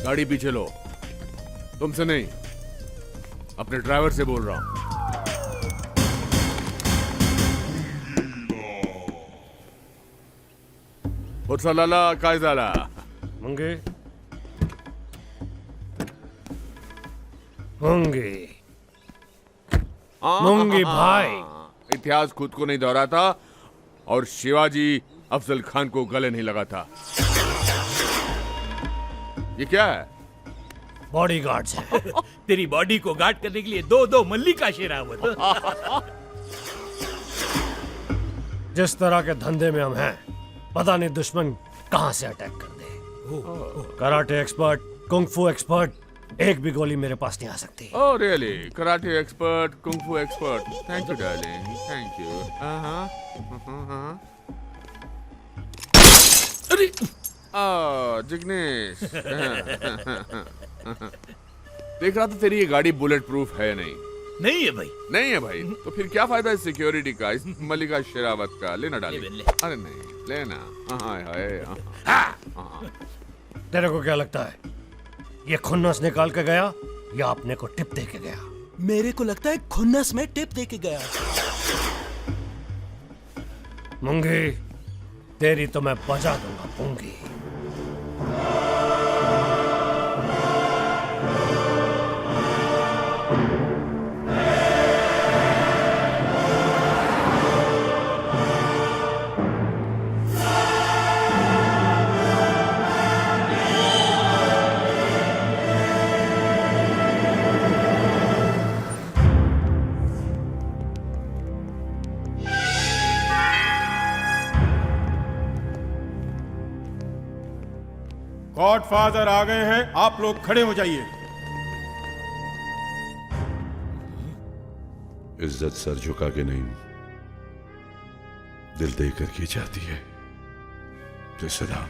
गाड़ी पीछे लो। तुमसे नहीं, अपने ड्राइवर से बोल रहा हूं। उठसालाला काय झाला? मंगे मंगे मंगे भाई, इतिहास खुद को नहीं दोहराता और शिवाजी अफजल खान को गले नहीं लगाता। ये क्या है? बॉडीगार्ड्स है। तेरी बॉडी को गार्ड करने के लिए दो दो मल्लिका शेरावत। जिस तरह के धंधे में हम हैं, पता नहीं दुश्मन कहां से अटैक कर दे। कराटे एक्सपर्ट, कुंग-फू एक्सपर्ट, एक भी गोली मेरे पास नहीं आ सकती। Oh really? Karate expert, kung fu expert. Thank you darling, thank you. अरे जिग्नेश। देख रहा था तेरी ये गाड़ी बुलेट प्रूफ है नहीं। नहीं है भाई। नहीं है भाई, तो फिर क्या फायदा इस सिक्योरिटी का, इस मल्लिका शेरावत का? लेना डार्लिंग। ले। अरे नहीं लेना। हाय हाय। तेरे को क्या लगता है, ये खुन्नस निकाल के गया या अपने को टिप दे के गया? मेरे को लगता है खुन्नस में टिप दे के गया। मुंगी, तेरी तो मैं बजा दूंगा पूंगी। गॉडफादर आ गए हैं, आप लोग खड़े हो जाइए। इज्जत सर झुका के नहीं, दिल देकर की जाती है। तो सलाम।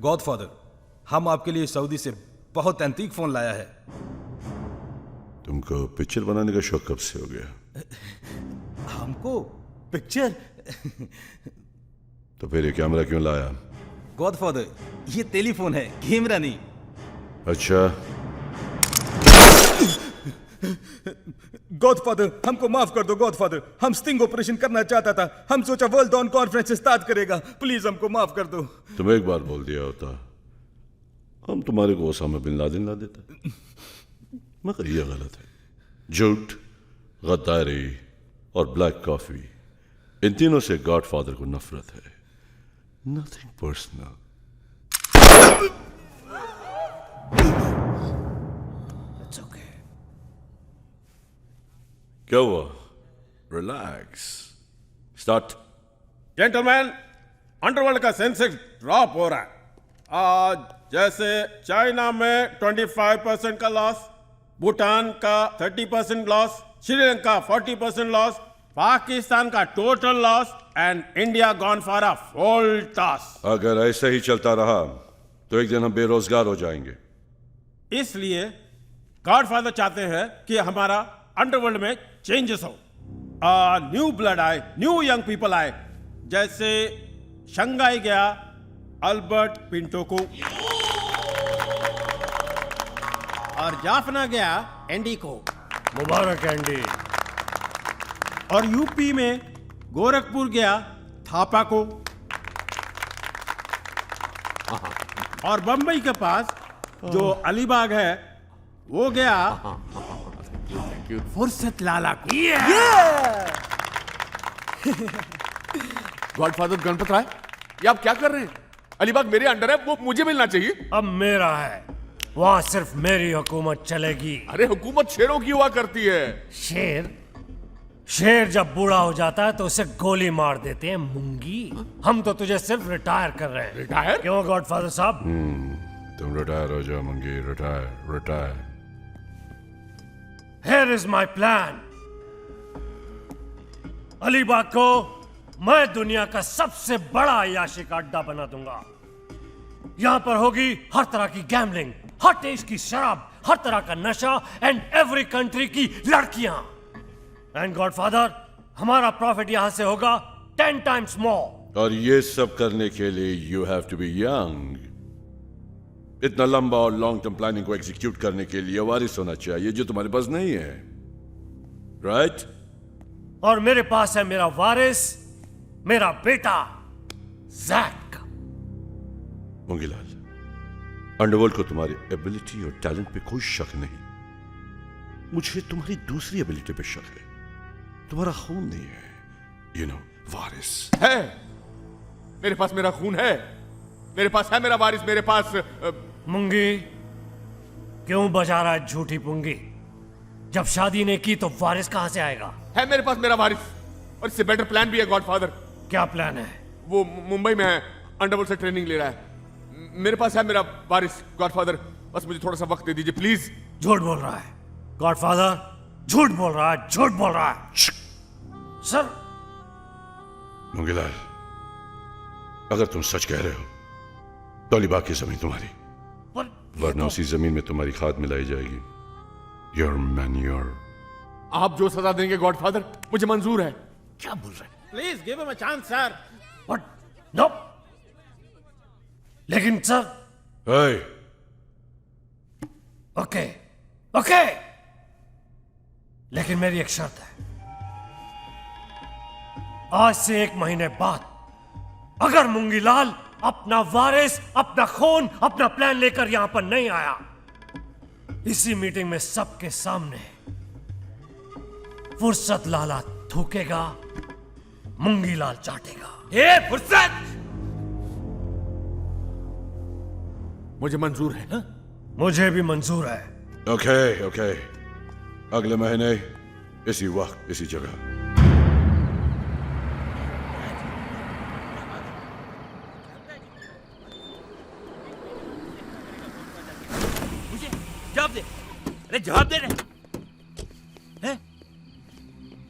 गॉडफादर, हम आपके लिए सऊदी से बहुत एंटीक फोन लाया है। तुमको पिक्चर बनाने का शौक कब से हो गया? हमको पिक्चर? तो फिर ये कैमरा क्यों लाया? गॉडफादर, ये टेलीफोन है, कैमरा नहीं। अच्छा, गॉडफादर, हमको माफ कर दो गॉडफादर, हम स्टिंग ऑपरेशन करना चाहता था। हम सोचा वर्ल्ड डॉन कॉन्फ्रेंस स्टार्ट करेगा, प्लीज हमको माफ कर दो। तुम एक बार बोल दिया होता, हम तुम्हारे को ओसामा बिन लादेन ला देते। मगर ये गलत है। झूठ, गद्दारी और ब्लैक कॉफी, इन तीनों से गॉडफादर को नफरत है। Nothing personal. It's okay. क्या हुआ? रिलैक्स। स्टार्ट। जेंटलमैन, अंडरवर्ल्ड का सेंसेक्स ड्रॉप हो रहा है। आज जैसे चाइना में 25% का लॉस, भूटान का 30% लॉस, श्रीलंका 40% लॉस, पाकिस्तान का total loss and India gone for a full toss. अगर ऐसा ही चलता रहा तो एक दिन हम बेरोजगार हो जाएंगे। इसलिए गॉडफादर चाहते हैं कि हमारा अंडरवर्ल्ड में चेंजेस हो, न्यू ब्लड आए, न्यू यंग पीपल आए। जैसे शंघाई गया अल्बर्ट पिंटो को, और जाफना गया एंडी को, मुबारक एंडी। और यूपी में गोरखपुर गया थापा को, और बंबई के पास जो अलीबाग है वो गया फुर्सत लाला को। गॉडफादर गणपत राय, ये आप क्या कर रहे हैं? अलीबाग मेरे अंडर है, वो मुझे मिलना चाहिए। अब मेरा है, वहां सिर्फ मेरी हुकूमत चलेगी। अरे हुकूमत शेरों की हुआ करती है। शेर? शेर जब बूढ़ा हो जाता है तो उसे गोली मार देते हैं मुंगी। हम तो तुझे सिर्फ रिटायर कर रहे हैं। रिटायर? क्यों गॉडफादर साहब? तुम रिटायर हो जाओ मंगी, retire retire. Here is my plan. Alibag को मैं दुनिया का सबसे बड़ा अय्याशी का अड्डा बना दूंगा। यहां पर होगी हर तरह की गैम्बलिंग, हर टेस्ट की शराब, हर तरह का नशा एंड एवरी कंट्री की लड़कियां। एंड गॉडफादर, हमारा प्रॉफिट यहां से होगा 10 times more। और ये सब करने के लिए you have to be young. इतना लंबा और लॉन्ग टर्म प्लानिंग को एग्जीक्यूट करने के लिए वारिस होना चाहिए, जो तुम्हारे पास नहीं है, राइट? और मेरे पास है मेरा वारिस, मेरा बेटा जैक। मुंगीलाल, अंडरवर्ल्ड को तुम्हारी एबिलिटी और टैलेंट पे कोई शक नहीं, मुझे तुम्हारी दूसरी एबिलिटी पे शक है। तुम्हारा खून नहीं है, यू नो, वारिस है। मेरे पास मेरा खून है, मेरे पास है मेरा वारिस, मेरे पास मुंगी, क्यों बजा रहा है झूठी पुंगी? जब शादी ने की तो वारिस कहां से आएगा? है मेरे पास मेरा वारिस, और इससे बेटर प्लान भी है गॉडफादर। क्या प्लान है? वो मुंबई में है, अंडरवर्ल्ड से ट्रेनिंग ले रहा है। मेरे पास है मेरा वारिस गॉडफादर, बस मुझे थोड़ा सा वक्त दे दीजिए प्लीज। झूठ बोल रहा है गॉडफादर, झूठ बोल रहा है, झूठ बोल रहा है। सर, मुंगीलाल, अगर तुम सच कह रहे हो तो अलीबाग की जमीन तुम्हारी, पर वरना उसी जमीन में तुम्हारी खाद मिलाई जाएगी। Your manure. आप जो सजा देंगे गॉडफादर, मुझे मंजूर है। क्या बोल रहे हैं? Please give him a chance, sir. But no. लेकिन सर, Hey, ओके ओके, लेकिन मेरी एक शर्त है। आज से 1 महीने बाद अगर मुंगीलाल अपना वारिस, अपना खून, अपना प्लान लेकर यहां पर नहीं आया, इसी मीटिंग में सबके सामने फुर्सत लाला थूकेगा, मुंगीलाल चाटेगा। ए फुर्सत! मुझे मंजूर है। मुझे भी मंजूर है। ओके ओके, अगले महीने इसी वक्त इसी जगह। मुझे जवाब दे, अरे जवाब दे रहे हैं?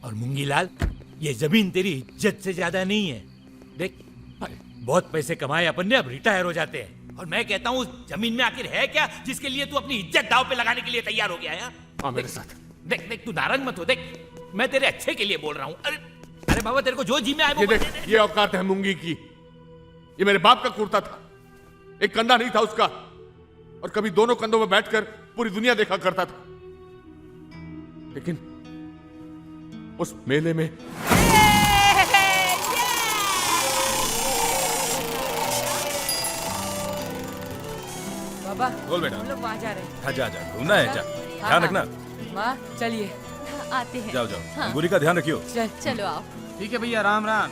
और मुंगीलाल, ये जमीन तेरी इज्जत से ज्यादा नहीं है। देख, बहुत पैसे कमाए अपन ने, अब रिटायर हो जाते हैं, और मैं कहता हूँ उस जमीन में आखिर है क्या जिसके लिए तू अपनी इज्जत दांव पे लगाने के लिए तैयार हो गया है? हाँ, मेरे साथ। देख देख, तू नाराज मत हो, देख मैं तेरे अच्छे के लिए बोल रहा हूँ। अरे अरे बाबा, तेरे को जो जी में आए वो ये कर देख, दे। ये औकात है मुंगी की। ये मेरे बाप का कुर्ता था, एक कंधा नहीं था उसका, और कभी दोनों कंधों में बैठकर पूरी दुनिया देखा करता था। लेकिन उस मेले में बाबा, बोल बेटा। हम लोग वहाँ जा रहे हैं। हाँ, जा जा, घूमना है, जा, हाँ, ध्यान रखना। माँ, चलिए। आते हैं। जाओ जाओ, हाँ। अंगूरी का ध्यान रखियो। चलो आओ। ठीक है भैया, राम राम।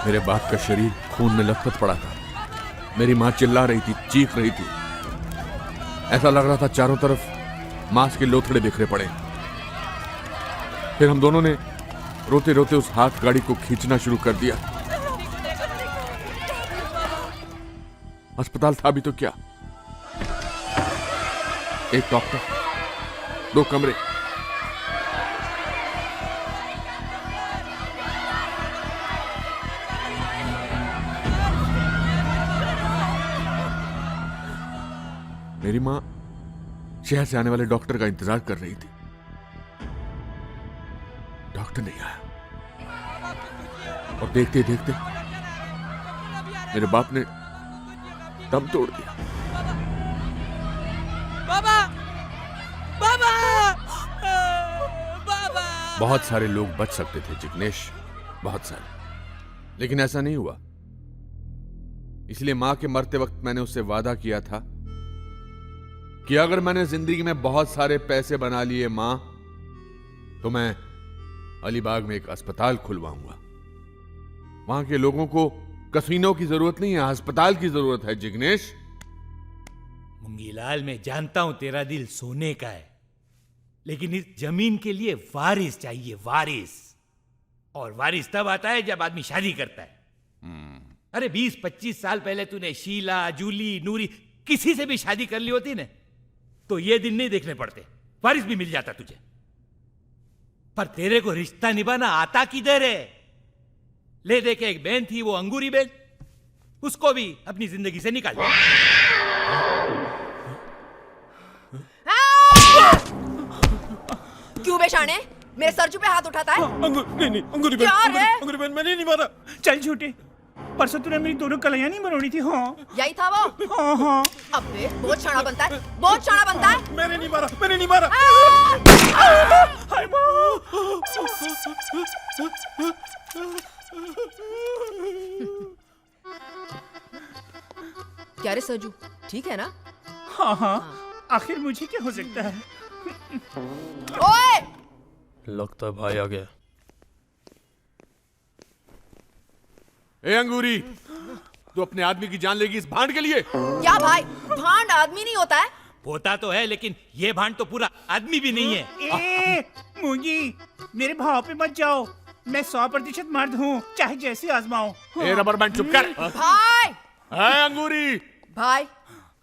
मेरे बाप का शरीर खून में लथपथ पड़ा था। मेरी मां चिल्ला रही थी, चीख रही थी। ऐसा लग रहा था चारों तरफ मांस के लोथड़े बिखरे पड़े। फिर हम दोनों ने रोते रोते उस हाथ गाड़ी को खींचना शुरू कर दिया। अस्पताल था भी तो क्या, एक डॉक्टर, 2 कमरे। मेरी मां शहर से आने वाले डॉक्टर का इंतजार कर रही थी। डॉक्टर नहीं आया, और देखते देखते मेरे बाप ने दम तोड़ दिया। बाबा, बाबा, बाबा। बहुत सारे लोग बच सकते थे जिग्नेश, बहुत सारे, लेकिन ऐसा नहीं हुआ। इसलिए मां के मरते वक्त मैंने उससे वादा किया था कि अगर मैंने जिंदगी में बहुत सारे पैसे बना लिए मां, तो मैं अलीबाग में एक अस्पताल खुलवाऊंगा। वहां के लोगों को कसीनों की जरूरत नहीं है, अस्पताल की जरूरत है जिग्नेश। मुंगीलाल, मैं जानता हूं तेरा दिल सोने का है, लेकिन इस जमीन के लिए वारिस चाहिए, वारिस। और वारिस तब आता है जब आदमी शादी करता है। अरे 20-25 साल पहले तूने शीला, जूली, नूरी, किसी से भी शादी कर ली होती ना, तो ये दिन नहीं देखने पड़ते, वारिस भी मिल जाता तुझे। पर तेरे को रिश्ता निभाना आता किधर है? ले देखे, एक बहन थी, वो अंगूरी बहन, उसको भी अपनी जिंदगी से निकाल। क्यों बेशाने मेरे सरजू पे हाथ उठाता है? नहीं अंगूरी क्या रे? अंगूरी बहन मैंने नहीं मारा। चल झूठे, परसों तूने मेरी दोनों कलाइयां नहीं मरोड़ी थी। हाँ यही था वो? हाँ हाँ। अबे बहुत शाना बनता है, बहुत शाना बनता है। मैंने नहीं मारा, मैंने नहीं मारा। हाय माँ। क्या रे सरजू, ठीक है ना? हाँ हाँ, आखिर मुझे क्या हो सकता है? ओए! लगता है भाई आ गया। ए अंगूरी, तू अपने आदमी की जान लेगी इस भांड के लिए? क्या भाई, भांड आदमी नहीं होता है? होता तो है, लेकिन ये भांड तो पूरा आदमी भी नहीं है। ए मूंगी, मेरे भाव पे मत जाओ। मैं 100% मर्द हूँ, चाहे जैसे आजमाओ। ए रबर बैंड चुप कर। भाई! है अंगूरी? भाई,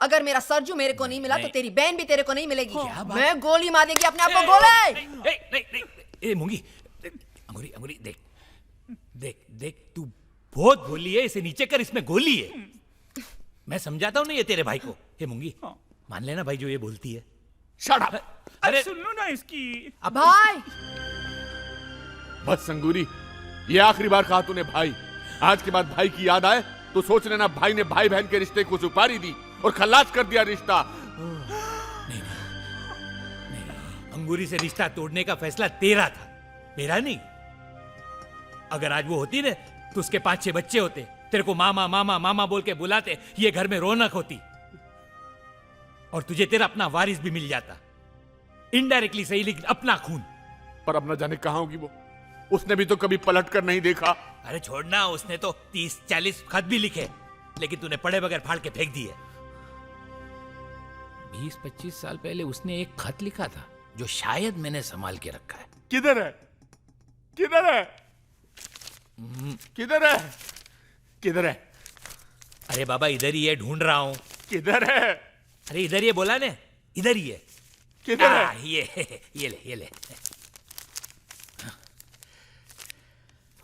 अगर मेरा सरजू मेरे को नहीं मिला तो तेरी बहन भी तेरे को नहीं मिलेगी। मैं गोली मार देगी अपने आप को। गोले! नहीं, ए मूंगी, अंगूरी अंगूरी, देख देख देख, तू बहुत भोली है, इसे नीचे कर, इसमें गोली है। मैं समझाता हूँ ना ये तेरे भाई को। ए मूंगी, मान लेना भाई जो ये बोलती है। Shut up. अरे सुन लो ना इसकी। भाई! बस अंगूरी, ये आखिरी बार कहा तूने भाई। आज के बाद भाई की याद आए तो सोच लेना भाई ने भाई बहन के रिश्ते को सुपारी दी और खल्लास कर दिया रिश्ता। नहीं, अंगूरी से रिश्ता तोड़ने का फैसला तेरा था, मेरा नहीं। अगर आज वो होती ना तो उसके 5-6 बच्चे होते, तेरे को मामा मामा मामा बोल के बुलाते, ये घर में रौनक होती और तुझे तेरा अपना वारिस भी मिल जाता। इनडायरेक्टली सही, लेकिन अपना खून। पर अब न जाने कहां होगी वो, उसने भी तो कभी पलट कर नहीं देखा। अरे छोड़ना, उसने तो 30-40 खत भी लिखे, लेकिन तूने पढ़े बगैर फाड़ के फेंक दिए। 20-25 साल पहले उसने एक खत लिखा था जो शायद मैंने संभाल के रखा है। किधर है? किधर है? किधर है? किधर है? अरे बाबा इधर ही है, ढूंढ रहा हूं। किधर है? अरे इधर ही है, बोला ने, इधर ही है। किधर है? ये ले।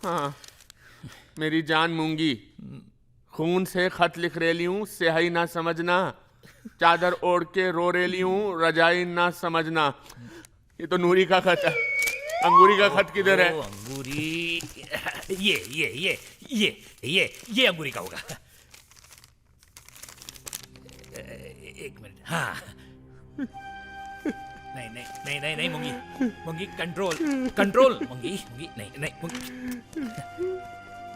हाँ, मेरी जान मूंगी, खून से खत लिख रेली हूं, स्याही ना समझना। चादर ओढ़ के रो रेली हूं, रजाई ना समझना। ये तो नूरी का खत है। अंगूरी का खत किधर है? अंगूरी, ये अंगूरी का होगा। एक मिनट। हाँ, नहीं मुंगी, कंट्रोल मुंगी, नहीं।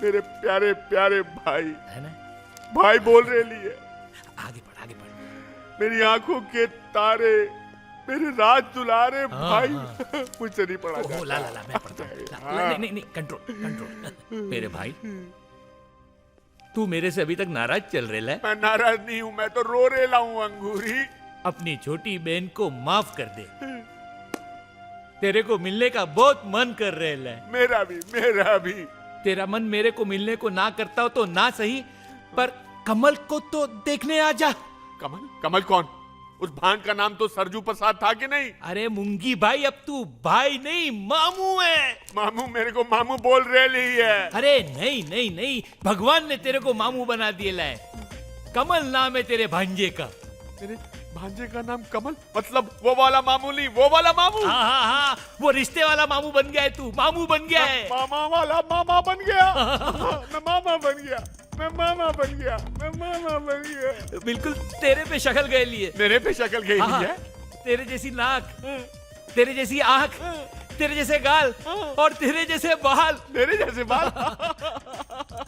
मेरे प्यारे प्यारे भाई, है ना? भाई बोल रेली है। आगे बढ़। मेरी आंखों के तारे, मेरे राज दुलारे भाई। मुझसे नहीं पढ़ा ओह, ला मैं पढ़ता हूँ। नहीं, कंट्रोल। मेरे भाई, तू मेरे से अभी तक नाराज चल रहा है? मैं नाराज नहीं हूं, मैं तो रो रेला हूं अंगूरी। अपनी छोटी बहन को माफ कर दे, तेरे को मिलने का बहुत मन कर रहा है। मेरा भी। तेरा मन मेरे को मिलने को ना करता हो तो ना सही, पर कमल को तो देखने आ जा। कमल कौन? उस भांड का नाम तो सरजू प्रसाद था कि नहीं? अरे मुंगी भाई, अब तू भाई नहीं मामू है। मामू? मेरे को मामू बोल रही है। अरे नहीं, भगवान ने तेरे को मामू बना दिया है। कमल नाम है तेरे भांजे का। तेरे भांजे का नाम कमल? मतलब वो वाला मामू नहीं, वो वाला मामू? हाँ, वो रिश्ते वाला मामू बन गया है तू, मामू बन गया है। मामा वाला मामा बन गया। मैं मामा बन गया। बिल्कुल तेरे पे शक्ल गए लिए। मेरे पे शक्ल गई है? तेरे जैसी नाक, तेरे जैसी आंख, तेरे जैसे गाल और तेरे जैसे बाल। मेरे जैसे बाल?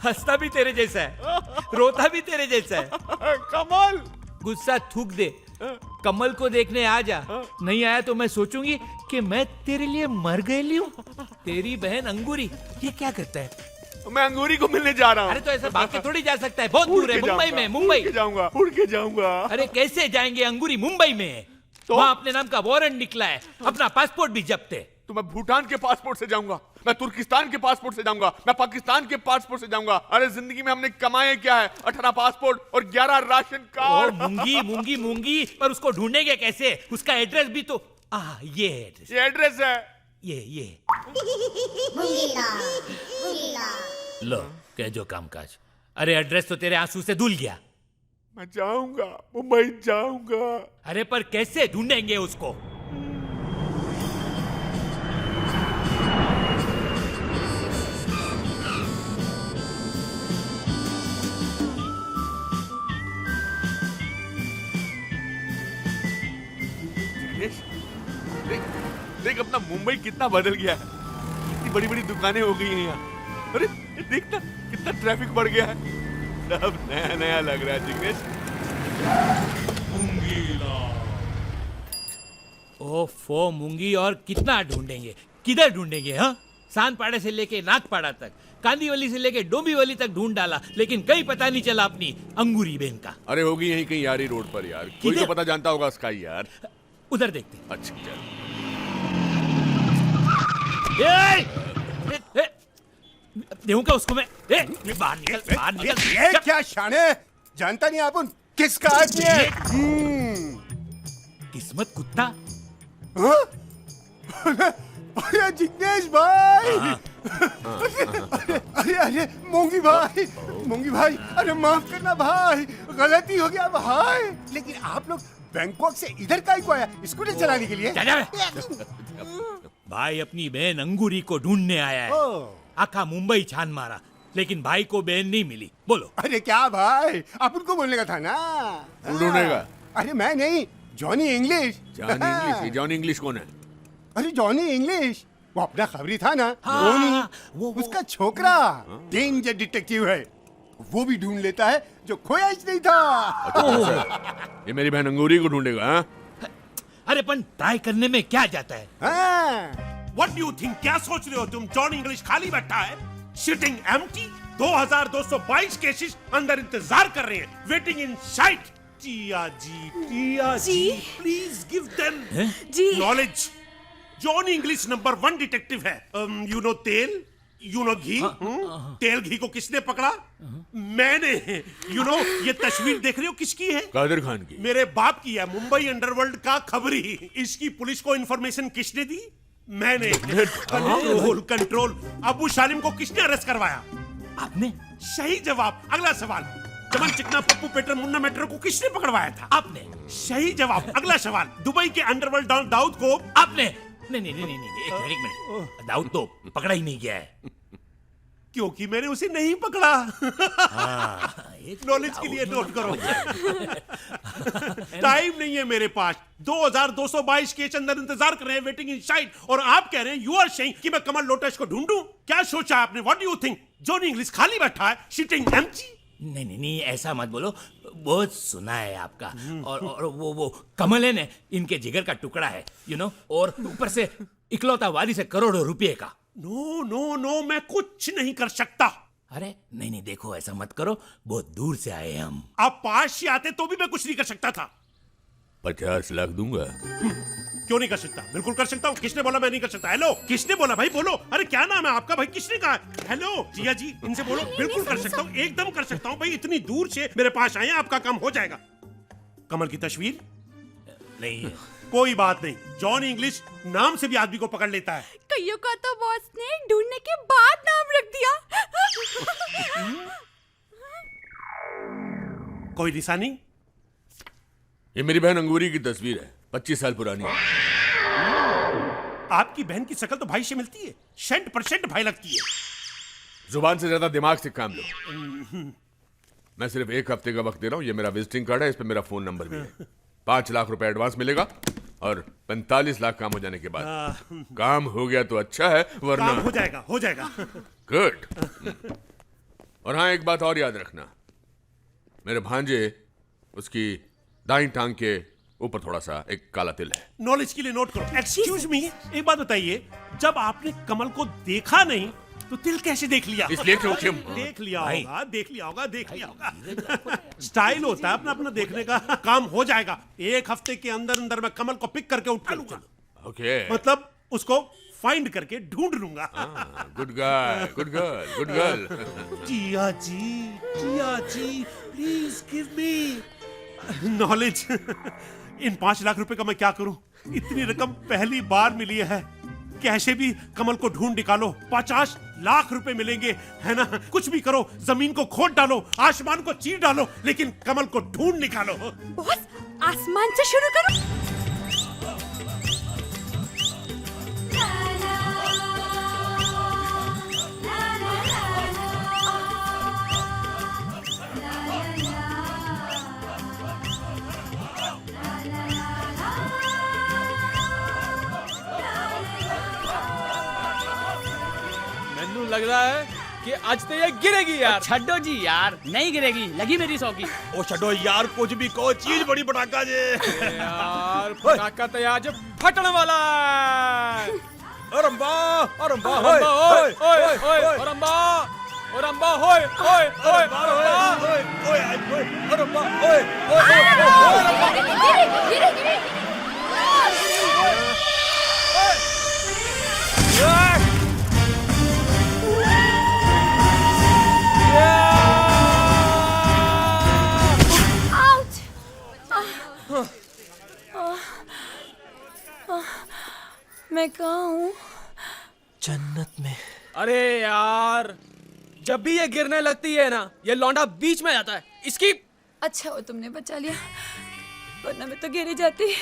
हंसता भी तेरे जैसा है, रोता भी तेरे जैसा है। कमल, गुस्सा थूक दे, कमल को देखने आ जा। नहीं आया तो मैं सोचूंगी कि मैं तेरे लिए मर गई हूँ। तेरी बहन अंगूरी ये क्या करता है? मैं अंगूरी को मिलने जा रहा हूँ। अरे तो ऐसा भाग के थोड़ी जा सकता है, बहुत दूर है। मुंबई में, मुंबई उड़ के जाऊंगा। अरे कैसे जाएंगे? अंगूरी मुंबई में है, तो? वहाँ अपने नाम का वारंट निकला है, अपना पासपोर्ट भी जब्त है। तो मैं भूटान के पासपोर्ट से जाऊंगा, मैं तुर्किस्तान के पासपोर्ट से जाऊंगा, मैं पाकिस्तान के पासपोर्ट से जाऊंगा। अरे जिंदगी में हमने कमाए क्या है? 18 पासपोर्ट और 11 राशन कार्ड। मूंगी, पर उसको ढूंढेंगे कैसे? उसका एड्रेस भी तो ये एड्रेस, ये एड्रेस है। ये लो कह जो कामकाज। अरे एड्रेस तो तेरे आंसू से धुल गया। मैं जाऊंगा, मुंबई जाऊंगा। अरे पर कैसे ढूंढेंगे उसको? देख देख अपना मुंबई कितना बदल गया है। कितनी बड़ी बड़ी दुकानें हो गई हैं यहाँ। अरे देख ना कितना ट्रैफिक बढ़ गया है। सब नया नया लग रहा है जिग्नेश। ओफो मूंगी, और कितना ढूंढेंगे, किधर ढूंढेंगे? हाँ, सांदपाड़े से लेके नागपाड़ा तक, कांदीवली से लेके डोंबिवली तक ढूंढ डाला, लेकिन कहीं पता नहीं चला अपनी अंगूरी बहन का। अरे होगी यहीं कहीं यारी रोड पर यार। कोई किधर? तो पता जानता होगा उसका यार। उधर देखते। अच्छा चल। देऊं क्या उसको मैं? बाहर निकल, बाहर निकल। ये क्या शाने, जानता नहीं आप किसका आदमी है? किस्मत कुत्ता। हाँ? अरे जिग्नेश भाई, अरे अरे मूंगी भाई, अरे माफ करना भाई, गलती हो गया भाई। लेकिन आप लोग बैंकॉक से इधर काहे को आया? स्कूटर चलाने के लिए? भाई अपनी बहन अंगूरी को ढूंढने आया है। आखा मुंबई छान मारा, लेकिन भाई को बहन नहीं मिली। बोलो। अरे क्या भाई, आप उनको बोलने का था ना। ढूंढेगा? अरे मैं नहीं, जॉनी इंग्लिश। जॉनी इंग्लिश कौन है? अरे जॉनी इंग्लिश वो अपना खबरी था ना। हाँ, वो उसका छोकरा डेंजर डिटेक्टिव है। वो भी ढूंढ लेता है जो खोया ही नहीं था। अच्छा, ये मेरी बहन अंगूरी को ढूंढेगा? हाँ? अरे पण ट्राई करने में क्या जाता है? What do you think? क्या सोच रहे हो तुम? जॉन इंग्लिश खाली बैठा है, सिटिंग एम्प्टी। 2222 केसेस अंदर इंतजार कर रहे हैं, waiting inside. Tia ji, please give them knowledge. John English number 1 detective है। यू नो तेल, यू नो घी। तेल घी को किसने पकड़ा? मैंने। यू नो ये तस्वीर देख रहे हो किसकी है? कादिर खान की। मेरे बाप की है, मुंबई अंडरवर्ल्ड का खबरी। इसकी पुलिस को इंफॉर्मेशन किसने दी? मैंने। कंट्रोल। अबू शालिम को किसने अरेस्ट करवाया? आपने। सही जवाब। अगला सवाल। चमन चिकना पप्पू पेटर मुन्ना मेट्रो को किसने पकड़वाया था? आपने। सही जवाब। अगला सवाल। दुबई के अंडरवर्ल्ड डॉन दाऊद को आपने। नहीं, एक मिनट। दाऊद तो पकड़ा ही नहीं गया है, क्योंकि मैंने उसे नहीं पकड़ा। नॉलेज के लिए नोट करो। टाइम नहीं है मेरे पास। 2222 केस अंदर इंतजार कर रहे हैं, वेटिंग इन साइड, और आप कह रहे हैं, यू आर सेइंग कि मैं कमल लोटस को ढूंढूं? क्या सोचा आपने? What do you think? Johnny English खाली बैठा है, सिटिंग एम्प्टी। नहीं, ऐसा मत बोलो। बहुत सुना है आपका। और वो कमल है ना, इनके जिगर का टुकड़ा है, यू नो, और ऊपर से इकलौता वारिस है करोड़ों रुपए का। नो, मैं कुछ नहीं कर सकता। अरे नहीं, देखो ऐसा मत करो, बहुत दूर से आए हम। आप पास से आते तो भी मैं कुछ नहीं कर सकता था। 50 लाख दूंगा। क्यों नहीं कर सकता? बिल्कुल कर सकता हूँ। किसने बोला मैं नहीं कर सकता? हेलो, किसने बोला भाई? बोलो। अरे क्या नाम है आपका भाई? किसने कहा? हेलो जिया जी, इनसे बोलो। बिल्कुल कर सकता हूँ, एकदम कर सकता हूँ भाई। इतनी दूर से मेरे पास आए, आपका काम हो जाएगा। कमल की तस्वीर नहीं है। कोई बात नहीं, जॉन इंग्लिश नाम से भी आदमी को पकड़ लेता है। कईयों का तो बॉस ने ढूंढने के बाद नाम रख दिया। कोई निशानी? ये मेरी बहन अंगूरी की तस्वीर है, 25 साल पुरानी। आपकी बहन की शक्ल तो भाई से मिलती है, 100% भाई लगती है। जुबान से ज्यादा दिमाग से काम लो। मैं सिर्फ 1 हफ्ते का वक्त दे रहा हूँ। ये मेरा विजिटिंग कार्ड है, इस पे मेरा फोन नंबर भी है। 5 लाख रुपए एडवांस मिलेगा, और 45 लाख काम हो जाने के बाद। काम हो गया तो अच्छा है, वरना काम हो जाएगा। गुड। और हाँ, एक बात और याद रखना, मेरे भांजे, उसकी दाईं टांग के ऊपर थोड़ा सा एक काला तिल है। नॉलेज के लिए नोट करो। एक्सक्यूज मी, एक बात बताइए, जब आपने कमल को देखा नहीं तो तिल कैसे देख लिया? इसलिए क्योंकि देख लिया होगा। स्टाइल होता है अपना अपना देखने का। काम हो जाएगा। 1 हफ्ते के अंदर अंदर मैं कमल को पिक करके उठा लूंगा। ओके। मतलब उसको फाइंड करके ढूंढ लूंगा। Good girl, good girl, good girl. Tia ji, please give me knowledge. इन 5 लाख रुपए का मैं क्या करूं? इतनी रकम पहली बार मिली है। कैसे भी कमल को ढूंढ निकालो, 50 लाख रुपए मिलेंगे, है ना? कुछ भी करो, जमीन को खोद डालो, आसमान को चीर डालो, लेकिन कमल को ढूंढ निकालो। बॉस, आसमान से शुरू करो। मैनू लग रहा है कि आज तो ये गिरेगी यार। छड्डो जी यार, नहीं गिरेगी, लगी मेरी सौकी। ओ छड़ो यार, कुछ भी कहो, चीज बड़ी पटाखा जे। यार पटाखा तो आज फटने वाला है। अरंबा अरंबा ओए ओए ओए ओए अरंबा अरंबा होए ओए ओए अरंबा ओए मैं कहाँ हूँ? जन्नत में। अरे यार, जब भी ये गिरने लगती है ना, ये लौंडा बीच में जाता है। इसकी अच्छा वो तुमने बचा लिया, वरना मैं तो गिरी जाती।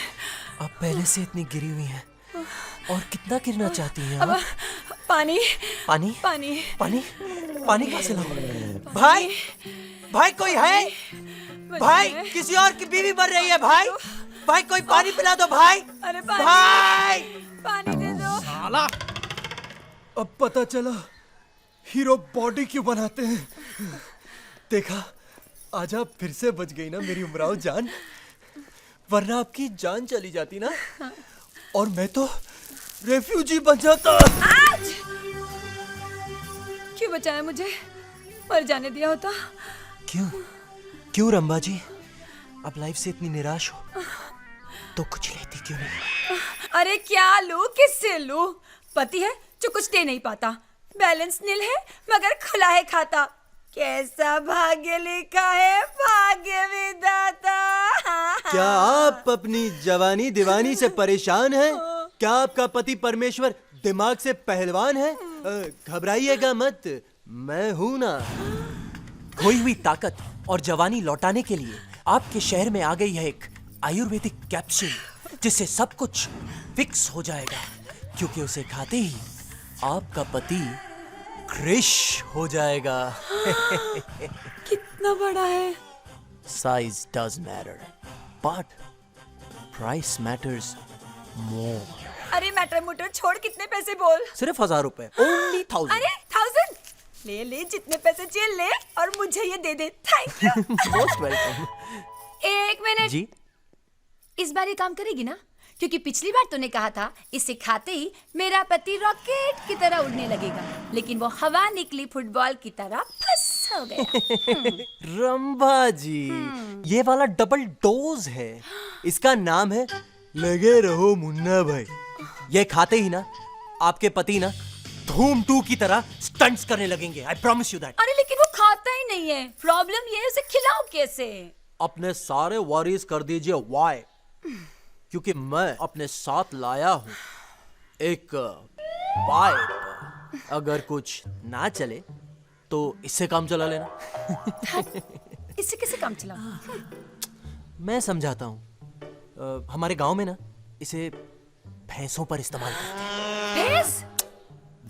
आप पहले से इतनी गिरी हुई हैं और कितना गिरना चाहती हैं अब आप? पानी पानी पानी पानी पानी कहाँ से लाऊं? भाई भाई कोई है? भाई किसी और की बीवी मर रही है भाई। भाई कोई पानी पिला दो भाई। अरे पानी, भाई पानी दे दो। साला अब पता चला हीरो बॉडी क्यों बनाते हैं। देखा, आज आप फिर से बच गई ना मेरी उमराव जान, वरना आपकी जान चली जाती ना और मैं तो रेफ्यूजी बन जाता। क्यों बचाया मुझे? मर जाने दिया होता। क्यों क्यों रंबा जी, आप लाइफ से इतनी निराश हो तो कुछ लेती क्यों नहीं? अरे क्या लूं, किससे लूं? पति है जो कुछ दे नहीं पाता, बैलेंस नील है मगर खुला है खाता। कैसा भाग्य लिखा है भाग्य विधाता। क्या आप अपनी जवानी दीवानी से परेशान हैं? क्या आपका पति परमेश्वर दिमाग से पहलवान है? घबराइएगा मत, मैं हूं ना। खोई हुई ताकत और जवानी लौटाने के लिए आपके शहर में आ गई है एक आयुर्वेदिक कैप्सूल, जिससे सब कुछ फिक्स हो जाएगा, क्योंकि उसे खाते ही आपका पति क्रिश हो जाएगा। कितना बड़ा है? Size does matter, but price matters more. अरे मैटर मोटर छोड़, कितने पैसे बोल? सिर्फ 1000 रुपए, only 1000। अरे 1000 ले ले, जितने पैसे चाहिए ले और मुझे ये दे दे। Thank you. Most welcome। एक मिनट जी, इस बार ये काम करेगी ना? क्योंकि पिछली बार तूने कहा था इसे खाते ही मेरा पति रॉकेट की तरह उड़ने लगेगा, लेकिन वो हवा निकली फुटबॉल की तरह फंस हो गया। रंभा जी, ये वाला डबल डोज है। इसका नाम है लगे रहो मुन्ना भाई। ये खाते ही ना आपके पति ना धूम 2 की तरह स्टंट्स करने लगेंगे। I promise you that। अरे लेकिन वो खाता ही नहीं है। प्रॉब्लम ये है, उसे खिलाओ कैसे? अपने सारे वरीज कर दीजिए वाई, क्योंकि मैं अपने साथ लाया हूं एक पाइप। अगर कुछ ना चले तो इससे काम चला लेना। इससे कैसे काम चला? मैं समझाता हूं। हमारे गांव में ना इसे भैंसों पर इस्तेमाल करते हैं। भैंस?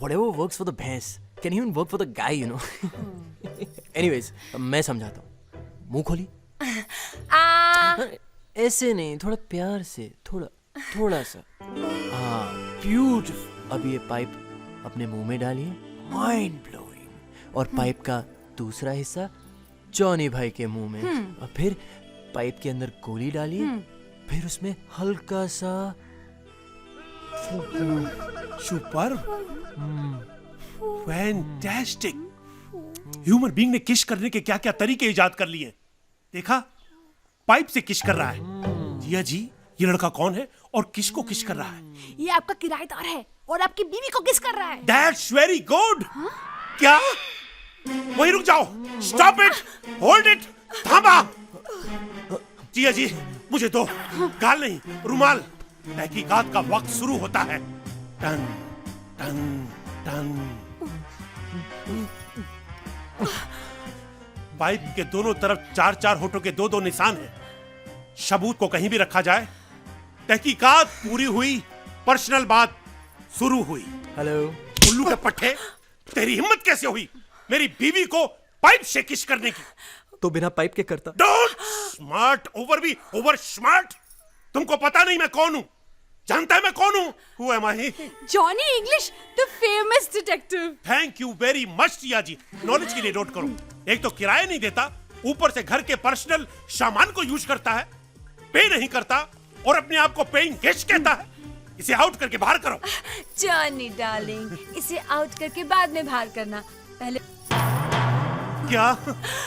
Whatever works for the भैंस can even work for the guy, you know। Anyways, मैं समझाता हूँ। मुंह खोली। ऐसे नहीं, थोड़ा प्यार से, थोड़ा सा। हाँ, ब्यूटीफुल। अब ये पाइप अपने मुंह में डालिए, माइंड ब्लोइंग। और पाइप का दूसरा हिस्सा जॉनी भाई के मुंह में। और फिर पाइप के अंदर गोली डालिए, फिर उसमें हल्का सा सुपर, फैंटास्टिक। ह्यूमन बीइंग ने किश करने के क्या क्या तरीके इजाद कर लिए। देखा, पाइप से किश कर रहा है। जिया जी, ये लड़का कौन है और किसको किश कर रहा है? ये आपका किराएदार है और आपकी बीवी को किस कर रहा है। That's very good। क्या? वहीं रुक जाओ। Stop it, hold it, थामा। जिया जी, मुझे दो, गाल नहीं, रुमाल। तहकीकात का वक्त शुरू होता है। Ton ton ton. पाइप के दोनों तरफ 4-4 होठों के 2-2 निशान हैं। सबूत को कहीं भी रखा जाए। तहकीकात पूरी हुई, पर्सनल बात शुरू हुई। हेलो। उल्लू के पट्टे, तेरी हिम्मत कैसे हुई मेरी बीवी को पाइप से किस करने की? तो बिना पाइप के करता। Don't smart over be over smart. तुमको पता नहीं मैं कौन हूं? जानता है मैं कौन हूं? Who am I? Johnny English, the famous detective. Thank you very much Tia ji. Knowledge के लिए नोट करो। एक तो किराया नहीं देता, ऊपर से घर के पर्सनल सामान को यूज करता है, पे नहीं करता और अपने आप को पेइंग गेस्ट कहता है। इसे आउट करके बाहर करो। जॉनी डार्लिंग, इसे आउट करके बाद में बाहर करना। पहले क्या?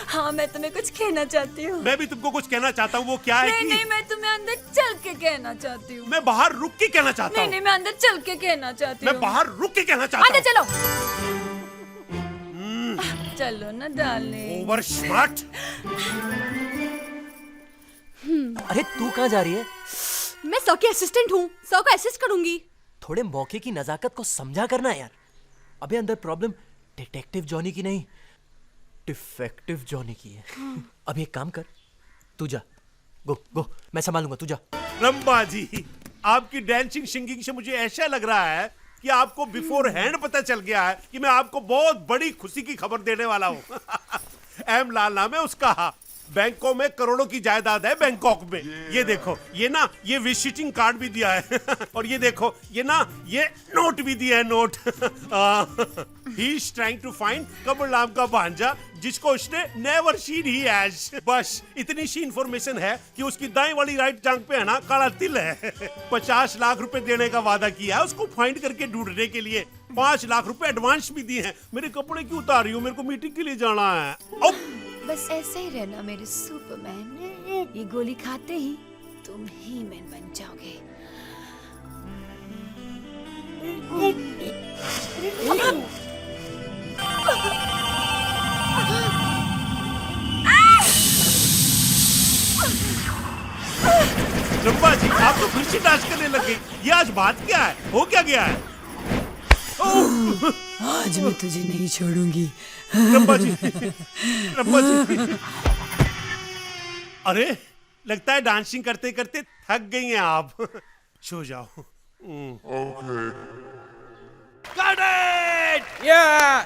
हाँ, मैं तुम्हें कुछ कहना चाहती हूँ। मैं भी तुमको कुछ कहना चाहता हूँ। वो क्या है नहीं कि नहीं, मैं तुम्हें अंदर चल के कहना चाहती हूँ। मैं बाहर रुक के कहना चाहता नहीं हूँ। नहीं, मैं अंदर चल के कहना चाहती हूँ। मैं बाहर रुक के कहना चाहता अंदर हूँ। चलो। चलो ना डार्लिंग। Over smart. अरे तू कहाँ जा रही है? मैं सौ की असिस्टेंट हूँ, सौ को असिस्ट करूंगी। थोड़े मौके की नजाकत को समझा करना यार। अबे अंदर प्रॉब्लम डिटेक्टिव जॉनी की नहीं, डिफेक्टिव जॉनी की है। अब एक काम कर, तू जा। गो, मैं संभालूंगा, तू जा। रंबा जी, आपकी डांसिंग सिंगिंग से मुझे ऐसा लग रहा है कि आपको बिफोर हैंड पता चल गया है कि मैं आपको बहुत बड़ी खुशी की खबर देने वाला हूँ। एम लाल नाम है उसका। बैंकों में करोड़ों की जायदाद है बैंकॉक में। ये देखो, ये विजिटिंग कार्ड भी दिया है। और ये देखो, ये नोट भी दिया है, note. He is trying to find Kamal नाम का भांजा जिसको उसने नेवर सीन ही एज। बस इतनी सी इंफॉर्मेशन है कि उसकी दाएं वाली राइट टांग पे है ना काला तिल है। 50 लाख रुपए देने का वादा किया है उसको फाइंड करके ढूंढने के लिए। 5 लाख रुपए एडवांस भी दिए हैं। मेरे कपड़े क्यों उतार रही हो? मेरे को मीटिंग के लिए जाना है। बस ऐसे ही रहना मेरे सुपरमैन। ये गोली खाते ही तुम ही मैन बन जाओगे। रंबा जी, आप तो फिर से डांस करने लग गई। ये आज बात क्या है? हो क्या गया है? आज मैं तुझे नहीं छोड़ूंगी। रंबा जी, रंबा जी। अरे, लगता है डांसिंग करते करते थक गई हैं आप। सो जाओ। Got it! Yeah!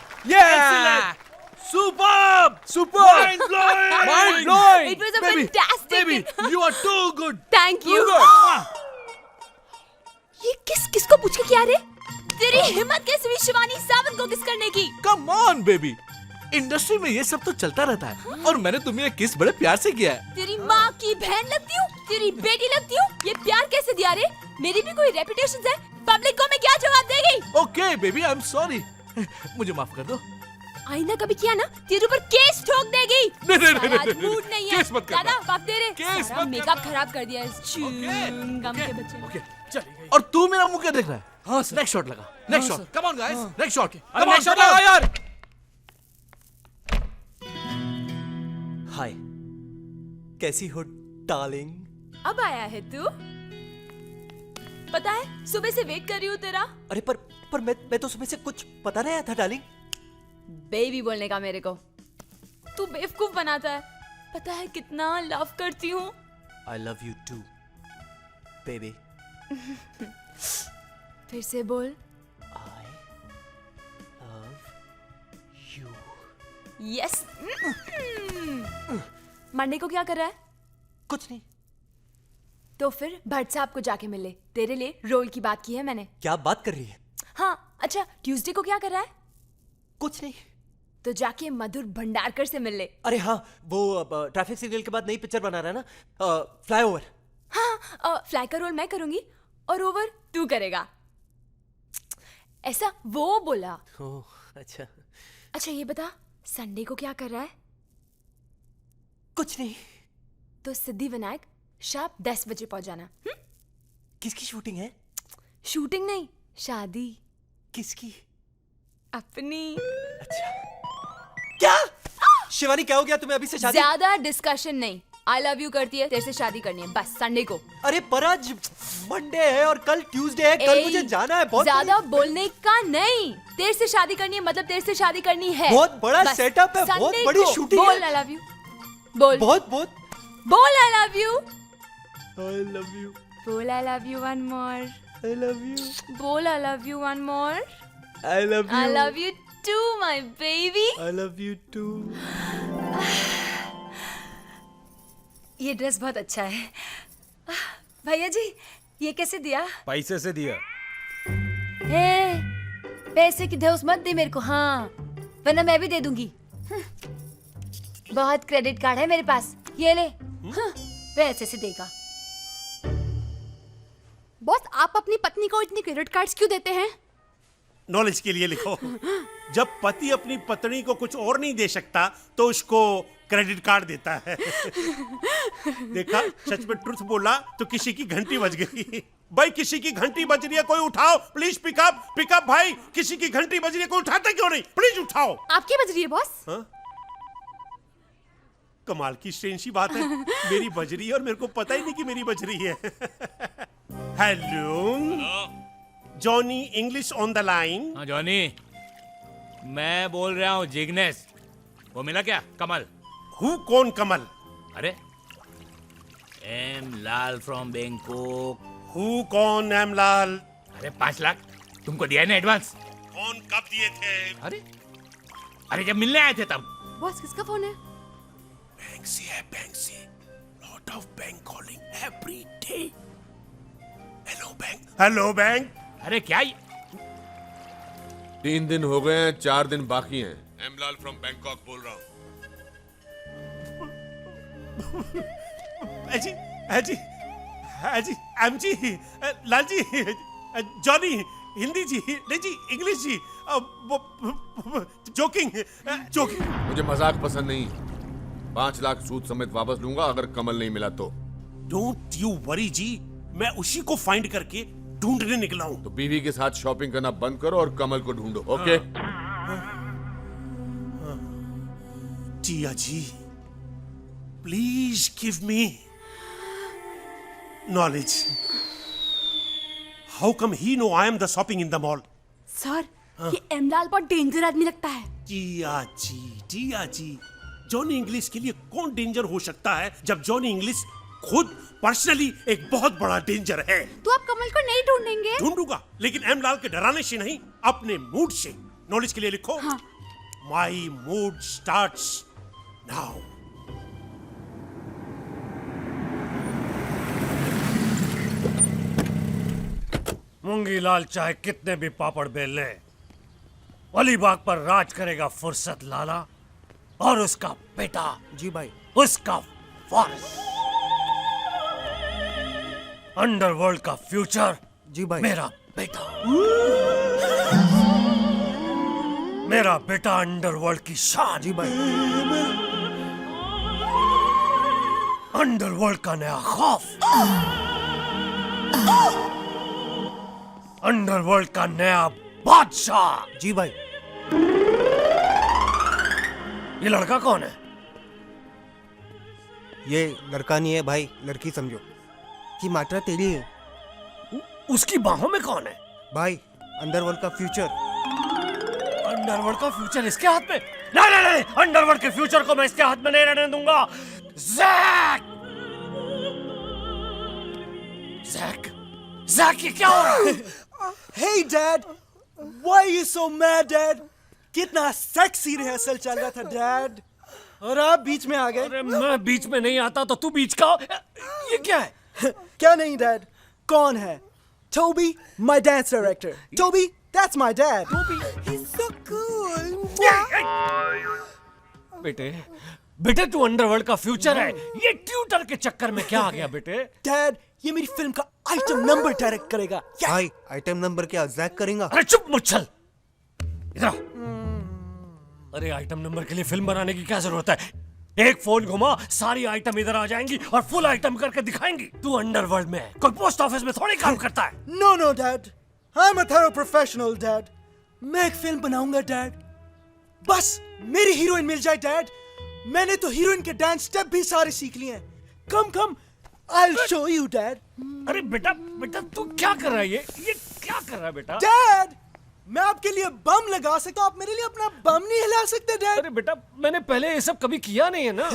Superb! Mind blowing! Mind blowing! It was a fantastic. Baby, you are too good! Thank you. Too good! ये किसको पूछ के किया रे? तेरी हिम्मत कैसे हुई शिवानी सावंत को किस करने की? Come on, baby! इंडस्ट्री में ये सब तो चलता रहता है और मैंने तुम्हें किस बड़े प्यार से किया है। तेरी माँ की बहन लगती हूँ, तेरी बेटी लगती हूँ। ये प्यार कैसे दिया रे? मेरी भी कोई रेपुटेशन है। पब्लिक को मैं क्या जवाब देगी? Okay, baby, I'm sorry. मुझे माफ कर दो। आईना कभी किया ना, तेरे ऊपर केस ठोक देगी। नहीं, आज मूड नहीं है। केस मत करना। दादा बाप दे रे। केस सारा मत मेकअप करना। खराब कर दिया इस च्युइंगम के बच्चे ने। Okay, चल। और तू मेरा मुंह क्या देख रहा है? हाँ सर। नेक्स्ट शॉट लगा। Next shot. Come on, guys. Next shot. अरे नेक्स्ट शॉट लगा यार। हाय, कैसी हो डार्लिंग? अब आया है तू? पता है सुबह से वेट कर रही हूँ तेरा। अरे पर मैं तो सुबह से कुछ पता नहीं आया था डार्लिंग। बेबी बोलने का मेरे को तू बेवकूफ बनाता है। पता है कितना लव करती हूँ। I love you too, baby. फिर से बोल। I love you. Yes. Monday को क्या कर रहा है? कुछ नहीं। तो फिर भट्ट साहब को जाके मिले। तेरे लिए रोल की बात की है मैंने। क्या बात कर रही है? हाँ अच्छा, ट्यूसडे को क्या कर रहा है? कुछ नहीं। तो जाके मधुर भंडारकर से मिल ले। अरे हाँ, वो ट्रैफिक सिग्नल के बाद नई पिक्चर बना रहा है ना, फ्लाईओवर। हाँ, फ्लाई का रोल मैं करूंगी और ओवर तू करेगा। ऐसा वो बोला। ओह अच्छा। अच्छा ये बता, संडे को क्या कर रहा है? कुछ नहीं। तो सिद्धि विनायक शार्प 10 बजे पहुंच जाना। किसकी शूटिंग है? शूटिंग नहीं, शादी। किसकी? अपनी। अच्छा। क्या? शिवानी क्या हो गया तुम्हें? अभी से शादी? ज्यादा डिस्कशन नहीं, आई लव यू करती है, तेरे से शादी करनी है बस संडे को। अरे पर आज मंडे है और कल ट्यूसडे है, कल मुझे जाना है। बहुत ज्यादा बोलने का नहीं, तेरे से शादी करनी है मतलब तेरे से शादी करनी है। बहुत बड़ा बस, सेटअप है, बहुत Sunday बड़ी को। शूटिंग बोल है। आई लव यू, बोल बहुत बहुत बोल I love you, I love you, बोल I love you one more, I love you, बोल I love you one more, I love you, I love you too my baby. I love you too. ये dress बहुत अच्छा है। भैया जी ये कैसे दिया? पैसे से दिया। हे पैसे की धौस मत दे मेरे को, हाँ वरना मैं भी दे दूंगी। बहुत क्रेडिट कार्ड है मेरे पास, ये ले। पैसे से देगा। बॉस आप अपनी पत्नी को इतनी क्रेडिट कार्ड्स क्यों देते हैं? नॉलेज के लिए लिखो। जब पति अपनी पत्नी को कुछ और नहीं दे सकता तो उसको क्रेडिट कार्ड देता है। देखा, सच में ट्रुथ बोला तो किसी की घंटी बज गई। भाई किसी की घंटी बज रही है, कोई उठाओ प्लीज। पिकअप भाई, किसी की घंटी बज रही है, कोई उठाता क्यों नहीं? प्लीज उठाओ। आपकी बज रही है बॉस? कमाल की स्ट्रेंज सी बात है, मेरी बज रही है और मेरे को पता ही नहीं कि मेरी बज रही है। Hello Johnny, English on the line. हाँ जॉनी, मैं बोल रहा हूँ जिग्नेश। वो मिला क्या कमल? हु कौन कमल? अरे M Lal from Bangkok. Who कौन एम लाल? अरे 5 लाख तुमको दिया है ना एडवांस? कौन कब दिए थे? अरे जब मिलने आए थे तब। बॉस किसका फोन है? बैंक्सी है, Banksy. Lot of bank calling every day. Hello bank, hello bank. अरे क्या 3 दिन हो गए हैं, 4 दिन बाकी हैं। एम लाल फ्रॉम बैंकॉक बोल रहा हूँ। अजी अजी अजी M G, Lal ji, Johnny, Hindi जी, नहीं जी इंग्लिश जी, जोकिंग। मुझे मजाक पसंद नहीं। 5 लाख सूद समेत वापस लूंगा अगर कमल नहीं मिला तो। डोंट यू वरी जी, मैं उसी को फाइंड करके ढूंढने निकला हूं। तो बीवी के साथ शॉपिंग करना बंद करो और कमल को ढूंढो, okay? Jiya ji, please give me knowledge. How come he know I am the shopping in the mall? Sir ये एमलाल बहुत डेंजर आदमी लगता है। जिया जी, जॉनी इंग्लिश के लिए कौन डेंजर हो सकता है जब जॉनी इंग्लिश खुद पर्सनली एक बहुत बड़ा डेंजर है। तो आप कमल को नहीं ढूंढेंगे? ढूंढूंगा, लेकिन एम लाल के डराने से नहीं, अपने मूड से। नॉलेज के लिए लिखो। हाँ। My mood starts now. Moongi Lal चाहे कितने भी पापड़ बेल ले, अलीबाग पर राज करेगा फुर्सत लाला और उसका बेटा। जी भाई। उसका वारिस। अंडरवर्ल्ड का फ्यूचर। जी भाई। मेरा बेटा। मेरा बेटा अंडरवर्ल्ड की शान। जी भाई। अंडरवर्ल्ड का नया खौफ। अंडरवर्ल्ड का नया बादशाह। जी भाई। ये लड़का कौन है? ये लड़का नहीं है भाई, लड़की समझो। कि मात्रा तेरी है। उसकी बाहों में कौन है? भाई अंडरवर्ल्ड का फ्यूचर। अंडरवर्ल्ड का फ्यूचर इसके हाथ में? नहीं, अंडरवर्ल्ड के फ्यूचर को मैं इसके हाथ में नहीं रहने दूंगा। जैक, ये क्या हो रहा है? Hey Dad, why are you so mad Dad? कितना सेक्सी रिहर्सल चल रहा था Dad, और आप बीच में आ गए। अरे मैं बीच में नहीं आता तो तू बीच का। ये क्या है? क्या नहीं Dad? कौन है? Toby, my dance director. Toby, that's my dad. Toby, he's so cool. बेटे तू अंडरवर्ल्ड का फ्यूचर है, ये ट्यूटर के चक्कर में क्या आ गया बेटे? Dad, ये मेरी फिल्म का आइटम नंबर डायरेक्ट करेगा। भाई आइटम नंबर क्या जैक करेगा? अरे चुप मुच्छल, इधर। अरे आइटम नंबर के लिए फिल्म बनाने की क्या जरूरत है? एक फोन घुमा, सारी आइटम इधर आ जाएंगी और फुल आइटम करके दिखाएंगी। तू अंडरवर्ल्ड में है, कोई पोस्ट ऑफिस में थोड़ी काम करता है। No Dad, I'm a thorough professional Dad. मैं एक फिल्म बनाऊंगा Dad, बस मेरी हीरोइन मिल जाए Dad। मैंने तो हीरोइन के डांस स्टेप भी सारे सीख लिए हैं। Come. I'll show you, Dad. अरे बेटा बेटा तू क्या कर रहा है ये क्या कर रहा है बेटा? Dad, मैं आपके लिए बम लगा सकता हूँ, आप मेरे लिए अपना बम नहीं हिला सकते, Dad? अरे बेटा मैंने पहले ये सब कभी किया नहीं है ना।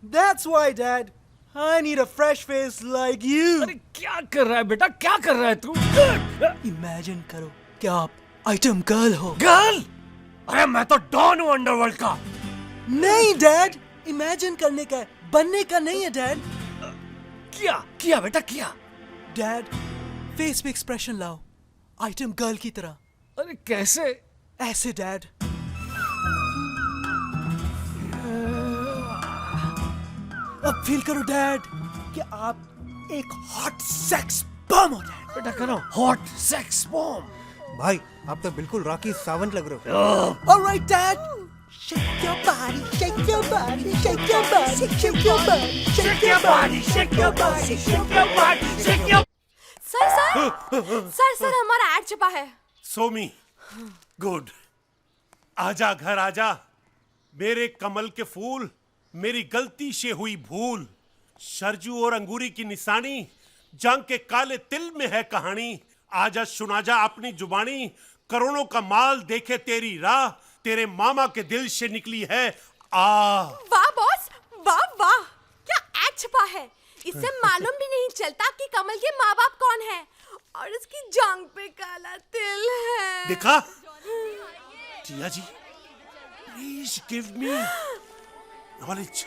That's why, Dad. I need a fresh face like you. अरे क्या कर रहा है बेटा, क्या कर रहा है तू? Imagine करो कि आप आइटम गर्ल हो। गर्ल? अरे मैं तो डॉन हूँ अंडरवर्ल्ड का। नहीं डैड, इमेजिन करने का है, बनने का नहीं है डैड। किया बेटा किया। डैड, फेस पे एक्सप्रेशन लाओ, आइटम गर्ल की तरह। अरे कैसे? ऐसे डैड। अब फील करो डैड कि आप एक हॉट सेक्स बम हो डैड। बेटा करो हॉट सेक्स बम। भाई आप तो बिल्कुल रॉकी सावंत लग रहे हो। Alright dad. Shake your body, shake your body, shake your body, shake your body, shake your body, shake your body, shake your body, shake your. Sir हमारा ऐड छपा है। सोमी, गुड। आजा घर आजा, मेरे कमल के फूल, मेरी गलती से हुई भूल, सरजू और अंगूरी की निशानी, जंग के काले तिल में है कहानी। आजा सुना जा अपनी जुबानी, करोड़ों का माल देखे तेरी राह, तेरे मामा के दिल से निकली है वाह बॉस, वाह क्या ऐड छपा है। इससे मालूम भी नहीं चलता कि कमल के माँ बाप कौन है और उसकी जांग पे काला तिल है। देखा टिया ji, please give me knowledge.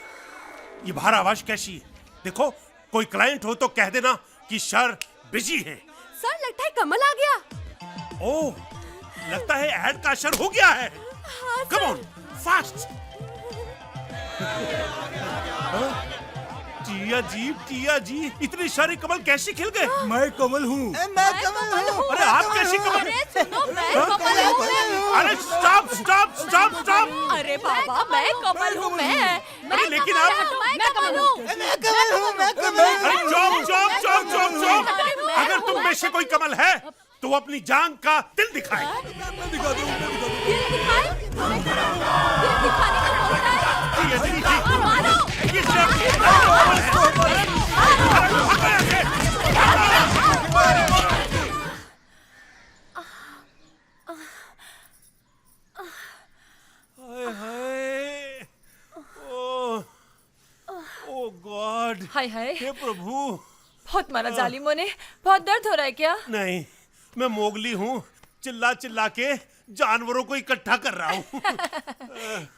ये बाहर आवाज कैसी है? देखो कोई क्लाइंट हो तो कह देना कि सर बिजी है। सर लगता है कमल आ गया। ओह, लगता है ऐड का असर हो गया है। Come on fast. टिया जी इतनी सारी कमल कैसे खिल गए? मैं कमल हूँ। अरे आप कैसी कमल? अरे सुनो, मैं कमल हूँ। अरे स्टॉप। अरे बाबा मैं कमल हूँ। मैं लेकिन आप कमल हूँ। अरे चुप। अगर तुम में से कोई कमल है तो अपनी जान का दिल दिखाए। दिखा दो। दिल दिखाए? दिल दिखाने का होता है। मारो। ओह गॉड, हाय हे प्रभु। बहुत मारा जालिमों ने। बहुत दर्द हो रहा है क्या? नहीं, मैं मोगली हूँ, चिल्ला के जानवरों को इकट्ठा कर रहा हूँ।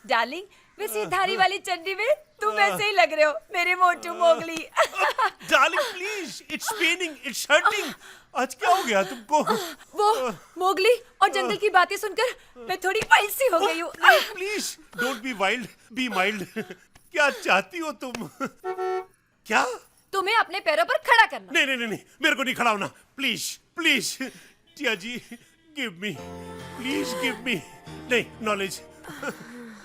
डार्लिंग, वैसे धारी वाली चड्डी में तुम वैसे ही लग रहे हो, मेरे मोटू Mowgli. Darling please, it's paining, it's hurting. आज क्या हो गया तुमको? वो मोगली और जंगल की बातें सुनकर मैं थोड़ी वाइल्ड सी हो गई हूँ। Please don't be wild, be mild. क्या चाहती हो तुम? क्या? तुम्हें अपने पैरों पर खड़ा करना। नहीं, मेरे को नहीं खड़ा होना। Please Tia ji, give me, please give me. नहीं, नॉलेज।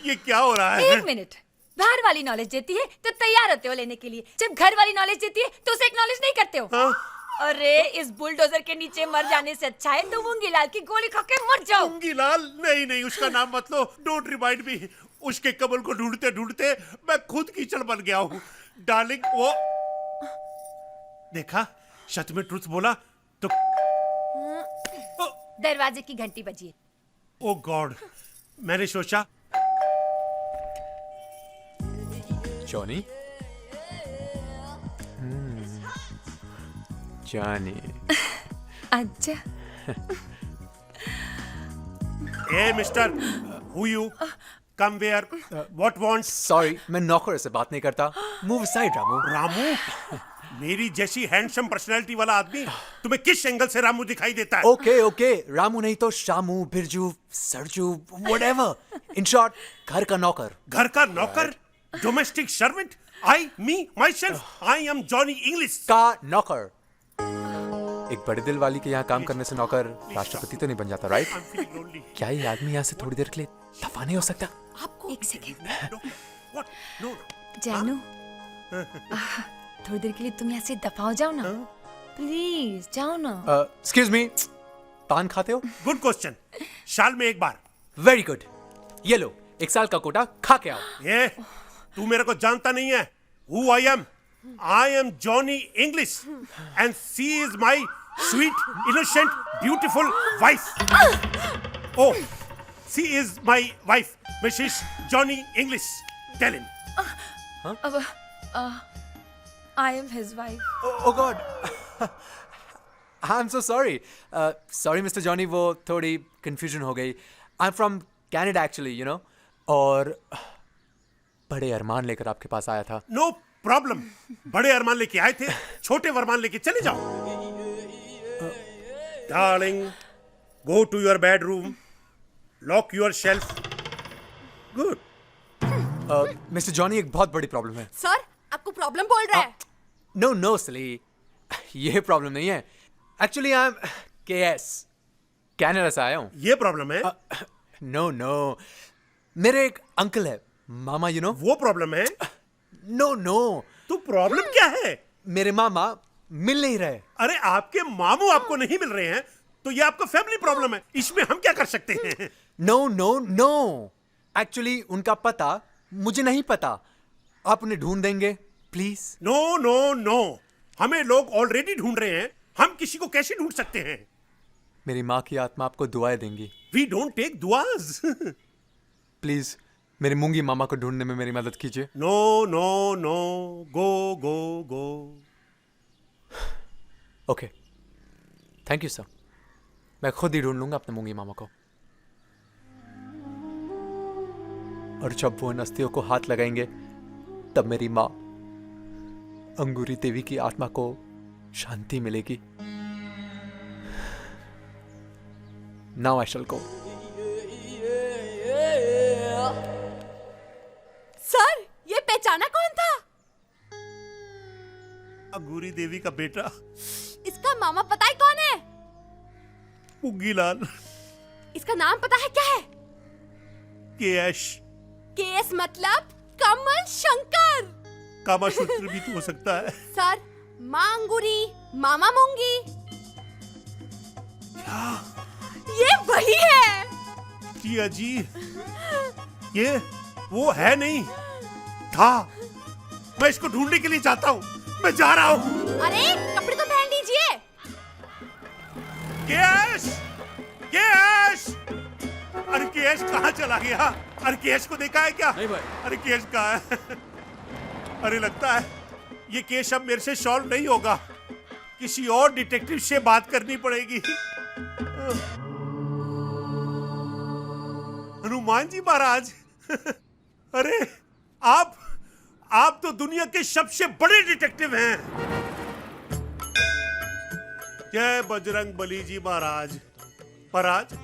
ये क्या हो रहा है? एक मिनट, बाहर वाली नॉलेज देती है तो तैयार होते हो लेने के लिए, जब घर वाली नॉलेज देती है तो उसे एक्नॉलेज नहीं करते हो। हाँ? अरे इस बुलडोजर के नीचे मर जाने से अच्छा है तुम मूंगीलाल की गोली खा के मर जाओ। मूंगीलाल? नहीं, उसका नाम मत लो। Don't remind me. उसके कमल को ढूंढते मैं खुद कीचड़ बन गया हूँ। डार्लिंग, वो देखा, सच में ट्रुथ बोला तो। दरवाजे की घंटी बजी है। ओ गॉड, मैंने सोचा। Johnny, Johnny. अच्छा। ए mister, who you? Come where, what wants? Sorry, मैं नौकर से बात नहीं करता। Move side Ramu. मेरी जैसी हैंडसम पर्सनालिटी वाला आदमी तुम्हें किस एंगल से रामू दिखाई देता है? ओके, रामू नहीं तो Shamu, Birju, Sarju, whatever. In short, घर का नौकर। घर का नौकर? Domestic servant? Me myself, I am Johnny English का नौकर। एक बड़े दिल वाली के यहाँ काम करने से नौकर राष्ट्रपति तो नहीं बन जाता, राइट? क्या ये आदमी यहाँ से थोड़ी देर के लिए दफा नहीं हो सकता? आपको एक सेकेंड। जानू, थोड़ी देर के लिए तुम यहाँ से दफा हो जाओ ना, प्लीज जाओ ना। एक्सक्यूज मी, पान खाते हो? Good question. साल में एक बार। Very good. ये लो, 1 साल का कोटा खा के आओ। ये तू मेरे को जानता नहीं है। Who I am? I am Johnny English, and she is my sweet, innocent, beautiful wife. Oh, she is my wife, Mrs. Johnny English. Tell him. I am his wife. Oh God. I'm so sorry. Sorry, Mr. Johnny, वो थोड़ी confusion हो गई. I'm from Canada actually, you know. और बड़े अरमान लेकर आपके पास आया था. No problem. बड़े अरमान लेके आए थे, छोटे वरमान लेके चले जाओ. Darling, go to your bedroom. Lock your shelf. Good. Mr. Johnny, एक बहुत बड़ी प्रॉब्लम है. सर आपको प्रॉब्लम बोल रहा है? No, silly. ये प्रॉब्लम नहीं है. Actually, I'm KS. कनाडा से आया हूँ. ये प्रॉब्लम है? No. मेरे एक अंकल है, मामा, you know. वो प्रॉब्लम है? No. तो प्रॉब्लम क्या है? मेरे मामा मिल नहीं रहे. अरे आपके मामू आपको नहीं मिल रहे हैं, तो ये आपका फैमिली प्रॉब्लम है. इसमें हम क्या कर सकते हैं? No. Actually, उनका पता मुझे नहीं पता. आप उन्हें ढूंढ देंगे, प्लीज. No. हमें लोग ऑलरेडी ढूंढ रहे हैं. हम किसी को कैसे ढूंढ सकते हैं? मेरी माँ की आत्मा आपको दुआएं देंगी. We don't take दुआज. प्लीज मेरे मूंगी मामा को ढूंढने में मेरी मदद कीजिए. No. Go. Okay, thank you sir. मैं खुद ही ढूंढ लूंगा अपने मूंगी मामा को. और जब वो इन अस्थियों को हाथ लगाएंगे, तब मेरी माँ अंगूरी देवी की आत्मा को शांति मिलेगी. Now I shell go. Sir ये पहचाना कौन था? अंगूरी देवी का बेटा. इसका मामा पता है कौन है? पुग्गीलाल. इसका नाम पता है क्या है? केएस मतलब कमल शंकर. कामासूत्र भी तो हो सकता है. सर माँ अंगूरी, मामा मूंगी. ये वही है. जी, ये वो है नहीं था. मैं इसको ढूंढने के लिए जाता हूँ. मैं जा रहा हूँ. अरे कपड़े तो पहन लीजिए. केएस! अरे केएस कहाँ चला गया? अरे केएस को देखा है क्या? नहीं भाई. अरे केएस कहाँ है? अरे लगता है ये केस अब मेरे से सॉल्व नहीं होगा. किसी और डिटेक्टिव से बात करनी पड़ेगी. हनुमान जी महाराज. अरे आप तो दुनिया के सबसे बड़े डिटेक्टिव हैं. जय बजरंग बली जी महाराज. महाराज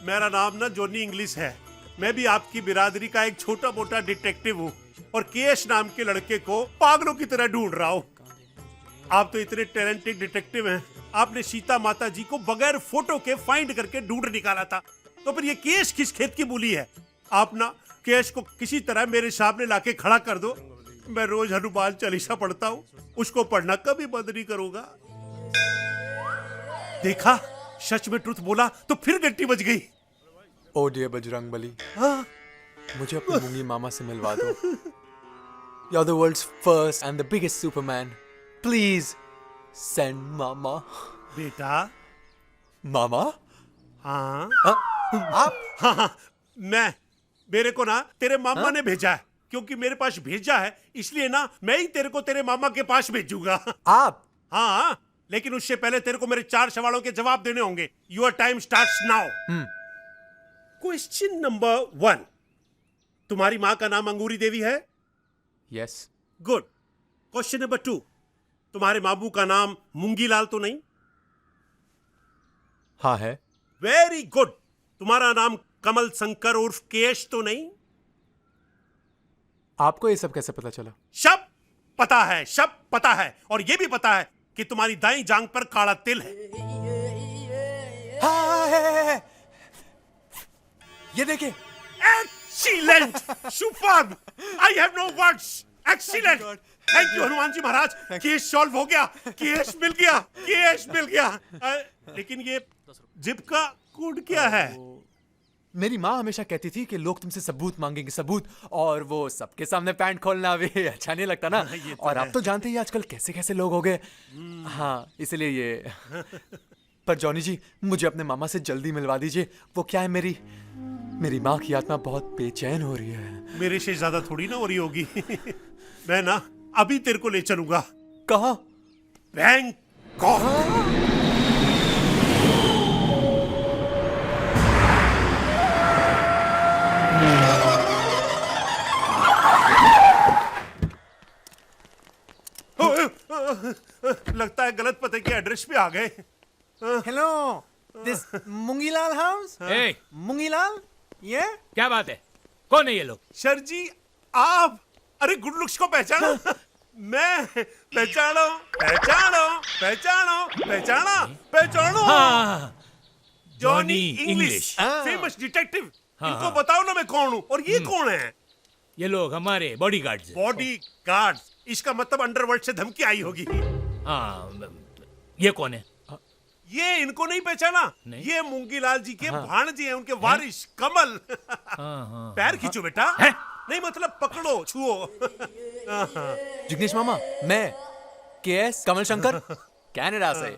मेरा नाम ना जॉनी इंग्लिश है. मैं भी आपकी बिरादरी का एक छोटा मोटा डिटेक्टिव हूँ और केएस नाम के लड़के को पागलों की तरह ढूंढ रहा हूँ. आप तो इतने टैलेंटेड डिटेक्टिव हैं. आपने सीता माता जी को बगैर फोटो के फाइंड करके ढूंढ निकाला था. तो फिर ये केस किस खेत की बोली है? आप ना केस को किसी तरह मेरे सामने लाके खड़ा कर दो. मैं रोज हनुमान चालीसा पढ़ता हूँ. उसको पढ़ना कभी बंद नहीं करूंगा. देखा, सच में ट्रुथ बोला तो फिर घंटी बज गई. ओ डियर बजरंग बली, मुझे अपनी मूंगी मामा से मिलवा दो. You're the world's first and the biggest Superman. Please send मामा. बेटा. मामा? हाँ. आप? हाँ. मेरे को ना तेरे मामा ने भेजा है. क्योंकि मेरे पास भेजा है इसलिए ना मैं ही तेरे को तेरे मामा के पास भेजूंगा. आप? हाँ, लेकिन उससे पहले तेरे को मेरे 4 सवालों के जवाब देने होंगे. Your time starts now. Question number 1. तुम्हारी माँ का नाम अंगूरी देवी है? यस. गुड. Question number 2. तुम्हारे मामू का नाम मूंगीलाल तो नहीं? हाँ है. Very good. तुम्हारा नाम कमल शंकर उर्फ केएस तो नहीं? आपको ये सब कैसे पता चला? सब पता है और ये भी पता है कि तुम्हारी दाईं जांग पर काला तिल है. हाँ, है. ये देखिए. Excellent. Superb. I have no words. Excellent. Thank you Hanuman ji Maharaj. Case solve हो गया. केस मिल गया. लेकिन ये जिप का कोड क्या है? मेरी माँ हमेशा कहती थी कि लोग तुमसे सबूत मांगेंगे, सबूत, और वो सबके सामने पैंट खोलना भी अच्छा नहीं लगता ना। और आप तो जानते ही आजकल कैसे कैसे लोग हो गए। हाँ, इसलिए ये। पर जॉनी जी, मुझे अपने मामा से जल्दी मिलवा दीजिए। वो क्या है, मेरी माँ की आत्मा बहुत बेचैन हो रही है। मेरे से ज्यादा थोड़ी ना हो रही होगी। मैं ना अभी तेरे को ले चलूंगा। कहाँ? बैंकॉक। लगता है गलत पते के एड्रेस पे आ गए। Hello, this Moongilal house? ए, मुंगीलाल, ये क्या बात है? कौन है ये लोग? सर जी, आप, अरे गुड लुक्स को पहचानो? मैं पहचानो, पहचानो, पहचानो, पहचाना, पहचानो। हाँ, Johnny Johnny English, English. Famous detective. हाँ, इनको हाँ। बताओ ना मैं कौन हूँ, और ये कौन है? ये लोग हमारे बॉडीगार्ड्स हैं। बॉडी गार्ड्स, इसका मतलब अंडरवर्ल्ड से धमकी आई होगी। हाँ, ये कौन है? ये इनको नहीं पहचाना? नहीं। ये मूंगीलाल जी के हाँ। भाणजे हैं, उनके वारिस कमल। हाँ, पैर खींचो बेटा। नहीं मतलब पकड़ो, छुओ। जिग्नेश मामा, मैं केएस कमल शंकर, कनाडा से।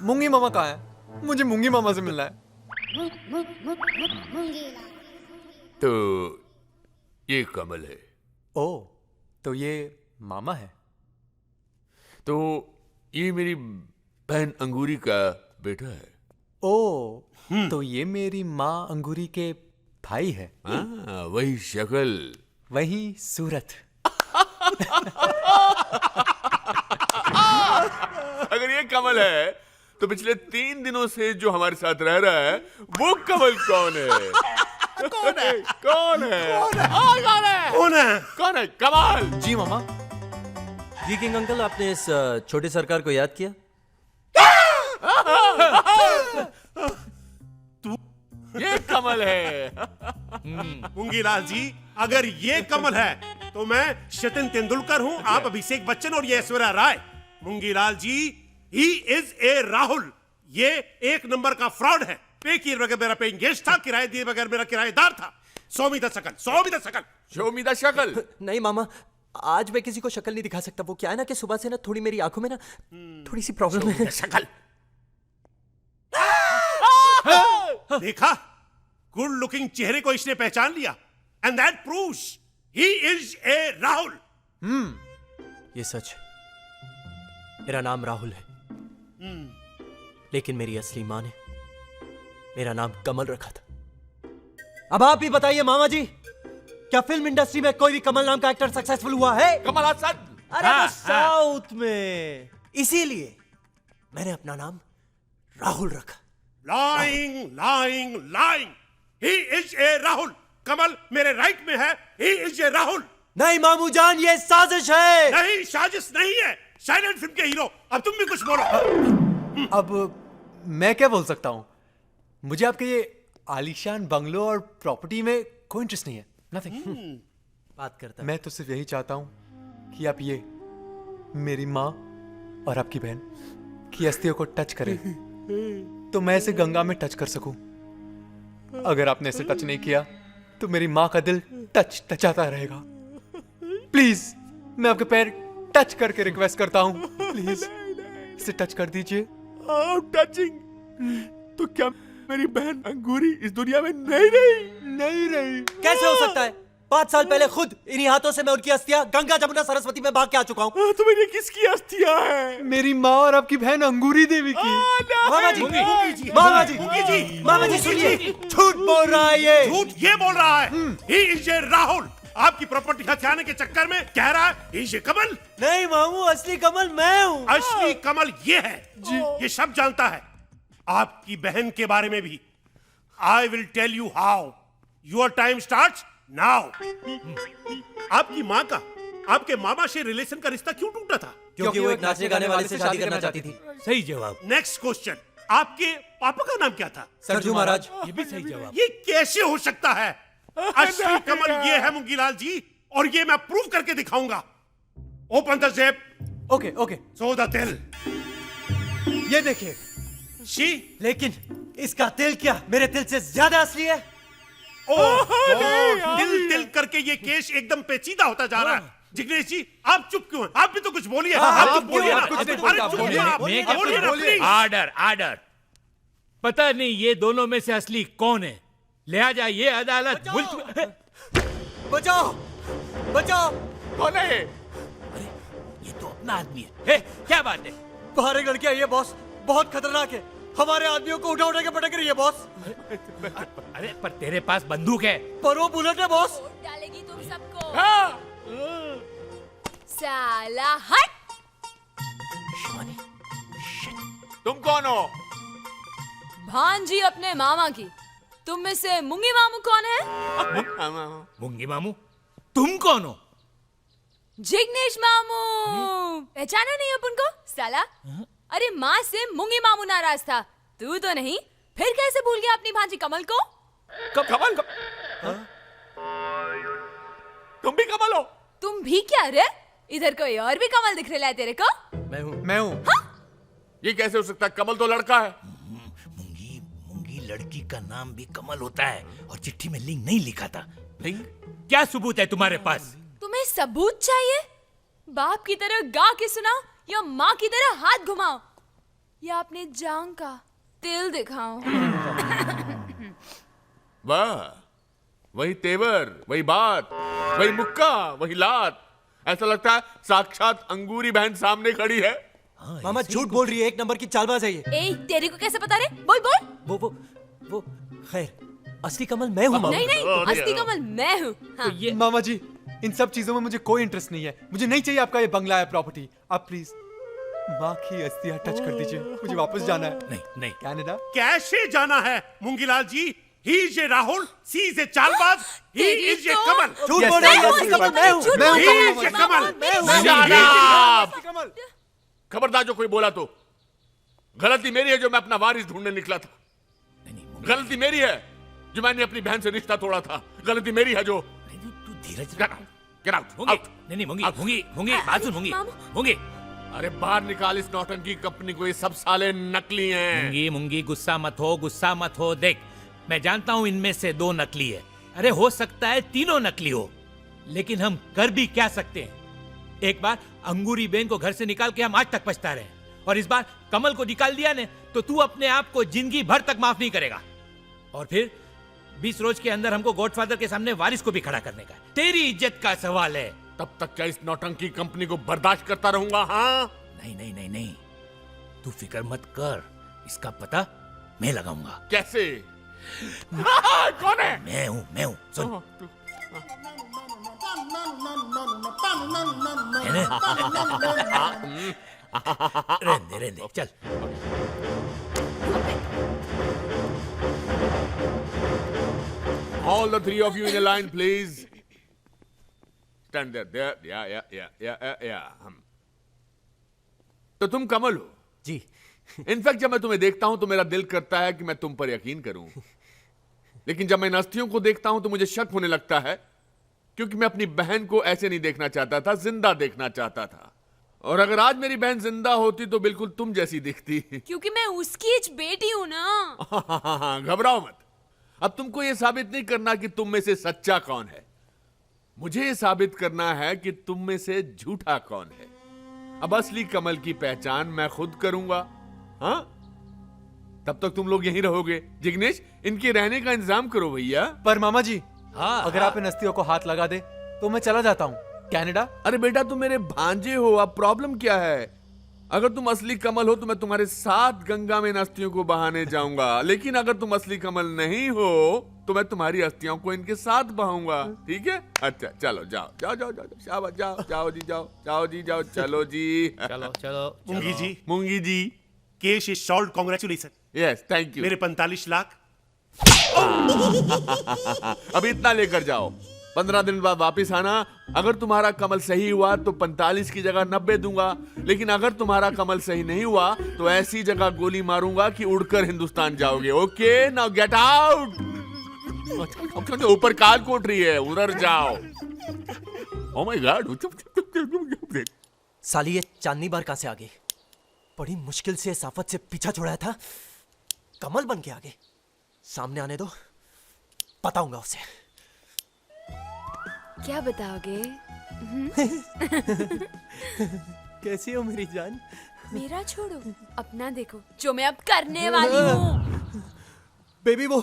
मूंगी मामा कहाँ है? मुझे मूंगी मामा से मिलना है। तो ये कमल है। ओ, तो ये मामा है। तो ये मेरी बहन अंगूरी का बेटा है। ओ, तो ये मेरी माँ अंगूरी के भाई है। हाँ, वही शक्ल, वही सूरत। अगर ये कमल है तो पिछले 3 दिनों से जो हमारे साथ रह रहा है वो कमल कौन है? कौन है? कौन है? कौन है? कौन है? कौन है? कौन है? कमाल। जी मामा। जी किंग अंकल, आपने इस छोटे सरकार को याद किया? ये कमल है। मूंगीलाल जी, अगर ये कमल है तो मैं सचिन तेंदुलकर हूँ, आप अभिषेक बच्चन और ये Aishwarya Rai. मूंगीलाल ji, he is a Rahul. ये 1 नंबर का फ्रॉड है। पे किए बगैर मेरा पेइंग गेस्ट था, किराए दिए बगैर मेरा किराएदार था। शो मी द शकल, शो मी द शकल। शो मी द शकल। नहीं मामा, आज मैं किसी को शक्ल नहीं दिखा सकता। वो क्या है ना कि सुबह से ना थोड़ी मेरी आंखों में ना थोड़ी सी प्रॉब्लम है। शकल। देखा, गुड लुकिंग चेहरे को इसने पहचान लिया। And that proves he is a Rahul. ये सच है, मेरा नाम राहुल है, लेकिन मेरी असली माँ ने मेरा नाम कमल रखा था। अब आप ही बताइए मामा जी, क्या फिल्म इंडस्ट्री में कोई भी कमल नाम का एक्टर सक्सेसफुल हुआ है? कमल हसन। अरे वो साउथ में, इसीलिए मैंने अपना नाम राहुल रखा। Lying, lying, lying. He is a Rahul. कमल मेरे राइट में है। He is a Rahul. नहीं मामू जान, ये साजिश है। नहीं, साजिश नहीं है। साइलेंट फिल्म के हीरो, अब तुम भी कुछ बोलो। अब मैं क्या बोल सकता हूँ? मुझे आपके ये आलीशान बंगलो और प्रॉपर्टी में कोई इंटरेस्ट नहीं है। नथिंग। बात करता मैं तो सिर्फ यही चाहता हूँ कि आप ये मेरी माँ और आपकी बहन की अस्थियों को टच करें, तो मैं इसे गंगा में टच कर सकूं। अगर आपने इसे टच नहीं किया तो मेरी माँ का दिल टचाता रहेगा। प्लीज, मैं आपके पैर टच करके रिक्वेस्ट करता हूँ, प्लीज इसे टच कर दीजिए। टचिंग। तो क्या मेरी बहन अंगूरी इस दुनिया में नहीं रही? कैसे हो सकता है? 5 साल पहले खुद इन्हीं हाथों से मैं उनकी अस्थियां गंगा जमुना सरस्वती में भाग के आ चुका हूँ। तो मेरी किसकी अस्थियां हैं? मेरी माँ और आपकी बहन अंगूरी देवी की। मामा जी, मामा जी, मामा जी सुनिए, झूठ बोल रहा है ये। झूठ ये बोल रहा है। He is a Rahul. आपकी प्रॉपर्टी हथियाने के चक्कर में कह रहा है he is a कमल। नहीं मामू, असली कमल मैं हूँ। असली कमल ये है जी, ये सब जानता है। आपकी बहन के बारे में भी। I will tell you how. Your time starts now. आपकी माँ का आपके मामा से रिलेशन का रिश्ता क्यों टूटा था? क्योंकि वो एक नाचने गाने वाले से शादी करना चाहती थी। सही जवाब। नेक्स्ट क्वेश्चन, आपके पापा का नाम क्या था? सरजू महाराज। ये भी सही जवाब। ये कैसे हो सकता है? असली कमल ये है मूंगीलाल जी, और ये मैं प्रूव करके दिखाऊंगा। Open the zip. Okay okay. So the दिल। ये देखिए, शी लेकिन इसका दिल क्या मेरे दिल से ज्यादा असली है? दिल दिल करके ये केस एकदम पेचीदा होता जा रहा है। जिग्नेश जी आप चुप क्यों हैं? आप भी तो कुछ बोलिए। आप चुप बोलिए ना। अरे चुप बोलिए ना, बोलिए ना, प्लीज। Order order. पता नहीं ये दोनों में से असली कौन है, लिहाजा ये अदालत मुल्क। बचाओ बचाओ। कौन है? अरे ये तो अपना आदमी है। क्या बात है? बाहर एक लड़की आई है बॉस, बहुत खतरनाक है, हमारे आदमियों को उठा उठा के पटक रही है बॉस। अरे पर तेरे पास बंदूक है। पर वो बुलेट है बॉस। डालेगी तुम सबको। हाँ। साला हट। तुम कौन हो? भांजी अपने मामा की। तुम में से मुंगी मामू कौन है? मुंगी मामू? तुम कौन हो? जिग्नेश मामू। पहचाना नहीं अपन को साला? अरे माँ से मुंगी मामू नाराज था, तू तो नहीं, फिर कैसे भूल गया अपनी भांजी कमल को? कमल? तुम भी कमल हो? तुम भी क्या रे? इधर कोई और भी कमल दिख रहा है तेरे को? मैं हूँ। हाँ? ये कैसे हो सकता है? कमल तो लड़का है। मुंगी लड़की का नाम भी कमल होता है और चिट्ठी में लिंग नहीं लिखा था। लिंग? क्या सबूत है तुम्हारे पास? तुम्हें सबूत चाहिए? बाप की तरह गा के सुनाओ या माँ की तरह हाथ घुमाओ या अपने जांग का तिल दिखाओ। वाह, वही तेवर, वही बात, वही मुक्का, वही लात। ऐसा लगता है साक्षात अंगूरी बहन सामने खड़ी है। मामा झूठ बोल रही है, एक नंबर की चालबाज है ये। ए, तेरे को कैसे पता रे? बोल बोल। वो खैर असली कमल मैं हूँ मामा। नहीं नहीं, असली कमल मैं हूँ। हाँ। मामा जी इन सब चीजों में मुझे कोई इंटरेस्ट नहीं है। मुझे नहीं चाहिए आपका ये बंगला है प्रॉपर्टी। आप प्लीज माँ की अस्थियां टच कर दीजिए, मुझे वापस जाना है। नहीं कनाडा। कैसे जाना है Moongilal ji? He is a Rahul, she is a चालबाज, ही इज ए कमल। झूठ बोल रही है, असली कमल मैं हूँ। He is a Kamal. Kamal. खबरदार जो कोई बोला तो। गलती मेरी है जो मैं अपना वारिस ढूंढने निकला था। गलती मेरी है जो मैंने अपनी बहन से रिश्ता तोड़ा था। गलती मेरी है जो। तू धीरज Get out. Out. नहीं मुंगी बात सुन मुंगी। अरे बाहर निकाल इस नौटंकी कंपनी को, ये सब साले नकली हैं। मुंगी गुस्सा मत हो। देख मैं जानता हूं इनमें से 2 नकली है। अरे हो सकता है तीनों नकली हो, लेकिन हम कर भी क्या सकते हैं? एक बार अंगूरी बेन को घर से निकाल के हम आज तक पछता रहे हैं, और इस बार कमल को निकाल दिया ने तो तू अपने आप को जिंदगी भर तक माफ नहीं करेगा। और फिर 20 रोज के अंदर हमको गॉडफादर के सामने वारिस को भी खड़ा करने का। तेरी इज्जत का सवाल है। तब तक क्या इस नौटंकी कंपनी को बर्दाश्त करता रहूंगा? हाँ नहीं, तू फिक्र मत कर, इसका पता मैं लगाऊंगा। कैसे? कौन है? मैं हूं सुन। रहने दे चल। All the 3 of you in a line, please. Stand there. Yeah. तो तुम कमल हो? जी। इनफैक्ट जब मैं तुम्हें देखता हूं तो मेरा दिल करता है कि मैं तुम पर यकीन करूं, लेकिन जब मैं इन हस्तियों को देखता हूं तो मुझे शक होने लगता है, क्योंकि मैं अपनी बहन को ऐसे नहीं देखना चाहता था, जिंदा देखना चाहता था। और अगर आज मेरी बहन जिंदा होती तो बिल्कुल तुम जैसी दिखती। क्योंकि मैं उसकी बेटी हूँ ना। घबराओ मत। अब तुमको यह साबित नहीं करना कि तुम में से सच्चा कौन है, मुझे यह साबित करना है कि तुम में से झूठा कौन है। अब असली कमल की पहचान मैं खुद करूंगा। हाँ, तब तक तुम लोग यहीं रहोगे। जिग्नेश, इनके रहने का इंतजाम करो भैया। पर मामा जी अगर आप इन अस्थियों को हाथ लगा दे तो मैं चला जाता हूँ कनाडा। अरे बेटा तुम मेरे भांजे हो, अब प्रॉब्लम क्या है? अगर तुम असली कमल हो तो मैं तुम्हारे साथ गंगा में इन अस्थियों को बहाने जाऊंगा, लेकिन अगर तुम असली कमल नहीं हो तो मैं तुम्हारी अस्थियों को इनके साथ बहाऊंगा। ठीक है? अच्छा चलो जाओ शाबाश, जाओ जी चलो जी। चलो Moongi ji case is solved, congratulation. Yes thank you. मेरे 45 लाख। अभी इतना लेकर जाओ, 15 दिन बाद वापस आना। अगर तुम्हारा कमल सही हुआ तो 45 की जगह 90 दूंगा, लेकिन अगर तुम्हारा कमल सही नहीं हुआ तो ऐसी जगह गोली मारूंगा कि उड़कर हिंदुस्तान जाओगे। Okay now get out. ऊपर काल कोट रही है, उधर जाओ। Oh my God. साली ये चांदनी बार कहां से आ गई? बड़ी मुश्किल से इस आफत से पीछा छुड़ाया था, कमल बन के आगे सामने आने दो, बताऊंगा उसे। क्या बताओगे? कैसी हो मेरी जान? मेरा छोड़ो, अपना देखो जो मैं अब करने वाली हूँ। बेबी वो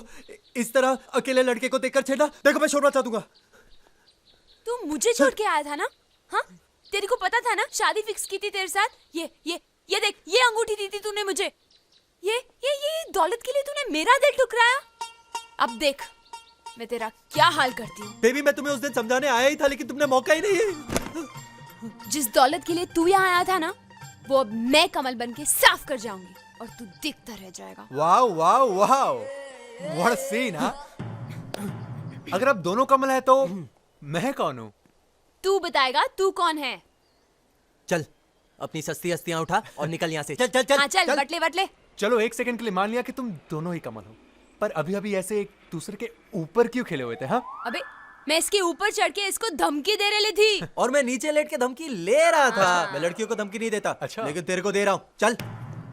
इस तरह अकेले लड़के को देखकर छेड़ा, देखो मैं शोर मचा दूंगा। तू मुझे छोड़ के आया था ना? हाँ, तेरे को पता था ना शादी फिक्स की थी तेरे साथ। ये देख, ये अंगूठी दी थी तूने मुझे। ये दौलत के लिए तूने मेरा दिल ठुकराया। अब देख मैं तेरा क्या हाल करती हूँ। बेबी मैं तुम्हें उस दिन समझाने आया ही था, लेकिन तुमने मौका ही नहीं है। जिस दौलत के लिए तू यहाँ आया था ना, वो अब मैं कमल बन के साफ कर जाऊंगी और तू दिखता रह जाएगा। Wow wow wow, what a scene. हाँ, अगर अब दोनों कमल है तो मैं कौन हूँ? तू बताएगा तू कौन है। चल अपनी सस्ती हस्तियां उठा और निकल यहाँ से। चल चल चल, हाँ चल, बटले। चलो एक सेकंड के लिए मान लिया कि तुम दोनों ही कमल हो, पर अभी अभी ऐसे एक दूसरे के ऊपर क्यों खेले हुए थे? हाँ, अबे मैं इसके ऊपर चढ़ के इसको धमकी दे रही थी। और मैं नीचे लेट के धमकी ले रहा था। मैं लड़कियों को धमकी नहीं देता। अच्छा। लेकिन तेरे को दे रहा हूँ। चल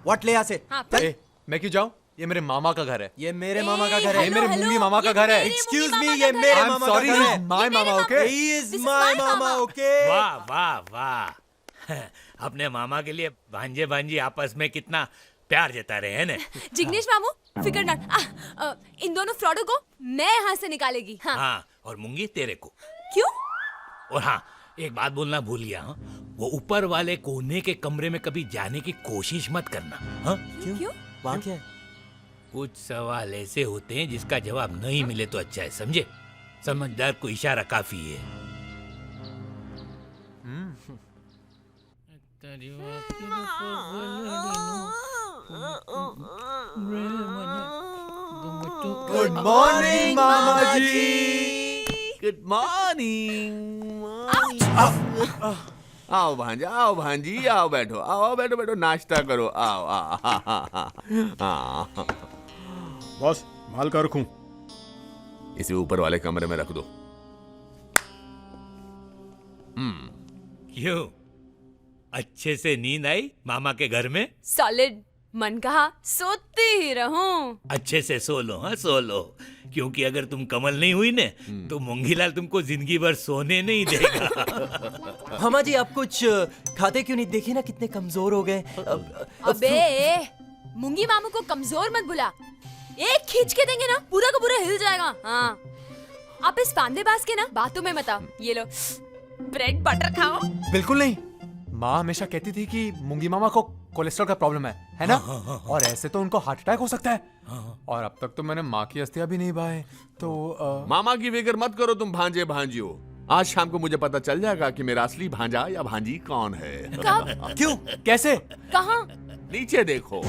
व्हाट ले यहाँ से। हाँ, चल। मैं क्यों जाऊँ? ये मेरे मामा का घर है। ये मेरे मामा का घर है। ये मेरे मुंगी मामा का घर है। एक्सक्यूज मी, ये मेरे मामा का घर है। My mama, okay? He is my mama, okay? वाह वाह वाह, अपने मामा के लिए भांजे भांजी आपस में कितना प्यार जता रहे हैं ना। जिग्नेश मामू फिकर नॉट, इन दोनों फ्रॉडों को मैं यहाँ से निकालेगी। हाँ, हाँ, और मूंगी तेरे को। क्यों? और हाँ, एक बात बोलना भूल गया। हाँ, वो ऊपर वाले कोने के कमरे में कभी जाने की कोशिश मत करना। हाँ, क्यों? वहाँ क्या है? कुछ सवाल ऐसे होते हैं जिसका जवाब नहीं मिले तो अच्छा है, समझे? समझदार को इशारा काफी है। गुड मॉर्निंग मामा जी। Good morning. आओ भांजा, आओ भांजी, आओ बैठो, आओ बैठो बैठो, नाश्ता करो, आओ आओ। बॉस माल का रखूं? इसे ऊपर वाले कमरे में रख दो। क्यों, अच्छे से नींद आई मामा के घर में? सॉलिड, मन कहा सोती ही रहूं। अच्छे से सो लो। हाँ, सो लो, क्योंकि अगर तुम कमल नहीं हुई ने तो मूंगीलाल तुमको जिंदगी भर सोने नहीं देगा। मामा जी आप कुछ खाते क्यों नहीं? देखिए ना कितने कमजोर हो गए। अबे मूंगी मामू को कमजोर मत बुला, एक खींच के देंगे ना पूरा का पूरा हिल जाएगा। हाँ, आप इस पांदेबाज के ना बातों में मत आओ। ये लो ब्रेड बटर खाओ। बिल्कुल नहीं, माँ हमेशा कहती थी कि मूंगी मामा को कोलेस्ट्रॉल का प्रॉब्लम है ना? और ऐसे तो उनको हार्ट अटैक हो सकता है। और अब तक तो मैंने माँ की अस्थियां भी नहीं बहाए, तो मामा की फिक्र मत करो तुम भांजे भांजियो। आज शाम को मुझे पता चल जाएगा कि मेरा असली भांजा या भांजी कौन है। कब? क्यों, कैसे? कहाँ? नीचे देखो।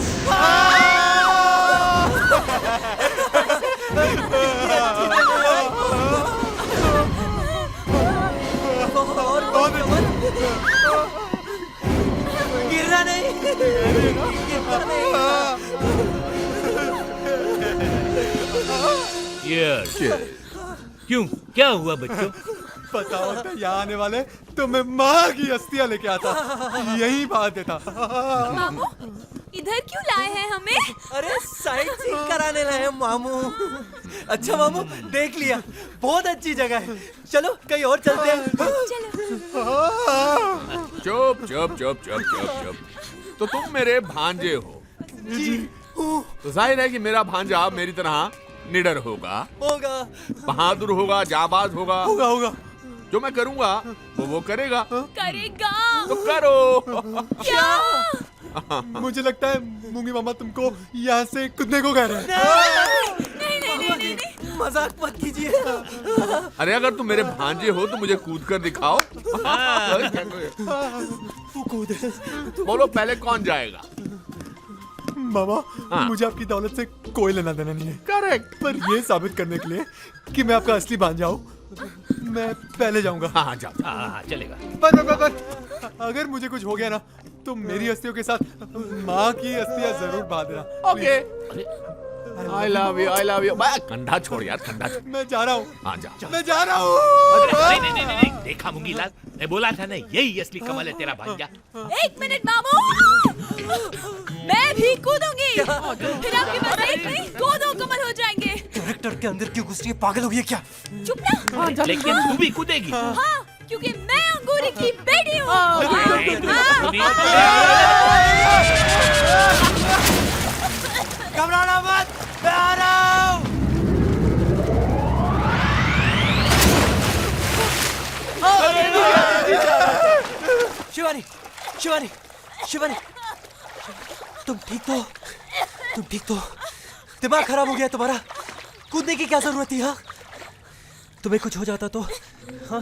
गिरना नहीं। क्यों, क्या हुआ बच्चों? पता होता यहाँ आने वाले तो मैं माँ की अस्थियां लेके आता, यही बात देता। मामू इधर क्यों लाए हैं हमें? अरे साइड सीइंग कराने लाए हैं मामू। अच्छा मामू देख लिया, बहुत अच्छी जगह है, चलो कहीं और चलते हैं। चुप चुप चुप चुप चुप चुप। तो तुम मेरे भांजे हो जी। तो जाहिर है कि मेरा भांजा मेरी तरह निडर होगा, बहादुर होगा, जाबाज होगा। होगा। जो मैं करूंगा वो करेगा। करेगा तो करो। क्या? मुझे लगता है मूंगी मामा तुमको यहाँ से कूदने को कह रहे हैं। नहीं। मजाक मत कीजिए। अरे अगर तुम मेरे भांजे हो तो मुझे कूद कर दिखाओ। बोलो पहले कौन जाएगा? मामा मुझे आपकी दौलत से कोई लेना देना नहीं है। करेक्ट। पर ये साबित करने के लिए कि मैं आपका असली भांजा हूँ, मैं पहले जाऊंगा। हाँ जाओ। हाँ चलेगा। पर अगर मुझे कुछ हो गया ना तो मेरी अस्थियों के साथ माँ की अस्थियां जरूर बहा देना। ओके। I love you. कंधा छोड़ यार, कंधा छोड़। मैं जा रहा हूँ। हाँ जा। मैं जा रहा हूँ। नहीं, देखा मुंगीलाल, मैं बोला था ना यही असली कमल है तेरा भांजा। एक मिनट मामू, मैं भी कूदूंगी, फिर आपके पास एक नहीं दो कमल हो जाएंगे। कैरेक्टर के अंदर क्यों घुस रही है, पागल हो गई है क्या? चुप ना। लेकिन तू भी कूदेगी। हाँ, क्योंकि मैं अंगूरी की बेटी हूँ। घबराना मत, मैं आ रहा हूँ। शिवानी, शिवानी, शिवानी, तुम ठीक तो? तुम ठीक तो? दिमाग खराब हो गया तुम्हारा? कूदने की क्या जरूरत थी? हाँ, तुम्हें कुछ हो जाता तो? हाँ,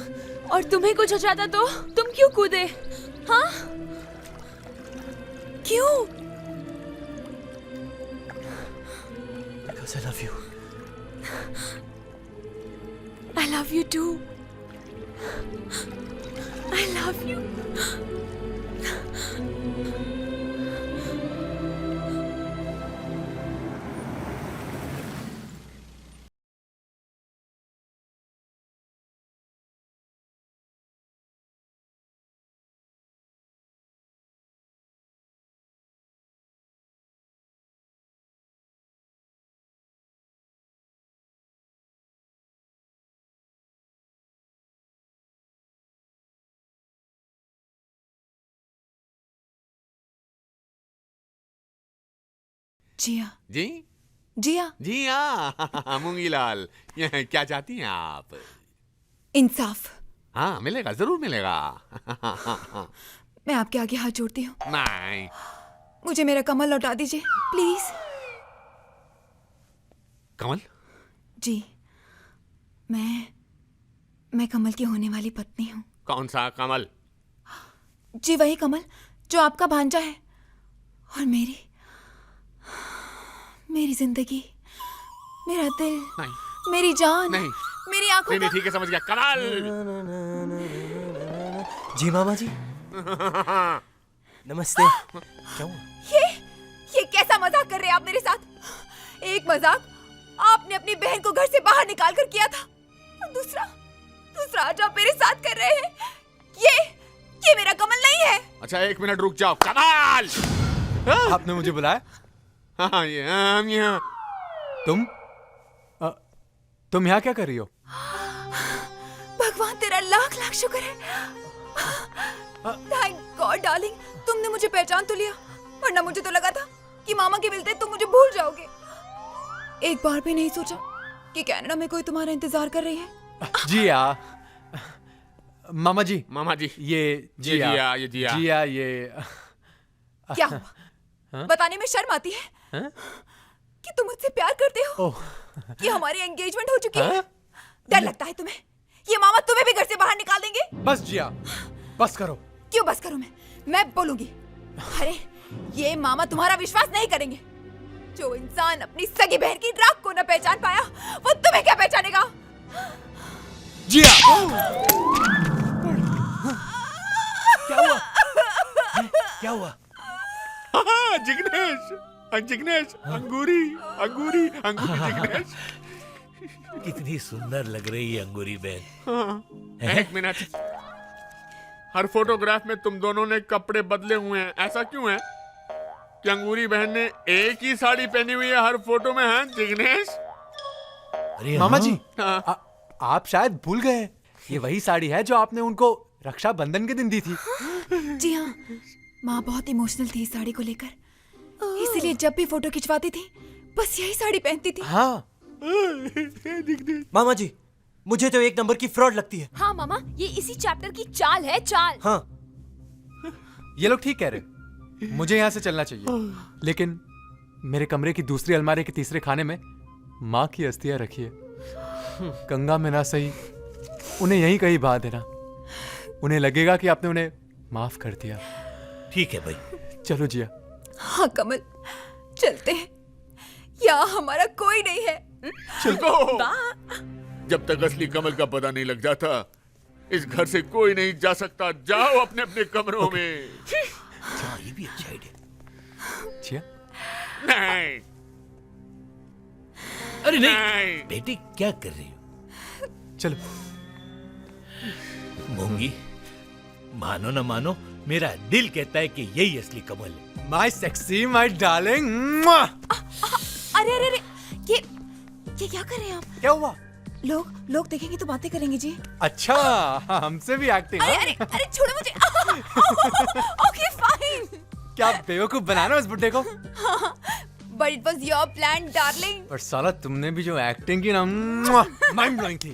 और तुम्हें कुछ हो जाता तो तुम क्यों कूदे? हाँ, क्यों? Because I love you. I love you too. I love you. जिया। जी जिया। जी हाँ मूंगीलाल, ये क्या चाहती हैं आप? इंसाफ। हाँ मिलेगा, जरूर मिलेगा। मैं आपके आगे हाथ जोड़ती हूँ, नहीं, मुझे मेरा कमल लौटा दीजिए प्लीज। कमल? जी, मैं कमल की होने वाली पत्नी हूँ। कौन सा कमल? जी वही कमल जो आपका भांजा है, और मेरी जिंदगी, मेरा दिल, नहीं, मेरी जान, नहीं, मेरी आंखों नहीं, ठीक है, समझ गया। कमल। जी मामा जी, नमस्ते। क्या हुआ? ये कैसा मजाक कर रहे हैं आप मेरे साथ? एक मजाक आपने अपनी बहन को घर से बाहर निकाल कर किया था, और दूसरा आज आप मेरे साथ कर रहे हैं। ये मेरा कमल नहीं है। अच्छा एक मिनट रुक जाओ। कमल! आपने मुझे बुलाया? हाँ, हम यहाँ। तुम यहाँ क्या कर रही हो? भगवान तेरा लाख लाख शुक्र है। थैंक गॉड डार्लिंग, तुमने मुझे पहचान तो लिया, वरना मुझे तो लगा था कि मामा के मिलते तुम मुझे भूल जाओगे। एक बार भी नहीं सोचा कि कनाडा में कोई तुम्हारा इंतजार कर रही है। जिया, मामा जी, ये जिया, ये क्या हुआ? बताने में शर्म आती है कि तुम मुझसे प्यार करते हो, कि हमारी एंगेजमेंट हो चुकी है। डर लगता है तुम्हें ये मामा तुम्हें भी घर से बाहर निकाल देंगे? बस जिया, बस करो। क्यों बस करूं? मैं बोलूंगी। अरे ये मामा तुम्हारा विश्वास नहीं करेंगे। जो इंसान अपनी सगी बहन की राख को न पहचान पाया, वो तुम्हें क्या पहचानेगा? जिया! क्या हुआ? क्या हुआ? जिग्नेश, अंगूरी जिग्नेश। कितनी सुंदर लग रही है अंगूरी बहन। हाँ, एक मिनट, हर फोटोग्राफ में तुम दोनों ने कपड़े बदले हुए हैं, ऐसा क्यों है कि अंगूरी बहन ने एक ही साड़ी पहनी हुई है हर फोटो में? है जिग्नेश? मामा जी, आप शायद भूल गए, ये वही साड़ी है जो आपने उनको रक्षाबंधन के दिन दी थी। जी हाँ, माँ बहुत इमोशनल थी इस साड़ी को लेकर, इसीलिए जब भी फोटो खिंचवाती थी बस यही साड़ी पहनती थी। हाँ मामा जी, मुझे तो एक नंबर की फ्रॉड लगती है। हाँ मामा, ये इसी चैप्टर की चाल है, चाल। हाँ, ये लोग ठीक कह रहे, मुझे यहाँ से चलना चाहिए, लेकिन मेरे कमरे की दूसरी अलमारी के तीसरे खाने में माँ की अस्थियां रखी है। गंगा में ना सही, उन्हें यहीं कहीं बहा देना, उन्हें लगेगा कि आपने उन्हें माफ कर दिया। ठीक है भाई, चलो जिया। हाँ कमल, चलते हैं, यहाँ हमारा कोई नहीं है। चलो, जब तक असली कमल का पता नहीं लग जाता इस घर से कोई नहीं जा सकता। जाओ अपने अपने कमरों में। ये भी अच्छा आइडिया। जिया? नहीं। अरे नहीं बेटी, क्या कर रही हो? चलो। मूंगी, मानो ना मानो, मेरा दिल कहता है कि यही असली कमल है। My sexy, my darling. अरे अरे अरे, ये क्या कर रहे हैं आप? क्या हुआ? लोग देखेंगे तो बातें करेंगे जी। अच्छा, हमसे भी एक्टिंग। अरे अरे अरे, छोड़ो मुझे। Okay fine. क्या बेवकूफ बनाना उस बुड्ढे को। But it was your plan, darling. और साला तुमने भी जो एक्टिंग की ना, माइंड ब्लोइंग थी।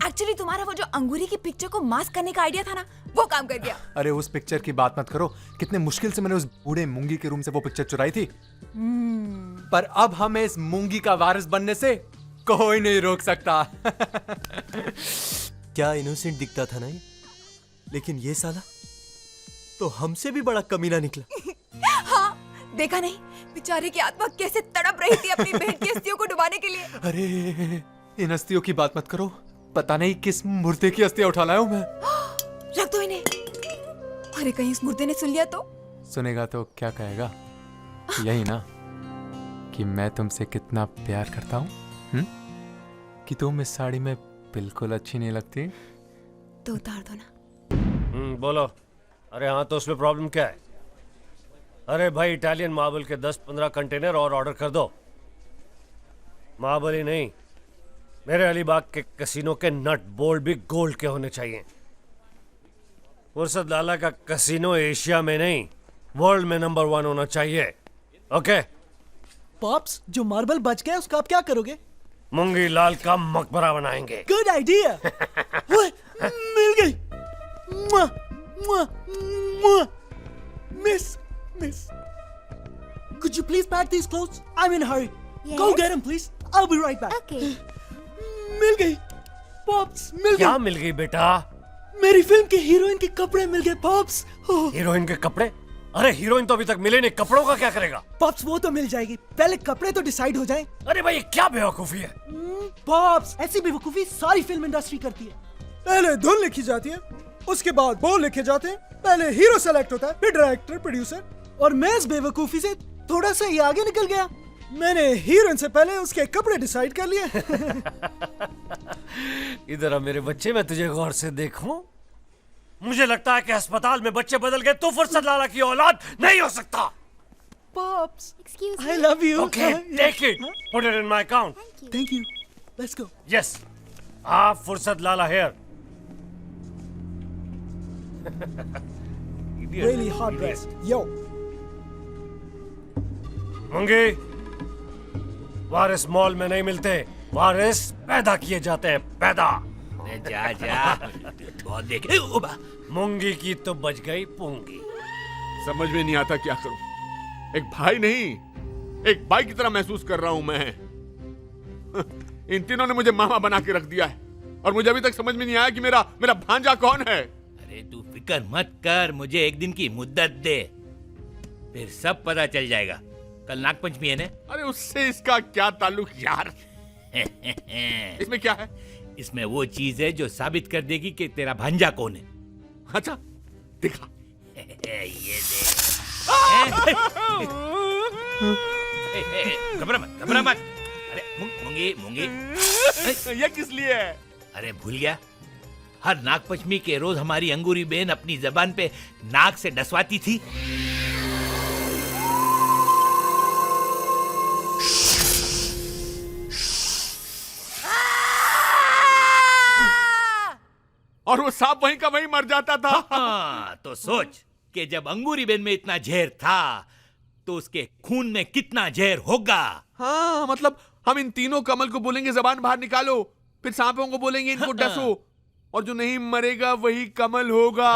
एक्चुअली तुम्हारा वो जो अंगूरी की पिक्चर को मास्क करने का आइडिया था ना, वो काम कर गया। अरे उस पिक्चर की बात मत करो, कितने मुश्किल से मैंने उस बूढ़े मूंगी के रूम से वो पिक्चर चुराई थी। पर अब हमें इस मूंगी का वारिस बनने से कोई नहीं रोक सकता। क्या इनोसेंट दिखता था ना ये, लेकिन ये साला तो हमसे भी बड़ा कमीना निकला। हाँ, देखा नहीं बेचारे की आत्मा कैसे तड़प रही थी अपनी बहन की अस्थियों को डुबाने के लिए। अरे इन अस्थियों की बात मत करो, पता नहीं किस मुर्दे की अस्थियां उठा लाया हूं मैं। रख दो इन्हें। अरे कहीं इस मुर्दे ने सुन लिया तो? सुनेगा तो क्या कहेगा? यही ना कि मैं तुमसे कितना प्यार करता हूँ, कि तुम इस साड़ी में बिल्कुल अच्छी नहीं लगती। तो उतार दो ना। बोलो। अरे हाँ, तो उसमें प्रॉब्लम क्या है? अरे भाई, इटालियन मार्बल के 10-15 कंटेनर और ऑर्डर कर दो। मार्बल ही नहीं, मेरे अलीबाग के कसिनो के नट बोल्ट भी गोल्ड के होने चाहिए। फुर्सत लाला का कसिनो एशिया में नहीं, वर्ल्ड में नंबर 1 होना चाहिए। ओके पॉप्स, जो मार्बल बच गया उसका आप क्या करोगे? मूंगी लाल का मकबरा बनाएंगे। Good idea. मिल गई। मुआ, मुआ, मुआ। Miss, could you please pack these clothes? I'm in a hurry. Yes? Go get them, please. I'll be right back. Okay. मिल गई पॉप्स, मिल क्या गई। मिल गई बेटा? मेरी फिल्म के हीरोइन के कपड़े मिल गए पॉप्स। हीरोइन के कपड़े? अरे हीरोइन तो अभी तक मिले नहीं, कपड़ों का क्या करेगा? पॉप्स वो तो मिल जाएगी, पहले कपड़े तो डिसाइड हो जाएं। अरे भाई, क्या बेवकूफी है? पॉप्स, ऐसी बेवकूफी सारी फिल्म इंडस्ट्री करती है। पहले धुन लिखी जाती है, उसके बाद बोल लिखे जाते हैं, पहले हीरो सेलेक्ट होता है, फिर डायरेक्टर, प्रोड्यूसर। और मैं इस बेवकूफी से थोड़ा सा ही आगे निकल गया। मैंने हीरोइन से पहले उसके कपड़े डिसाइड कर लिए। इधर आ मेरे बच्चे, मैं तुझे गौर से देखूं। मुझे लगता है कि अस्पताल में बच्चे बदल गए, तो फुर्सत लाला की औलाद नहीं हो सकता। Pops, Excuse me. I love you. Okay, take it. Put it in my account. Thank you. Let's go. Yes. फुर्सत लाला here. Really hot dress. Yo. Moongi, वारिस मॉल में नहीं मिलते, वारिस पैदा किए जाते हैं, पैदा। जा बहुत देखे। मूंगी की तो बच गई पूंगी। समझ में नहीं आता क्या करूं। एक भाई नहीं, एक भाई की तरह महसूस कर रहा हूं मैं। इन तीनों ने मुझे मामा बना के रख दिया है, और मुझे अभी तक समझ में नहीं आया कि मेरा भांजा कौन है। अरे तू फिक्र मत कर, मुझे एक दिन की मुद्दत दे, फिर सब पता चल जाएगा। कल नागपंचमी है ना? अरे उससे इसका क्या ताल्लुक यार? इसमें क्या है? इसमें वो चीज है जो साबित कर देगी कि तेरा भांजा कौन है। अच्छा दिखा। ये दे। घबरा मत। अरे मूंगी। ये किस लिए है? अरे भूल गया, हर नागपंचमी के रोज हमारी अंगूरी बहन अपनी जबान पे नाक से डसवाती थी। और वो सांप वहीं का वहीं मर जाता था। हाँ, तो सोच कि जब अंगूरी बेन में इतना जहर था तो उसके खून में कितना जहर होगा। हाँ, मतलब हम इन तीनों कमल को बोलेंगे जबान बाहर निकालो, फिर सांपों को बोलेंगे इनको डसो, और जो नहीं मरेगा वही कमल होगा।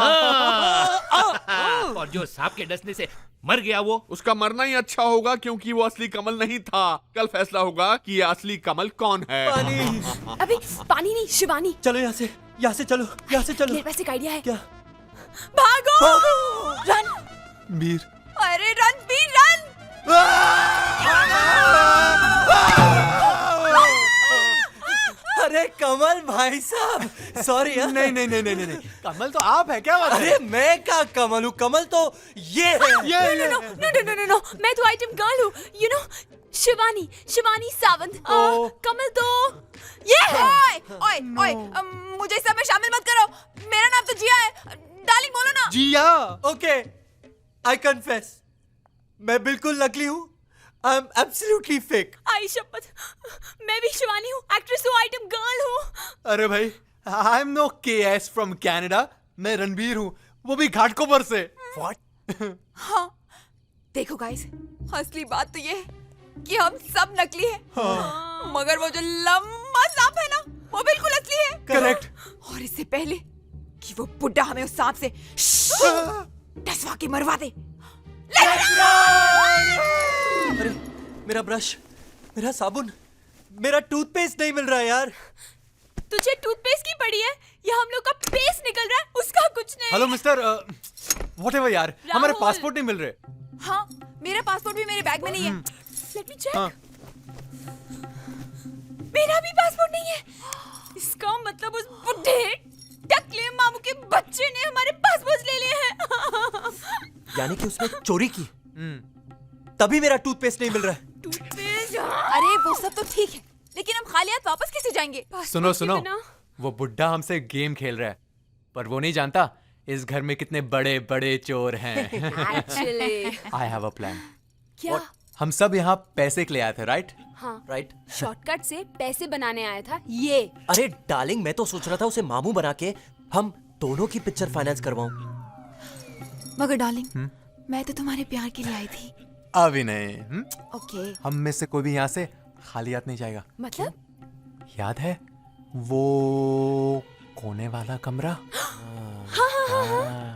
और जो सांप के डसने से मर गया वो, उसका मरना ही अच्छा होगा, क्योंकि वो असली कमल नहीं था। कल फैसला होगा कि ये असली कमल कौन है। अभी पानी नहीं, शिवानी। चलो यहाँ से चलो, यहाँ से चलो। मेरे पास एक आइडिया है। क्या? भागो! रन! वीर। अरे रणवीर रन! अरे कमल भाई साहब, सॉरी। नहीं, कमल तो आप है क्या? अरे मैं क्या कमल हूँ? कमल तो ये है। नो, मैं तो आइटम गर्ल हूँ, यू नो, शिवानी सावंत। कमल तो ये है। ओए, मुझे सब में शामिल मत करो। मेरा नाम तो जिया जी हाँ, ओके, आई कन्फेस, मैं बिल्कुल नकली हूँ। I am absolutely fake. I शपथ, मैं भी शिवानी हूँ, एक्ट्रेस हूँ, आइटम गर्ल हूँ। अरे भाई, I am no KS from Canada. मैं रणबीर हूँ, वो भी घाटकोपर से। व्हाट? हाँ, देखो गाइस, असली बात तो ये है कि हम सब नकली हैं। हाँ। मगर वो जो लंबा सांप है ना, वो बिल्कुल असली है। करेक्ट। और इससे पहले कि वो बुड्ढा हमें उस सांप से डसवा के मरवा दे, अरे मेरा ब्रश, मेरा साबुन, मेरा टूथपेस्ट नहीं मिल रहा है यार। तुझे टूथपेस्ट की पड़ी है या हम लोग का पेस्ट निकल रहा है, उसका कुछ नहीं। हेलो मिस्टर, व्हाटएवर यार, हमारे पासपोर्ट नहीं मिल रहे। हाँ, मेरा पासपोर्ट भी मेरे बैग में नहीं है। Let me check. मेरा भी पासपोर्ट नहीं है। इसका मतलब उस बुड्ढे टकले मामू के बच्चे ने हमारे पासपोर्ट ले लिए हैं। यानी कि उसने चोरी की, तभी मेरा टूथपेस्ट नहीं मिल रहा है। टूथपेस्ट? अरे वो सब तो ठीक है, लेकिन हम खाली हाथ वापस कैसे जाएंगे? सुनो सुनो, वो बुड्ढा हमसे गेम खेल रहा है, पर वो नहीं जानता इस घर में कितने बड़े बड़े चोर हैं। Actually, I have a plan. क्या? हम सब यहाँ पैसे के लिए आए थे, राइट? हाँ, राइट। शॉर्टकट से पैसे बनाने आया था ये। अरे डार्लिंग, मैं तो सोच रहा था उसे मामू बना के हम दोनों की पिक्चर फाइनेंस करवाऊं। मगर डार्लिंग, मैं तो तुम्हारे प्यार के लिए आई थी। अभी नहीं। ओके। हम में से कोई भी यहाँ से खाली हाथ नहीं जाएगा। मतलब? याद है वो कोने वाला कमरा?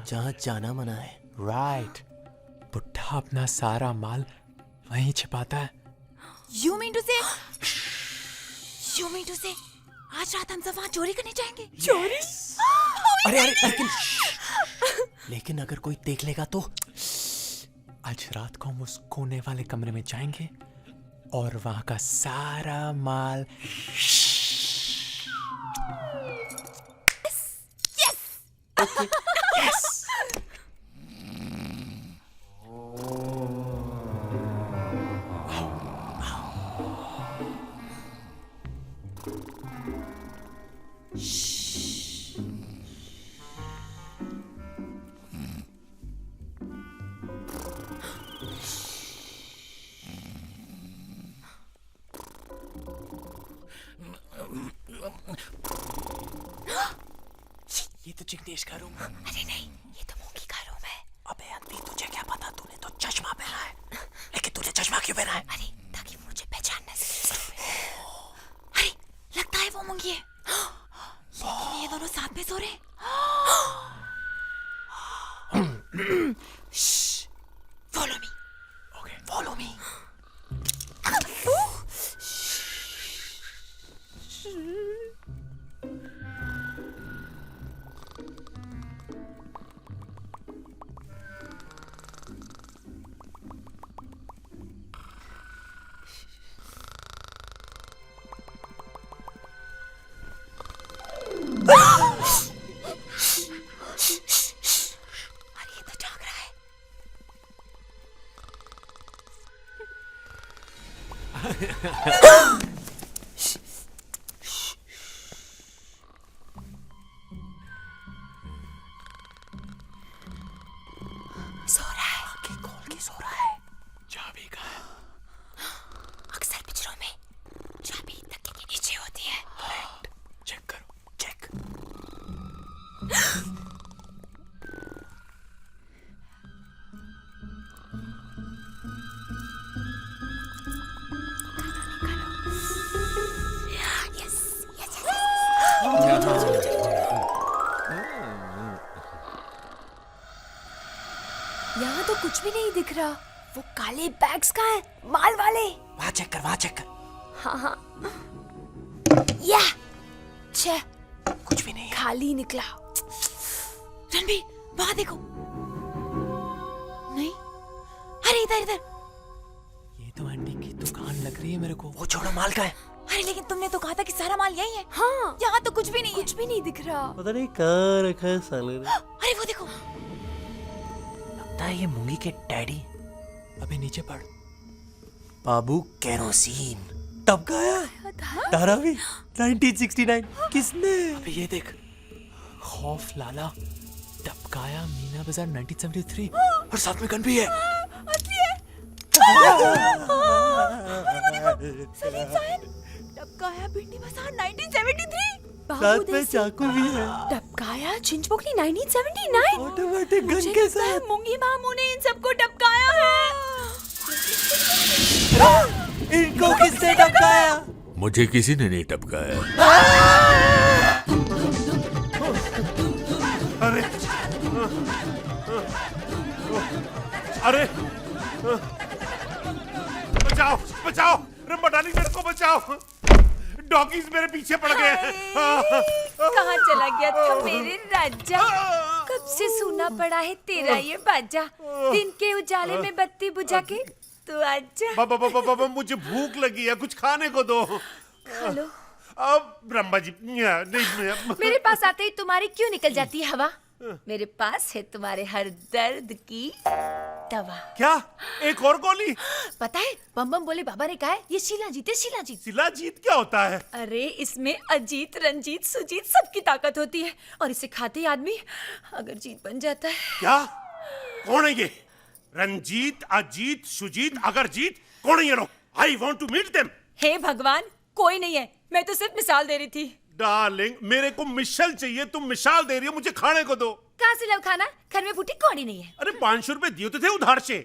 जहाँ जाना मना है। राइट। बुड्ढा अपना सारा माल वहीं छिपाता है। You mean to say आज रात हम सब वहाँ चोरी करने जाएंगे? चोरी? अरे लेकिन अगर कोई देख लेगा तो? आज रात को हम उस कोने वाले कमरे में जाएंगे और वहां का सारा माल ये तो जिग्नेश का रूम। अरे नहीं, ये तो मूंगी का रूम है। अबे अंधी, तुझे क्या पता? तूने तो चश्मा पहना है। लेकिन तूने चश्मा क्यों पहना है? अरे ताकि मुझे पहचान न सके। अरे लगता है वो मूंगी है। लेकिन ये दोनों साथ में सो रहे हैं। Follow me. Okay, follow me. सो रहा है। आंखें खोल के सो रहा है। चाबी कहाँ है? अक्सर पिक्चरों में चाबी तकिए के नीचे होती है। चेक करो, चेक। यहाँ तो कुछ भी नहीं दिख रहा। वो काले बैग्स कहाँ हैं? माल वाले। वहाँ चेक कर, वहाँ चेक कर। हाँ हाँ। या छे, कुछ भी नहीं है। खाली निकला। रणबीर, वहाँ देखो। नहीं, अरे इधर इधर। ये तो आंटी की दुकान लग रही है मेरे को। वो छोड़ो, माल का है। अरे लेकिन तुमने तो कहा था कि सारा माल यही है। हाँ, यहाँ तो कुछ भी नहीं, कुछ भी नहीं दिख रहा। पता नहीं कहाँ रखा है साले ने। अरे वो देखो, लगता है ये मूंगी के डैडी। अबे नीचे पड़। बाबू केरोसिन तब गाया। धारावी 1969। किसने? अबे ये देख, खौफ लाला टपकाया मीना बाजार 1973 और साथ में गन भी है। असली है। सलीम साहब, टपकाया भिंडी बाजार 1973। साथ में चाकू भी है। टपकाया चिंचपोकली 1979। ऑटोमेटिक गन मुझे के लगता है साथ। मुंगी मामू ने इन सबको टपकाया है। इनको किसने टपकाया? मुझे किसी ने नहीं टपकाया। अरे अरे बचाओ बचाओ, रंबा डार्लिंग मेरे को बचाओ, डॉगीज मेरे पीछे पड़ गए। कहाँ चला गया था मेरे राजा? कब से सुना पड़ा है तेरा ये बाजा। दिन के उजाले में बत्ती बुझा के तू आजा। बाबा मुझे भूख लगी है, कुछ खाने को दो। खा लो। अब ब्रह्मा जी नहीं, मेरे पास आते ही तुम्हारी क्यों निकल जाती है हवा? मेरे पास है तुम्हारे हर दर्द की दवा। क्या? एक और गोली? पता है बम बम बोले बाबा ने कहा है ये शिलाजीत है, शिलाजीत। शिलाजीत क्या होता है? अरे इसमें अजीत रंजीत सुजीत सबकी ताकत होती है और इसे खाते ही आदमी अगर जीत बन जाता है। क्या? कौन है ये? रंजीत, अजीत, सुजीत, अगर जीत, कौन है ये लोग? I want to meet them. हे भगवान, कोई नहीं है, मैं तो सिर्फ मिसाल दे रही थी। डार्लिंग मेरे को मिसाल चाहिए, तुम मिसाल दे रही हो, मुझे खाने को दो। कहाँ से लाऊं खाना? घर में फूटी कौड़ी नहीं है। अरे 500 रुपए दिए तो थे उधार से।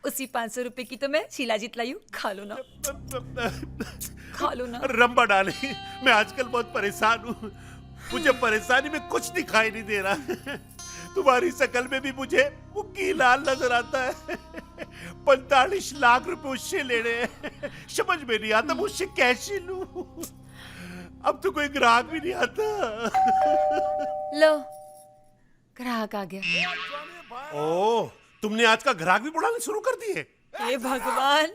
उसी 500 रुपए की तो मैं शिलाजीत लाई हूँ, खा लो ना। खा लो ना। रंबा डार्लिंग, मैं आजकल बहुत परेशान हूँ, मुझे परेशानी में कुछ दिखाई नहीं दे रहा। तुम्हारी शकल में भी मुझे मुक्की लाल नजर आता है। 45 लाख रुपए उससे लेने हैं, समझ में नहीं आता मुझसे कैसे लूं। अब तो कोई ग्राहक भी नहीं आता। लो ग्राहक आ गया। ओह, तुमने आज का ग्राहक भी बुलाने शुरू कर दिए? हे भगवान,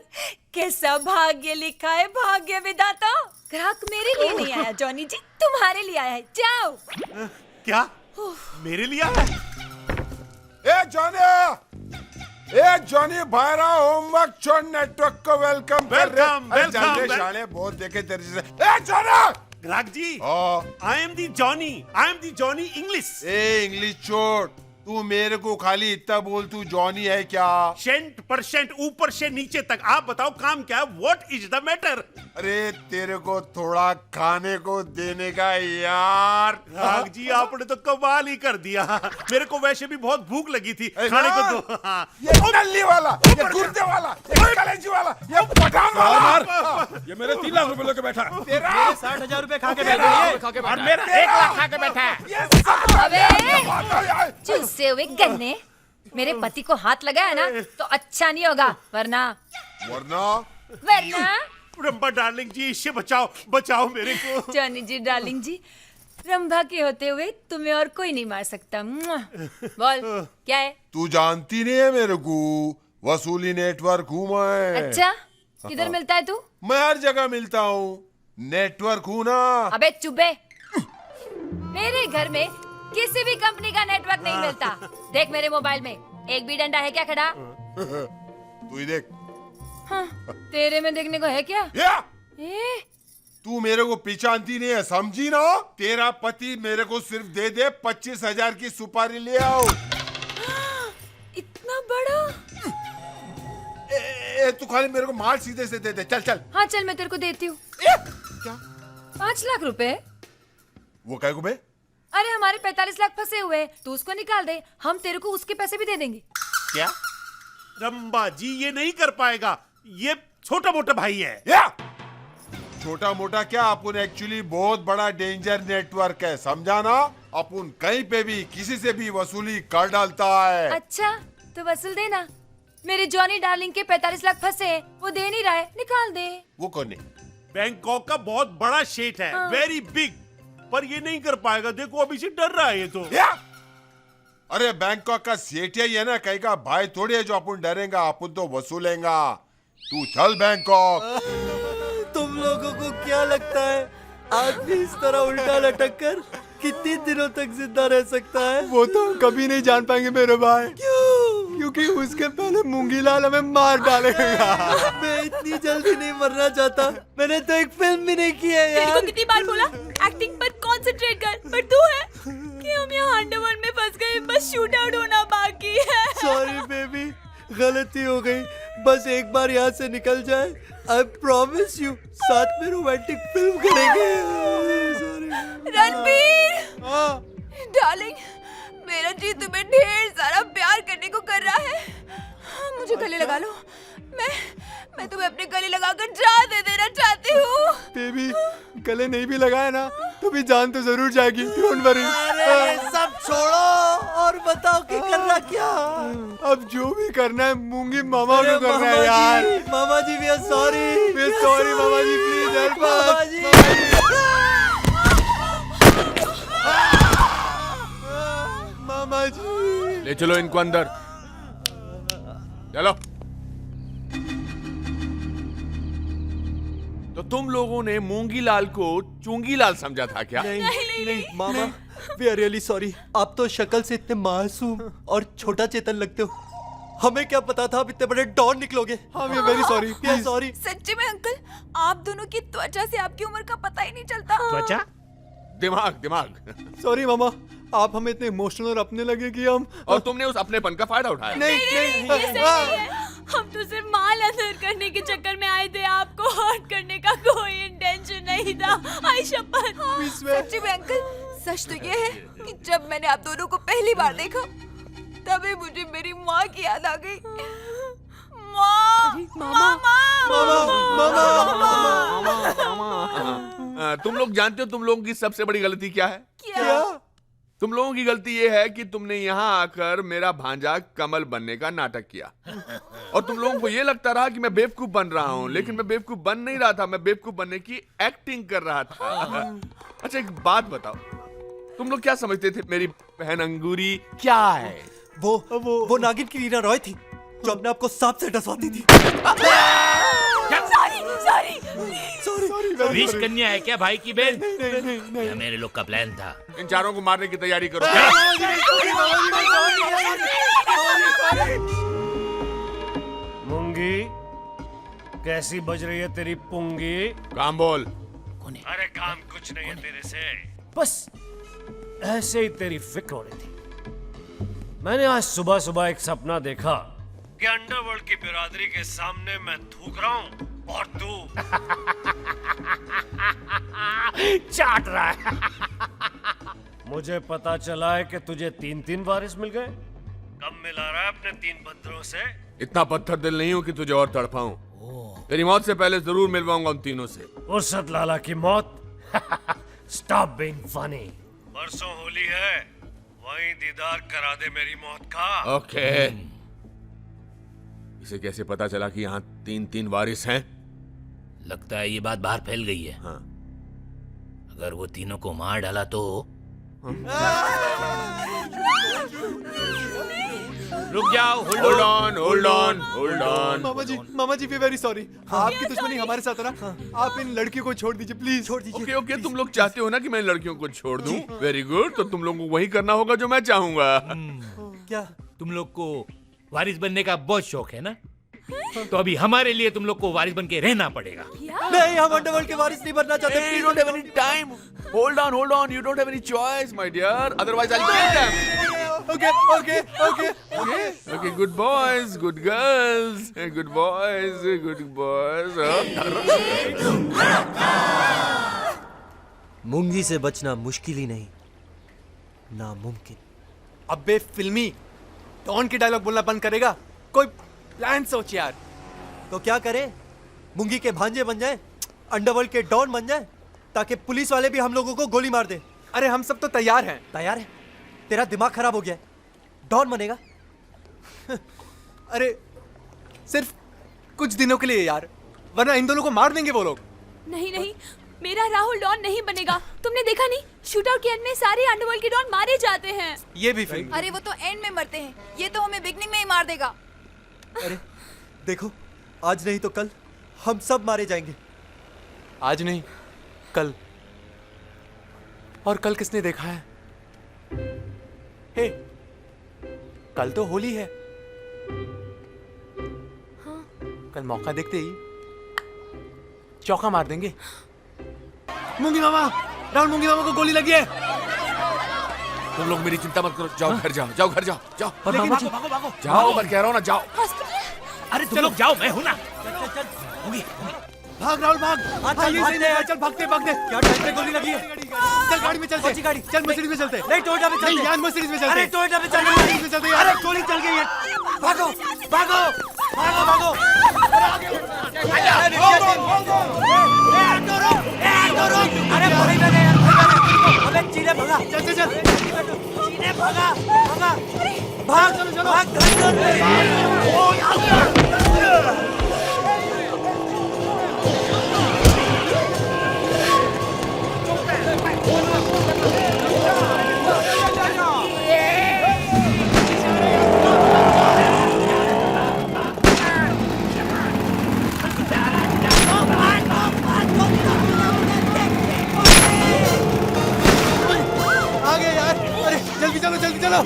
कैसा भाग्य लिखा है भाग्य विधाता। ग्राहक मेरे लिए नहीं आया जॉनी जी, तुम्हारे लिए आया है। जाओ। क्या? मेरे लिए आया है? ए जॉनी भाईरा होमवर्क छोड़ नेटवर्क को वेलकम कर रहे। वेलकम शाले बहुत देखे तेरे जैसे। ए जॉनी ग्राहक जी, I am the Johnny English. ए इंग्लिश छोड़, तू मेरे को खाली इतना बोल, तू जॉनी है क्या? 100% ऊपर से नीचे तक। आप बताओ काम क्या है? What is the matter? अरे तेरे को थोड़ा खाने को देने का यार। राग जी आपने तो कमाल ही कर दिया, मेरे को वैसे भी बहुत भूख लगी थी, खाने को दो। ये नल्ली वाला, ये गुर्दे वाला, ये कलेजी वाला, ये पठान वाला। ये मेरे 3 लाख रुपए लेके बैठा है। तेरा 60,000 रुपए खा के बैठे और मेरा 1 लाख खा के बैठा है। चूसे हुए गन्ने, मेरे पति को हाथ लगाया ना तो अच्छा नहीं होगा, वरना रंबा डार्लिंग जी, इससे बचाओ मेरे को। जॉनी जी डार्लिंग जी, रंभा के होते हुए तुम्हें और कोई नहीं मार सकता। बोल क्या है? तू जानती नहीं है मेरे को, वसूली नेटवर्क हूँ मैं। अच्छा, किधर मिलता है तू? मैं हर जगह मिलता हूँ, नेटवर्क हूँ ना। अबे चुप, मेरे घर में किसी भी कंपनी का नेटवर्क नहीं मिलता। देख मेरे मोबाइल में एक भी डंडा है क्या खड़ा? तू ही देख। हाँ, तेरे में देखने को है क्या? तू मेरे को पहचानती नहीं है, समझी ना? तेरा पति मेरे को सिर्फ दे 25,000 की सुपारी ले आओ। इतना बड़ा? तू खाली मेरे को माल सीधे से दे दे। चल। हाँ चल, मैं तेरे को देती हूँ। क्या? 5 लाख रुपए। वो क्या बे? अरे हमारे 45 लाख फंसे हुए हैं, तू उसको निकाल दे, हम तेरे को उसके पैसे भी दे देंगे। क्या? रंबा जी ये नहीं कर पाएगा, ये छोटा मोटा भाई है। छोटा मोटा क्या, अपन एक्चुअली बहुत बड़ा डेंजर नेटवर्क है, समझा ना? अपन कहीं पे भी किसी से भी वसूली कर डालता है। अच्छा तो वसूल देना। मेरे जॉनी डार्लिंग के 45 लाख फंसे हैं, वो दे नहीं रहा है, निकाल दे। वो कौन है? बैंकॉक का बहुत बड़ा शेठ है, वेरी बिग, पर ये नहीं कर पाएगा। देखो अभी से डर रहा है ये तो। अरे बैंकॉक का सेठ ही है ना, कहीं का भाई थोड़ी है जो अपन डरेगा, अपन तो वसूलेगा। तू चल बैंकॉक। तुम लोगों को क्या लगता है आदमी इस तरह उल्टा लटक कर कितने दिनों तक जिंदा रह सकता है? वो तो हम कभी नहीं जान पाएंगे मेरे भाई। क्यों? क्योंकि उसके पहले मूंगीलाल हमें मार डालेगा। मैं इतनी जल्दी नहीं मरना चाहता, मैंने तो एक फिल्म भी नहीं की है यार। तेरे को कितनी बार बोला, एक्टिंग पर कौन कंसंट्रेट कर। पर तू है कि हम यहाँ अंडरवर्ल्ड में फंस गए, बस शूट आउट होना बाकी है। सॉरी बेबी, गलती हो गई। बस एक बार यहाँ से निकल जाए, आई प्रॉमिस यू साथ में रोमांटिक फिल्म करेंगे। रणबीर, डार्लिंग, मेरा जी तुम्हें ढेर सारा प्यार करने को कर रहा है। मुझे गले लगा लो, मैं तुम्हें अपने गले लगाकर जान दे देना चाहती हूँ। बेबी, गले नहीं भी लगाया ना तो भी जान तो जरूर जाएगी, डोंट वरी। अरे सब छोड़ो और बताओ कि करना क्या। अब जो भी करना है मूंगी मामा को करना है यार। मामा जी वी आर सॉरी, मामा जी प्लीज हेल्प अस। मामा जी, ले चलो इनको अंदर, चलो। तो तुम लोगों ने मूंगी लाल को चुंगी लाल समझा था क्या? नहीं मामा, वी आर रियली सॉरी। आप तो शक्ल से इतने मासूम और छोटा चेतन लगते हो, हमें क्या पता था आप इतने बड़े डॉन निकलोगे। हाँ, we are very sorry, please sorry. सच्ची में अंकल, आप दोनों की त्वचा से आपकी उम्र का पता ही नहीं चलता। त्वचा? दिमाग। सॉरी मामा, आप हमें इतने इमोशनल और अपने लगे कि हम। और तुमने उस अपनेपन का फायदा उठाया। नहीं, ये सही नहीं है। हम तो सिर्फ माल अदर करने के चक्कर में आए थे, आपको हर्ट करने का कोई इंटेंशन नहीं था। आई शपथ। सच्ची में अंकल, सच तो ये है कि जब मैंने आप दोनों को पहली बार देखा तभी मुझे मेरी माँ की याद आ गई। तुम लोग जानते हो तुम लोगों की सबसे बड़ी गलती क्या है? क्या? तुम लोगों की गलती ये है कि तुमने यहाँ आकर मेरा भांजा कमल बनने का नाटक किया। और तुम लोगों को ये लगता रहा कि मैं बेवकूफ बन रहा हूँ, लेकिन मैं बेवकूफ बन नहीं रहा था, मैं बेवकूफ बनने की एक्टिंग कर रहा था। अच्छा एक बात बताओ, तुम लोग क्या समझते थे मेरी बहन अंगूरी क्या है? वो नागिन की रीना रॉय थी जो अपने आप को सांप से डसवाती थी। विश कन्या है क्या भाई की बहन? नहीं। मेरे लोग का प्लान था। इन चारों को मारने की तैयारी करो। मूंगी, कैसी बज रही है तेरी पुंगी? काम बोल। अरे काम कुछ नहीं है तेरे से, बस ऐसे ही तेरी फिक्र हो रही थी। मैंने आज सुबह सुबह एक सपना देखा कि अंडरवर्ल्ड की बिरादरी के सामने मैं थूक रहा हूँ और तू चाट रहा है। मुझे पता चला है कि तुझे 3 वारिस मिल गए। कब मिला रहा है अपने 3 पत्थरों से? इतना पत्थर दिल नहीं हूं कि तुझे और तड़पाऊं। तेरी मौत से पहले जरूर मिलवाऊंगा उन तीनों से। उर्सद लाला की मौत? Stop being funny. परसों होली है, वहीं दीदार करा दे मेरी मौत का। ओके। इसे कैसे पता चला कि यहाँ 3 वारिस हैं? लगता है ये बात बाहर फैल गई है। हाँ। अगर वो तीनों को मार डाला तो रुक जाओ, होल्ड ऑन। मामा जी वी वेरी सॉरी। आपकी दुश्मनी हमारे साथ है ना, आप इन लड़कियों को छोड़ दीजिए, प्लीज छोड़ दीजिए। ओके, तुम लोग चाहते हो ना कि मैं इन लड़कियों को छोड़ दूं? वेरी गुड, तो तुम लोगों को वही करना होगा जो मैं चाहूंगा। क्या तुम लोग को वारिस बनने का बहुत शौक है ना? तो अभी हमारे लिए तुम लोग को वारिस बन के रहना पड़ेगा। नहीं, हम अंडरवर्ल्ड के वारिस नहीं बनना चाहते। Hey, you don't have any time. Hold on. You don't have any choice, my dear. Otherwise, I'll kill them. Okay. Good boys, good girls. Good boys. मूंगी से बचना मुश्किल ही नहीं, नामुमकिन। अबे फिल्मी डॉन के डायलॉग बोलना बंद करेगा? कोई प्लान सोच यार। तो क्या करे, मूंगी के भांजे बन जाए, अंडरवर्ल्ड के डॉन बन जाए, ताकि पुलिस वाले भी हम लोगों को गोली मार दे। अरे हम सब तो तैयार हैं। तैयार है? तेरा दिमाग खराब हो गया है। डॉन बनेगा? अरे सिर्फ कुछ दिनों के लिए यार, वरना इन दोनों को मार देंगे वो लोग। नहीं, मेरा राहुल डॉन नहीं बनेगा। तुमने देखा नहीं, शूटआउट के एंड में सारे अंडरवर्ल्ड के डॉन मारे जाते हैं। ये भी फिल्म। अरे वो तो एंड में मरते हैं, ये तो हमें बिगनिंग में ही मार देगा। अरे देखो, आज नहीं तो कल हम सब मारे जाएंगे। आज नहीं, कल। और कल किसने देखा है? हे, कल तो होली है। हाँ। कल मौका देखते ही चौका मार देंगे। मूंगी मामा, राहुल मूंगी मामा को गोली लगी है। तुम लोग मेरी चिंता मत करो, जाओ घर जाओ, जाओ घर जाओ, जाओ भागो भागो भागो जाओ, मैं कह रहा हूँ ना जाओ। अरे तुम लोग जाओ, मैं हूं ना। भाग राहुल भाग। चल भागते भागते। क्या टाइम पे गोली लगी है? चल गाड़ी में चलते। गाड़ी चल मर्सिडीज में चलते। नहीं टोयोटा में चलते। यार मर्सिडीज में चलते। अरे टोयोटा में चलते। मर्सिडीज में चलते। अरे गोली चल गई है। भागो भागो भागो भागो। अरे भाई मैंने यार अबे चीने भागा। चल चल चल चीने भागा भागा भाग। चलो चलो भाग। चलो जल्दी चलो।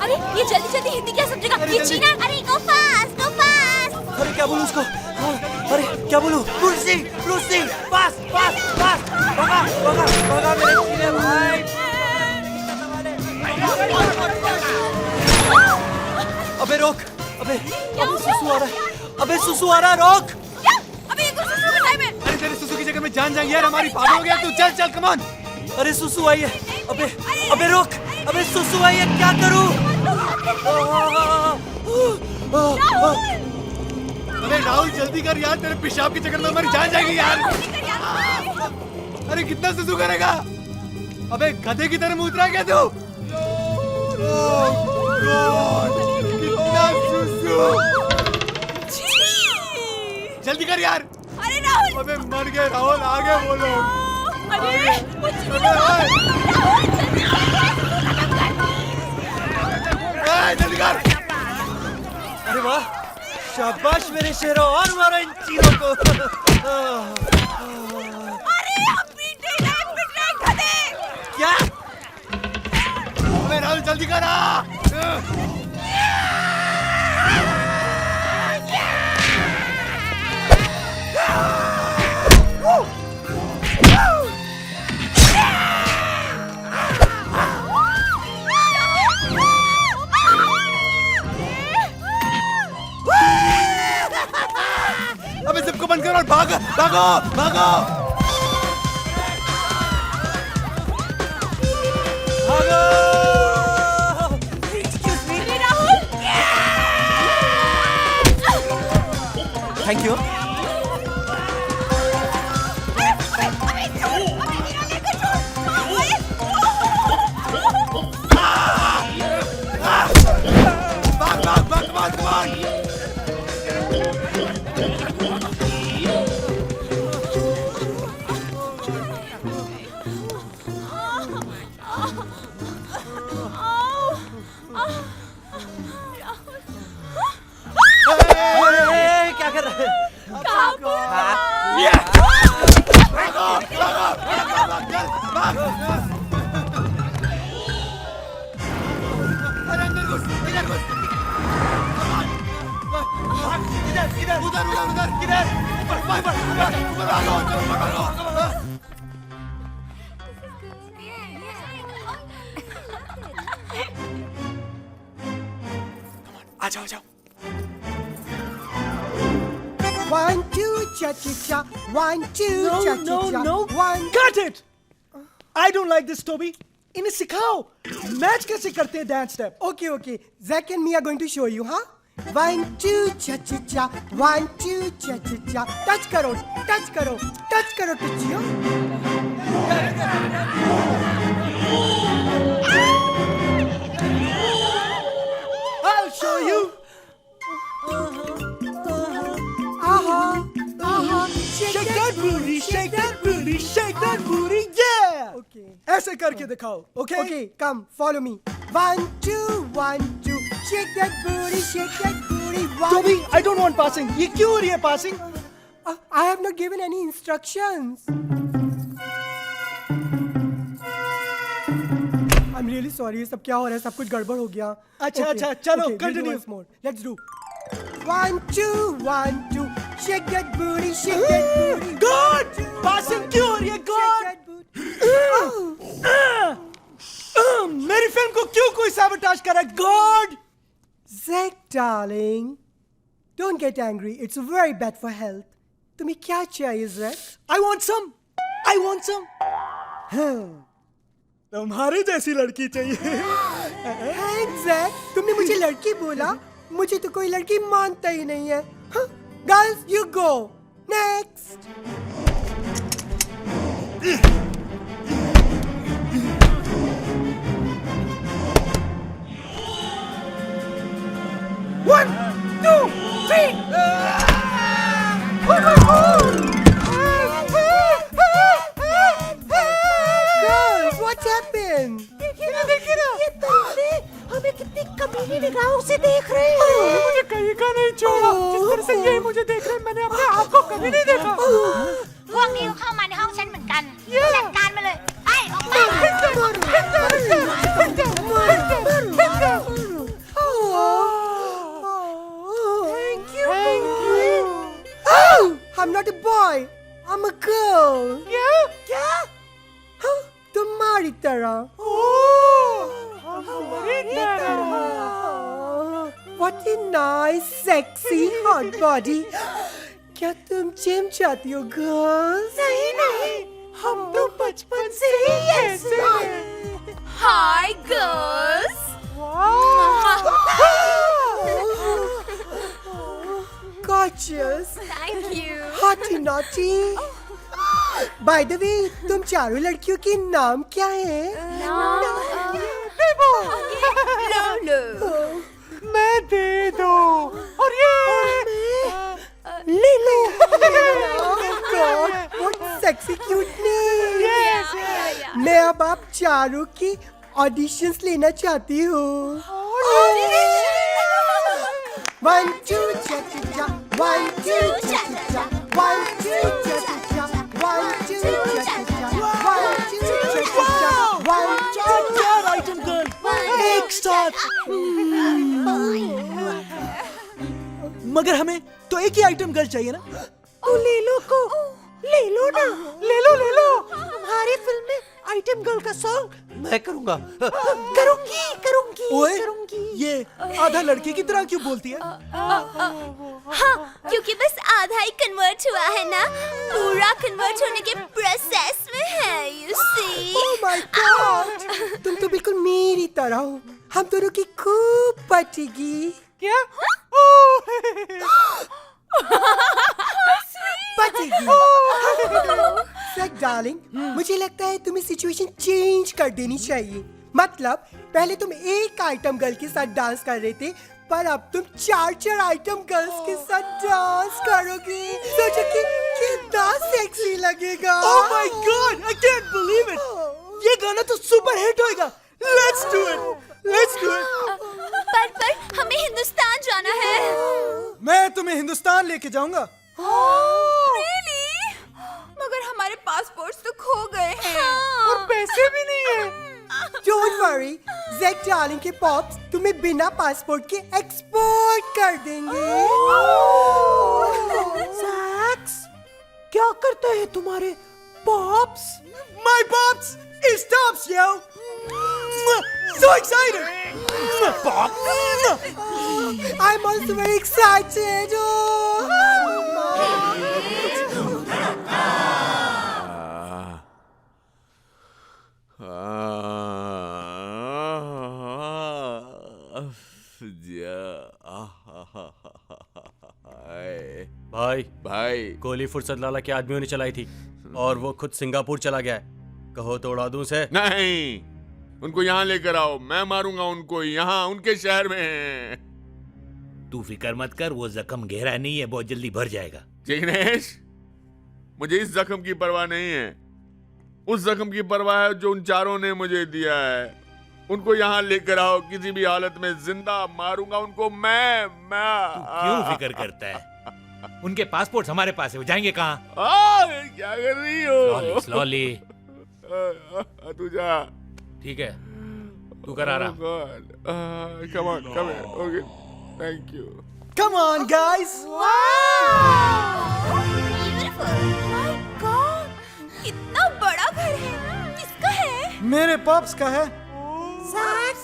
अरे ये जल्दी जल्दी हिंदी क्या समझेगा? ये चीना। अरे गो फास्ट गो फास्ट। अरे क्या बोलूं उसको? अरे क्या बोलूं? Brucie Brucie fast fast fast. भागा भागा भागा मेरे चीने भाई। अबे रोक। अबे सुसु आ रहा है। अबे सुसु आ रहा है, रोक। क्या? अबे ये कौन सा सुसु का टाइम है? अरे तेरे सुसु की जगह में जान जाएंगे यार, हमारी पागल हो गया तू। चल चल कम ऑन। अरे सुसु आई है। अबे अबे रोक। अबे सुसु आई है, क्या करूं? अरे राहुल जल्दी कर यार, तेरे पेशाब के चक्कर में हमारी जान जाएगी यार। अरे कितना सुसु करेगा? अबे गधे की तरह मुंह उतरा क्या तू? कितना सुसु। जल्दी कर यार। अरे राहुल। अबे मर गए राहुल, आगे बोलो। अरे जल्दी कर। अरे वाह, शाबाश मेरे शेरों, और मारो इन चीरों को। अरे आप पीटे गए गधे। क्या? अबे राहुल जल्दी कर। अबे सबको बंद करो और भागो भागो भागो भागो। Thank you. भाग भाग भाग भाग भाग। क्या कर रहे हैं? आ जाओ जाओ। 1 2 cha cha cha 1 2 cha cha cha no 1 cut it I don't like this Toby इन्हें सिखाओ मैच कैसे करते हैं dance step Okay okay Zack and me are going to show you huh 1 2 cha cha cha 1 2 cha cha cha touch करो टचियो I'll show you Shake that booty, shake that booty, shake that booty, yeah! Okay. ऐसे करके दिखाओ, okay? Okay, come, follow me. 1 2 1 2 shake that booty, Toby, I don't want passing. ये क्यों हो रही है passing? I have not given any instructions. I'm really sorry. ये सब क्या हो रहा है? सब कुछ गड़बड़ हो गया. अच्छा, चलो, continue. Let's do. 1 2 1 2 Shake that booty, shake that booty. God! Passing क्यों हो रही है God? मेरी फिल्म को क्यों कोई sabotage कर रहा है God? Zack, darling, don't get angry. It's very bad for health. तुम्हें क्या चाहिए Zack? I want some. I want some. तुम्हारे जैसी लड़की चाहिए. Thanks, Zack. तुमने मुझे लड़की बोला. मुझे तो कोई लड़की मानता ही नहीं है. Girls, you go. Next. One, two, three. Girls, what happened? देखिए ना. ये तरीके हमें कितनी कमीनी निगाहों से देख रहे हैं. मुझे कहीं का नहीं छोड़ा. जिस तरह से ये मुझे देख रहे हैं, मैंने अपने आप को कभी नहीं देखा. พวกนี้เข้ามาในห้องฉันเหมือนกันจัดการมาเลยไปออกไป Thank you. Oh, I'm not a boy. I'm a girl. क्या? तुम्हारी तरह. What a nice, sexy, hot body. क्या तुम जिम जाती हो girls? नहीं. हम तो बचपन से ही ऐसे हैं. Hi, girls. Gorgeous. Thank you. Hotty naughty. By the way, तुम चारों लड़कियों के नाम क्या है? Lolo. मैं दे दो. और ये ले लो. Oh God, what sexy cute name. मैं अब आप चारों की ऑडिशंस लेना चाहती हूँ. 1 2 cha cha cha. 1 2 cha cha cha. 1 2 cha cha cha. 1 2 cha cha cha. 1 2 cha cha cha. 1 2 चार आइटम गर्ल एक साथ. मगर हमें तो एक ही आइटम गर्ल चाहिए ना. ले लो को. ले लो ना. ले लो. हमारी फिल्म में आइटम गर्ल का सॉन्ग मैं करूंगा. करूंगी. ओए ये आधा लड़के की तरह क्यों बोलती है? हाँ, क्योंकि बस आधा ही कन्वर्ट हुआ है ना. पूरा कन्वर्ट होने के प्रोसेस में है. You see? Oh my God! तुम तो बिल्कुल मेरी तरह हो. हम दोनों की खूब पटेगी. क्या? पटेगी. Zack, darling, मुझे लगता है तुम्हें सिचुएशन चेंज कर देनी चाहिए. मतलब पहले तुम एक आइटम गर्ल के साथ डांस कर रहे थे, पर अब तुम 4 आइटम गर्ल्स के साथ डांस करोगे. सोचो कि कितना सेक्सी लगेगा. Oh my God! I can't believe it! ये गाना तो सुपर हिट होएगा. Let's do it! पर हमें हिंदुस्तान जाना है. मैं तुम्हें हिंदुस्तान लेके जाऊंगा. Really? मगर हमारे पासपोर्ट्स तो खो गए हैं. और पैसे भी नहीं है. Don't worry, Zack darling के पॉप्स तुम्हें बिना पासपोर्ट के एक्सपोर्ट कर देंगे. Zack, क्या करते हैं तुम्हारे pops? My pops is tops, yo! So excited! Pops! I'm also very excited. भाई गोली फुर्सत लाला के आदमियों ने चलाई थी और वो खुद सिंगापुर चला गया है. कहो तो उड़ा दूं से. नहीं, उनको यहाँ लेकर आओ. मैं मारूंगा उनको यहाँ, उनके शहर में. तू फिक्र मत कर, वो जख्म गहरा नहीं है, बहुत जल्दी भर जाएगा. जिग्नेश, मुझे इस जख्म की परवाह नहीं है. उस जख्म की परवाह है जो उन चारों ने मुझे दिया है. उनको यहाँ लेकर आओ. किसी भी हालत में जिंदा मारूंगा उनको मैं. क्यों फिक्र करता है? उनके पासपोर्ट हमारे पास है, वो जाएंगे कहाँ? क्या कर रही हो? स्लोली. तू जा. ठीक है, तू कर आराम. Come on. Okay. Thank you. Come on guys. कितना बड़ा घर है, किसका है? मेरे पॉप्स का है। सैक्स,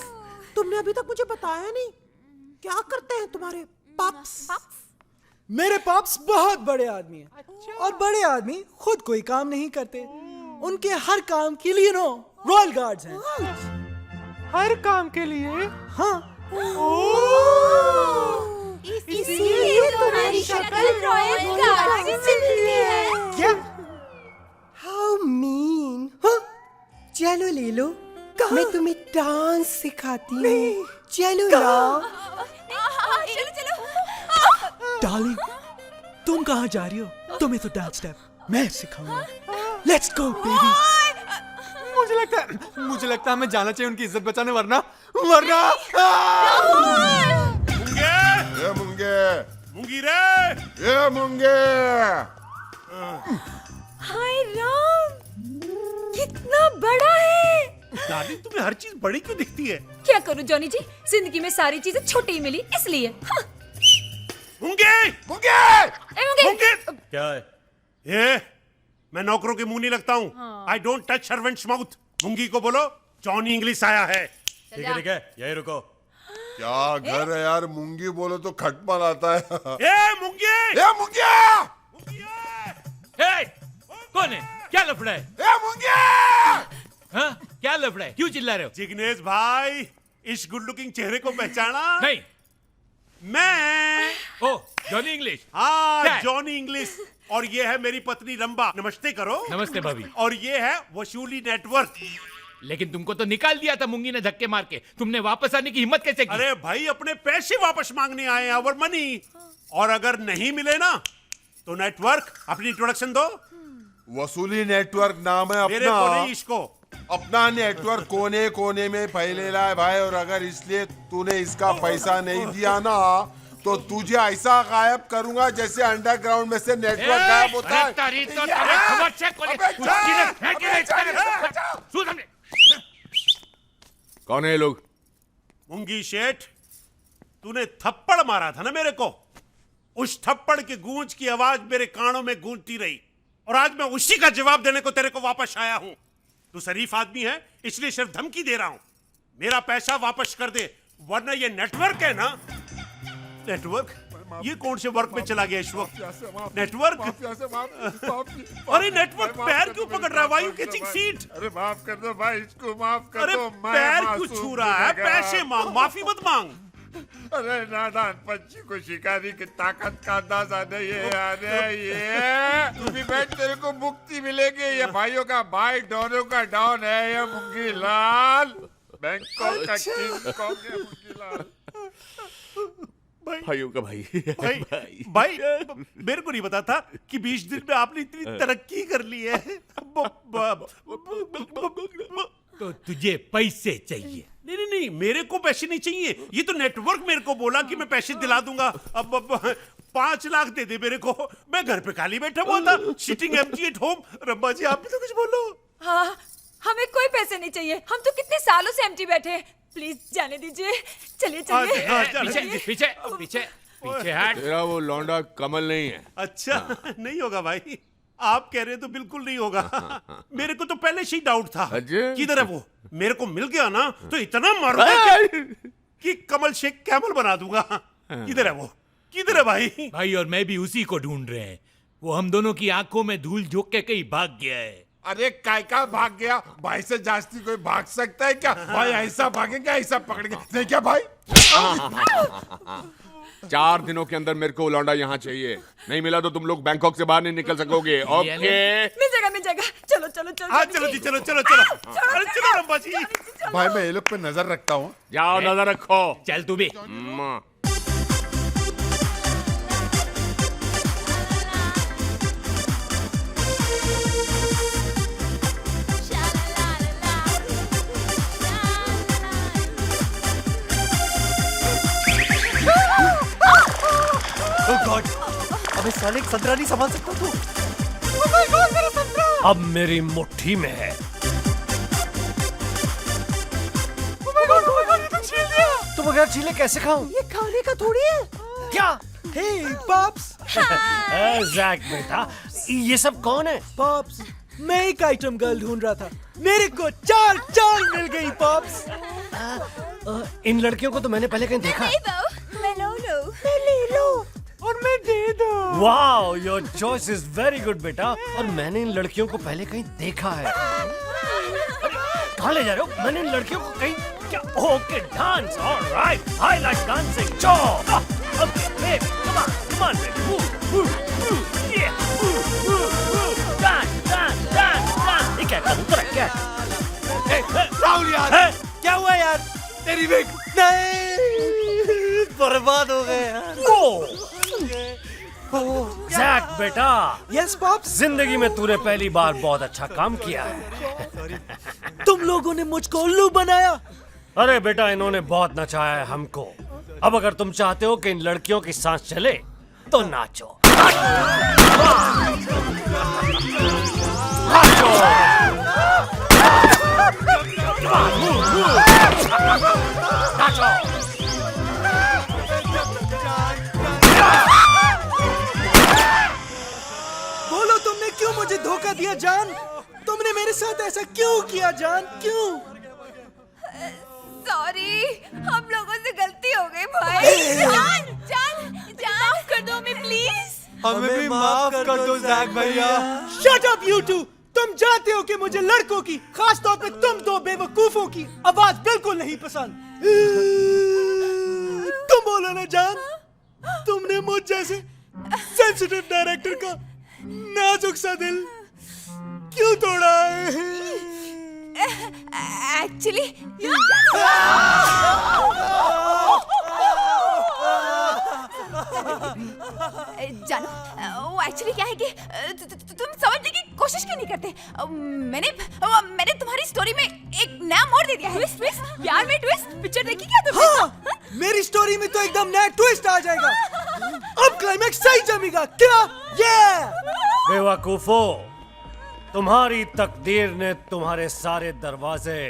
तुमने अभी तक मुझे बताया नहीं, क्या करते हैं तुम्हारे पॉप्स? मेरे पॉप्स बहुत बड़े आदमी हैं। और बड़े आदमी खुद कोई काम नहीं करते, उनके हर काम के लिए रॉयल गार्ड्स हैं। हर काम के लिए? हाँ। इसीलिए तुम्हारी शक्ल रॉयल गार्ड से मिलती है। क्या? How mean. चलो ले लो, मैं तुम्हें डांस सिखाती हूँ। चलो ना। चलो चलो। डार्लिंग, तुम कहाँ जा रही हो? तुम्हें तो डांस स्टेप मैं सिखाऊंगा। Let's go baby. मुझे लगता है हमें जाना चाहिए उनकी इज्जत बचाने, वरना ये मुंगे, मुंगी रे, ये मुंगे। हाय राम, कितना बड़ा है। दादी, तुम्हें हर चीज बड़ी क्यों दिखती है? क्या करूं जॉनी जी, जिंदगी में सारी चीजें छोटी ही मिली इसलिए। हाँ। मुंगे, मुंगे, मुंगे। मुंगे। क्या है ये? मैं नौकरों के मुंह नहीं लगता हूँ। I don't touch servants mouth. मुंगी को बोलो जॉनी इंग्लिश आया है। ठीक है ठीक है, यही रुको। क्या घर है यार, मुंगी बोलो तो खटपन आता है। ए मुंगे, ये मुंगिया, हे, कौन है? क्या लफड़ा है? ये मुंगिया। हाँ? क्या लफड़ा है? क्यों चिल्ला रहे हो? जिग्नेश भाई, इस गुड लुकिंग चेहरे को पहचाना? नहीं। मैं जॉनी इंग्लिश। हाँ, जॉनी इंग्लिश। और ये है मेरी पत्नी रंबा। नमस्ते करो। नमस्ते भाभी। और ये है वसूली नेटवर्क। लेकिन तुमको तो निकाल दिया था मुंगी ने धक्के मार के, तुमने वापस आने की हिम्मत कैसे की? अरे भाई, अपने पैसे वापस मांगने आए हैं, आवर मनी। और अगर नहीं मिले ना तो नेटवर्क, अपनी इंट्रोडक्शन दो। वसूली नेटवर्क नाम है मेरे अपना। को नहीं, इसको। अपना नेटवर्क कोने कोने में फैलेला है भाई। और अगर इसलिए तूने इसका पैसा नहीं दिया ना तो तुझे ऐसा गायब करूंगा जैसे अंडरग्राउंड में से नेटवर्क गायब होता है। कौन है ये लोग? मुंगी शेठ, तूने थप्पड़ मारा था ना मेरे को। उस थप्पड़ की गूंज की आवाज मेरे कानों में गूंजती रही, और आज मैं उसी का जवाब देने को तेरे को वापस आया हूं। तू शरीफ आदमी है, इसलिए सिर्फ धमकी दे रहा हूं। मेरा पैसा वापस कर दे, वरना ये नेटवर्क है ना, नेटवर्क, ये कौन से वर्क में चला गया इस वक्त? नेटवर्क। अरे नेटवर्क पैर क्यों पकड़ रहा है? वायु कैचिंग फीट। अरे माफ कर दो भाई, इसको माफ कर अरे दो। पैर क्यों छू रहा है? पैसे मांग, माफी मत मांग। अरे नादान पंछी को शिकारी की ताकत का अंदाजा नहीं है। अरे ये तू भी बैठ, तेरे को मुक्ति मिलेगी। ये भाइयों का भाई, डॉनों का डॉन है ये मुंगी लाल। बैंकॉक का किंग कॉन्ग है मुंगी लाल। भाइयों का भाई। भाई, मेरे को नहीं पता था कि 20 दिन में आपने इतनी तरक्की कर ली है। तो तुझे पैसे चाहिए? नहीं, मेरे को पैसे नहीं चाहिए। ये तो नेटवर्क मेरे को बोला कि मैं पैसे दिला दूंगा। अब 5 लाख दे दे मेरे को। मैं घर पे खाली बैठा हुआ था, सिटिंग एम्प्टी एट होम। रंबा जी, आप भी तो कुछ बोलो। हाँ, हमें कोई पैसे नहीं चाहिए। हम तो कितने सालों से एम्प्टी बैठे हैं। प्लीज जाने दीजिए। चलिए चलिए। पीछे पीछे पीछे हट। तेरा वो लौंडा कमल नहीं है। अच्छा, नहीं होगा भाई। आप कह रहे हैं तो बिल्कुल नहीं होगा। मेरे को तो पहले से ही डाउट था। किधर है वो? मेरे को मिल गया ना तो इतना मारूंगा कि कमल शेख कैमल बना दूंगा। किधर है वो? किधर है भाई? भाई, और मैं भी उसी को ढूंढ रहे हैं। वो हम दोनों की आंखों में धूल झोंक के कहीं भाग गया है। अरे काय का भाग गया? भाई से जास्ती कोई भाग सकता है क्या? भाई ऐसा भागेगा, ऐसा पकड़ेगा। नहीं क्या भाई? 4 दिनों के अंदर मेरे को लौंडा यहाँ चाहिए। नहीं मिला तो तुम लोग बैंकॉक से बाहर नहीं निकल सकोगे। ओके? मिल जाएगा। चलो चलो चलो। हाँ, चलो जी, चलो। अरे चलो रंबा जी। भाई, मैं ये लोग पे नजर रखता हूँ। जाओ, नजर रखो। चल तू भी। अबे साले, एक संतरा नहीं संभाल सकता तू? अब मेरी मुट्ठी में है। तुम अगर छीले कैसे खाऊं? ये खाने का थोड़ी है। क्या? हे पॉप्स। जैक बेटा, ये सब कौन है? पॉप्स, मैं एक आइटम गर्ल ढूंढ रहा था, मेरे को चार मिल गई पॉप्स। इन लड़कियों को तो मैंने पहले कहीं देखा है। मैं ले लो और मैं दे दो। Wow, your choice is very good बेटा। और मैंने इन लड़कियों को पहले कहीं देखा है। कहाँ ले जा रहे हो? मैंने इन लड़कियों को कहीं क्या? Okay, dance, alright, I like dancing. चो, okay, baby, come on baby, move, yeah, dance. ये क्या कबूतर है क्या? राहुल यार, क्या हुआ यार? तेरी विग नहीं, बर्बाद हो गए यार। जैक बेटा, यस पॉप्स। जिंदगी में तूने पहली बार बहुत अच्छा काम किया है। तुम लोगों ने मुझको उल्लू बनाया। अरे बेटा, इन्होंने बहुत नचाया है हमको। अब अगर तुम चाहते हो कि इन लड़कियों की सांस चले तो नाचो। बोलो, तुमने क्यों मुझे धोखा दिया जान? तुमने मेरे साथ ऐसा क्यों किया जान? क्यों? सॉरी, हम लोगों से गलती हो गई भाई। जान माफ कर दो हमें प्लीज। हमें भी माफ कर दो जैक भैया। Shut up you too. तुम जानते हो कि मुझे लड़कों की, खास तौर पे तुम दो बेवकूफों की आवाज बिल्कुल नहीं पसंद। तुम बोलो ना जान, तुमने मुझ जैसे सेंसिटिव डायरेक्टर का नाजुक सा दिल क्यों तोड़ा है? एक्चुअली जानो, वो एक्चुअली क्या है कि तुम समझने की कोशिश क्यों नहीं करते? मैंने तुम्हारी स्टोरी में एक नया मोड़ दे दिया है। ट्विस्ट, प्यार में ट्विस्ट। पिक्चर देखी क्या तुमने? हाँ, मेरी स्टोरी में तो एकदम नया ट्विस्ट आ जाएगा। अब क्लाइमैक्स सही जमेगा क्या? बेवकूफो, तुम्हारी तकदीर ने तुम्हारे सारे दरवाजे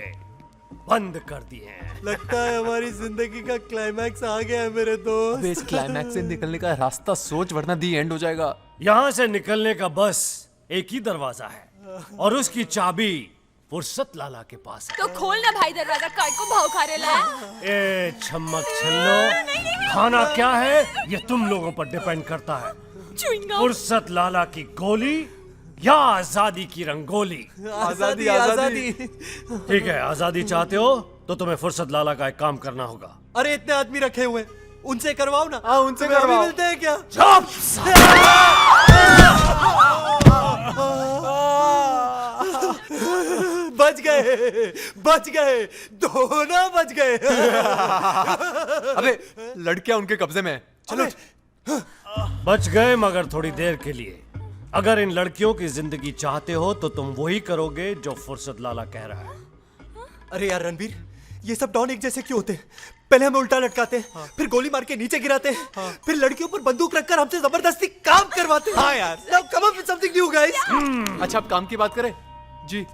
बंद कर दिए हैं। लगता है हमारी जिंदगी का क्लाइमैक्स आ गया है मेरे दोस्त। इस क्लाइमैक्स से निकलने का रास्ता सोच, वरना दी एंड हो जाएगा। यहाँ से निकलने का बस एक ही दरवाजा है और उसकी चाबी फुर्सत लाला के पास है। तो खोलना भाई दरवाजा, काय को भाव खा रहे ला? ए छमक छल्लो, खाना क्या है ये तुम लोगों पर डिपेंड करता है। फुर्सत लाला की गोली या आजादी की रंगोली? आजादी आजादी। ठीक है, आजादी चाहते हो तो तुम्हें फुर्सत लाला का एक काम करना होगा। अरे इतने आदमी रखे हुए, उनसे करवाओ ना। हाँ, उनसे करवाओ। मिलते हैं क्या? बच गए, दोनों बच गए। अबे लड़कियां उनके कब्जे में। चलो। बच गए मगर थोड़ी देर के लिए। अगर इन लड़कियों की जिंदगी चाहते हो तो तुम वही करोगे जो फुर्सत लाला कह रहा है। अरे यार रणबीर, ये सब डॉन एक जैसे क्यों होते हैं? पहले हमें उल्टा लटकाते हैं, फिर गोली मार के नीचे गिराते हैं, फिर लड़कियों पर बंदूक रखकर हमसे जबरदस्ती काम करवाते हैं। हाँ यार, now come up with something new guys। अच्छा, अब काम की बात करें जी।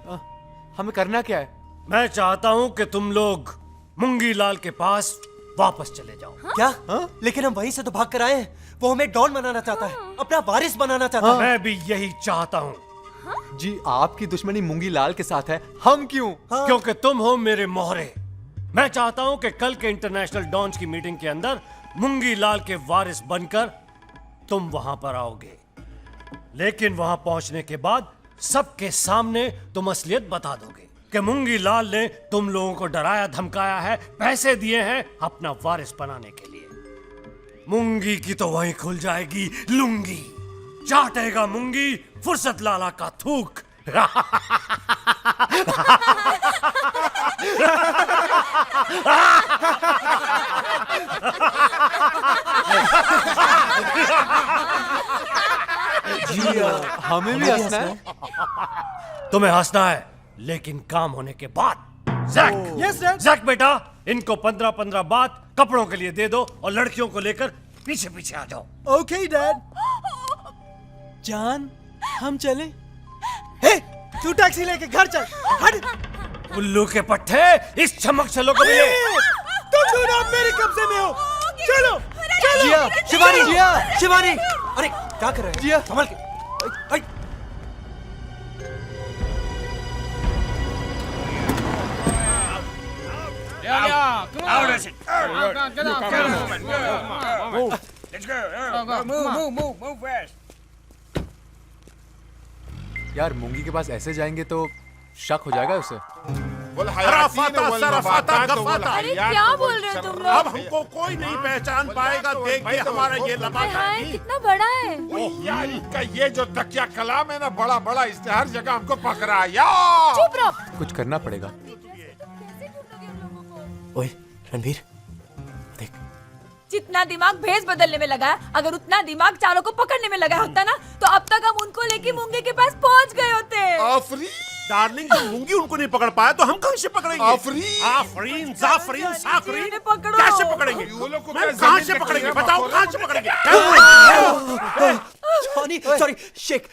हमें करना क्या है? मैं चाहता हूँ कि तुम लोग मुंगी लाल के पास वापस चले जाओ। क्या? लेकिन हम वहीं से तो भाग कर आए हैं। वो हमें डॉन बनाना चाहता है, अपना वारिस बनाना चाहता है। मैं भी यही चाहता हूँ। जी, आपकी दुश्मनी मुंगी लाल के साथ है, हम क्यों? क्योंकि तुम हो मेरे मोहरे। मैं चाहता हूँ कि कल के इंटरनेशनल डॉन्स की मीटिंग के अंदर मुंगी लाल के वारिस बनकर तुम वहां पर आओगे। लेकिन वहां पहुंचने के बाद सबके सामने तुम असलियत बता दोगे कि मुंगी लाल ने तुम लोगों को डराया धमकाया है, पैसे दिए हैं अपना वारिस बनाने के लिए। मुंगी की तो वहीं खुल जाएगी लुंगी। चाटेगा मुंगी फुर्सत लाला का थूक। जी, हमें भी हंसना है। तुम्हें हंसना है, लेकिन काम होने के बाद। Jack, yes dad. जैक बेटा, इनको 15-15 बात कपड़ों के लिए दे दो और लड़कियों को लेकर पीछे पीछे आ जाओ। Okay dad. जान, हम चले? हे, तू टैक्सी लेके घर चल। हट। उल्लू के पट्टे, इस चमक चलो को मिले। तुम दोनों अब मेरे कब्जे में हो। चलो, चलो। जिया, शिवानी, शिवानी, अरे क्या कर रहे हैं? जिया, संभल के। आई, यार मूंगी के पास ऐसे जाएंगे तो शक हो जाएगा उसे। अरे क्या बोल रहे हो तुम लोग? अब हमको कोई नहीं पहचान पाएगा। देख के हमारा ये लबादा कितना बड़ा है। यार इनका ये जो तकिया कलाम है ना, बड़ा बड़ा, इसने हर जगह हमको पकड़ा यार। चुप रहो। कुछ करना पड़ेगा। ओए रणवीर, देख। जितना दिमाग भेस बदलने में लगा है, अगर उतना दिमाग चारों को पकड़ने में लगा होता ना, तो अब तक हम उनको लेके मूंगे के पास पहुंच गए होते। डार्लिंग, जब मूंगी उनको नहीं पकड़ पाया तो हम कहां से पकड़ेंगे? आफरीन, जाफरीन, साफरीन, पकड़ो। कैसे पकड़ेंगे? कहां से पकड़ेंगे? बताओ कहां से पकड़ेंगे? Johnny, sorry, Sheikh.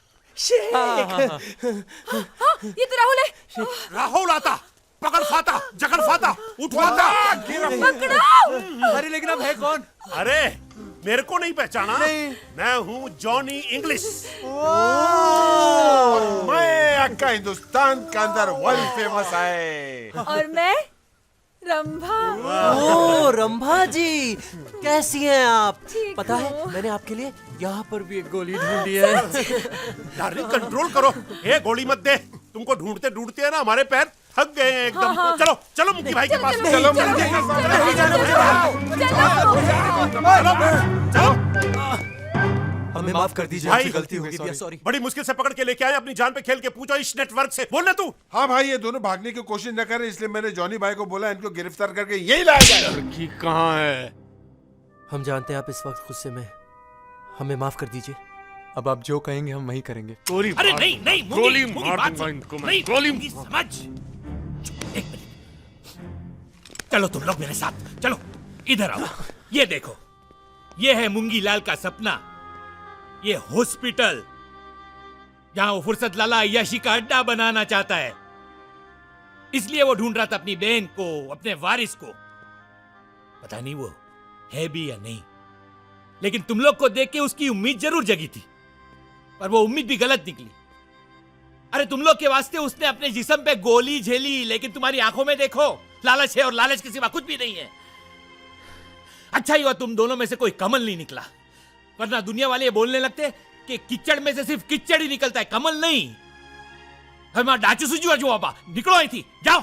ये तो राहुल है। राहुल आता, पकड़ फाता, जकड़ फाता, उठवाता। पकड़ो। अरे लेकिन अब है कौन? अरे मेरे को नहीं पहचाना? नहीं। मैं हूँ जॉनी इंग्लिश। मैं अक्का हिंदुस्तान के अंदर वर्ल्ड फेमस है। और मैं रंभा। ओ रंभा जी, कैसी हैं आप? पता हूँ। है मैंने आपके लिए यहाँ पर भी एक गोली ढूंढी है। डार्लिंग कंट्रोल करो। ए गोली मत दे। तुमको ढूंढते ढूंढते है ना हमारे पैर थक गए हैं एकदम। हाँ। चलो चलो मुंकी भाई के पास। चलो हमें माफ कर दीजिए, भाई, हमसे गलती हो गई। सॉरी। बड़ी मुश्किल से पकड़ के लेके आए, अपनी जान पे खेल के पूछो इस नेटवर्क से। बोलना तू। हाँ भाई, ये दोनों भागने की कोशिश न करें, इसलिए मैंने जॉनी भाई को बोला इनको गिरफ्तार करके यही लाया जाए। लड़की कहाँ है? हम जानते हैं आप इस वक्त गुस्से में, हमें माफ कर दीजिए। अब आप जो कहेंगे हम वही करेंगे। गोली अरे मार- नहीं नहीं मूंगी, गोली मूंगी मार बात दूंगा सुन। इनको मैं। नहीं, गोली मूंगी समझ। एक मिनट, चलो तुम लोग मेरे साथ चलो, इधर आओ। ये देखो, ये है मूंगी लाल का सपना। ये हॉस्पिटल जहां वो फुर्सत लाला अय्याशी का अड्डा बनाना चाहता है, इसलिए वो ढूंढ रहा था अपनी बहन को, अपने वारिस को। पता नहीं वो है भी या नहीं, लेकिन तुम लोग को देख के उसकी उम्मीद जरूर जगी थी, पर वो उम्मीद भी गलत निकली। अरे तुम लोग के वास्ते उसने अपने जिस्म पे गोली झेली, लेकिन तुम्हारी आंखों में देखो लालच है, और लालच के सिवा कुछ भी नहीं है। अच्छा ही हुआ तुम दोनों में से कोई कमल नहीं निकला, वरना दुनिया वाले ये बोलने लगते कि कीचड़ में से सिर्फ कीचड़ ही निकलता है, कमल नहीं। हमारा डाचू सुजू अजू बाबा, निकलो आई थी, जाओ।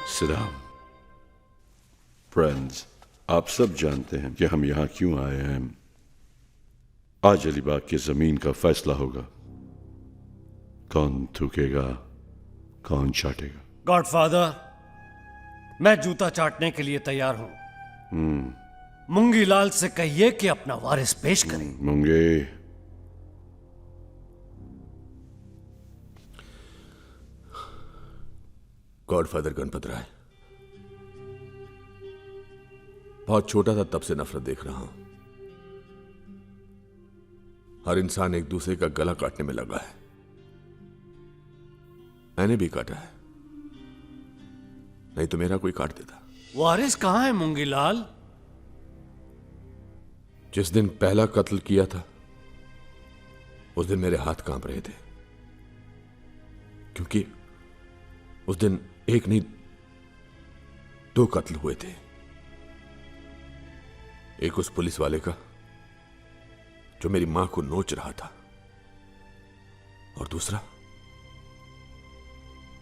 सलाम फ्रेंड्स, आप सब जानते हैं कि हम यहां क्यों आए हैं। आज अलीबाग की जमीन का फैसला होगा, कौन थूकेगा कौन चाटेगा। गॉडफादर, मैं जूता चाटने के लिए तैयार हूं। मुंगी लाल से कहिए कि अपना वारिस पेश करें। मुंगे, गॉडफादर गणपत राय, बहुत छोटा था तब से नफरत देख रहा हूं। हर इंसान एक दूसरे का गला काटने में लगा है। मैंने भी काटा है, नहीं तो मेरा कोई काट देता। वारिस कहां है मुंगी लाल? जिस दिन पहला कत्ल किया था उस दिन मेरे हाथ कांप रहे थे, क्योंकि उस दिन एक नहीं 2 कत्ल हुए थे। एक उस पुलिस वाले का जो मेरी मां को नोच रहा था, और दूसरा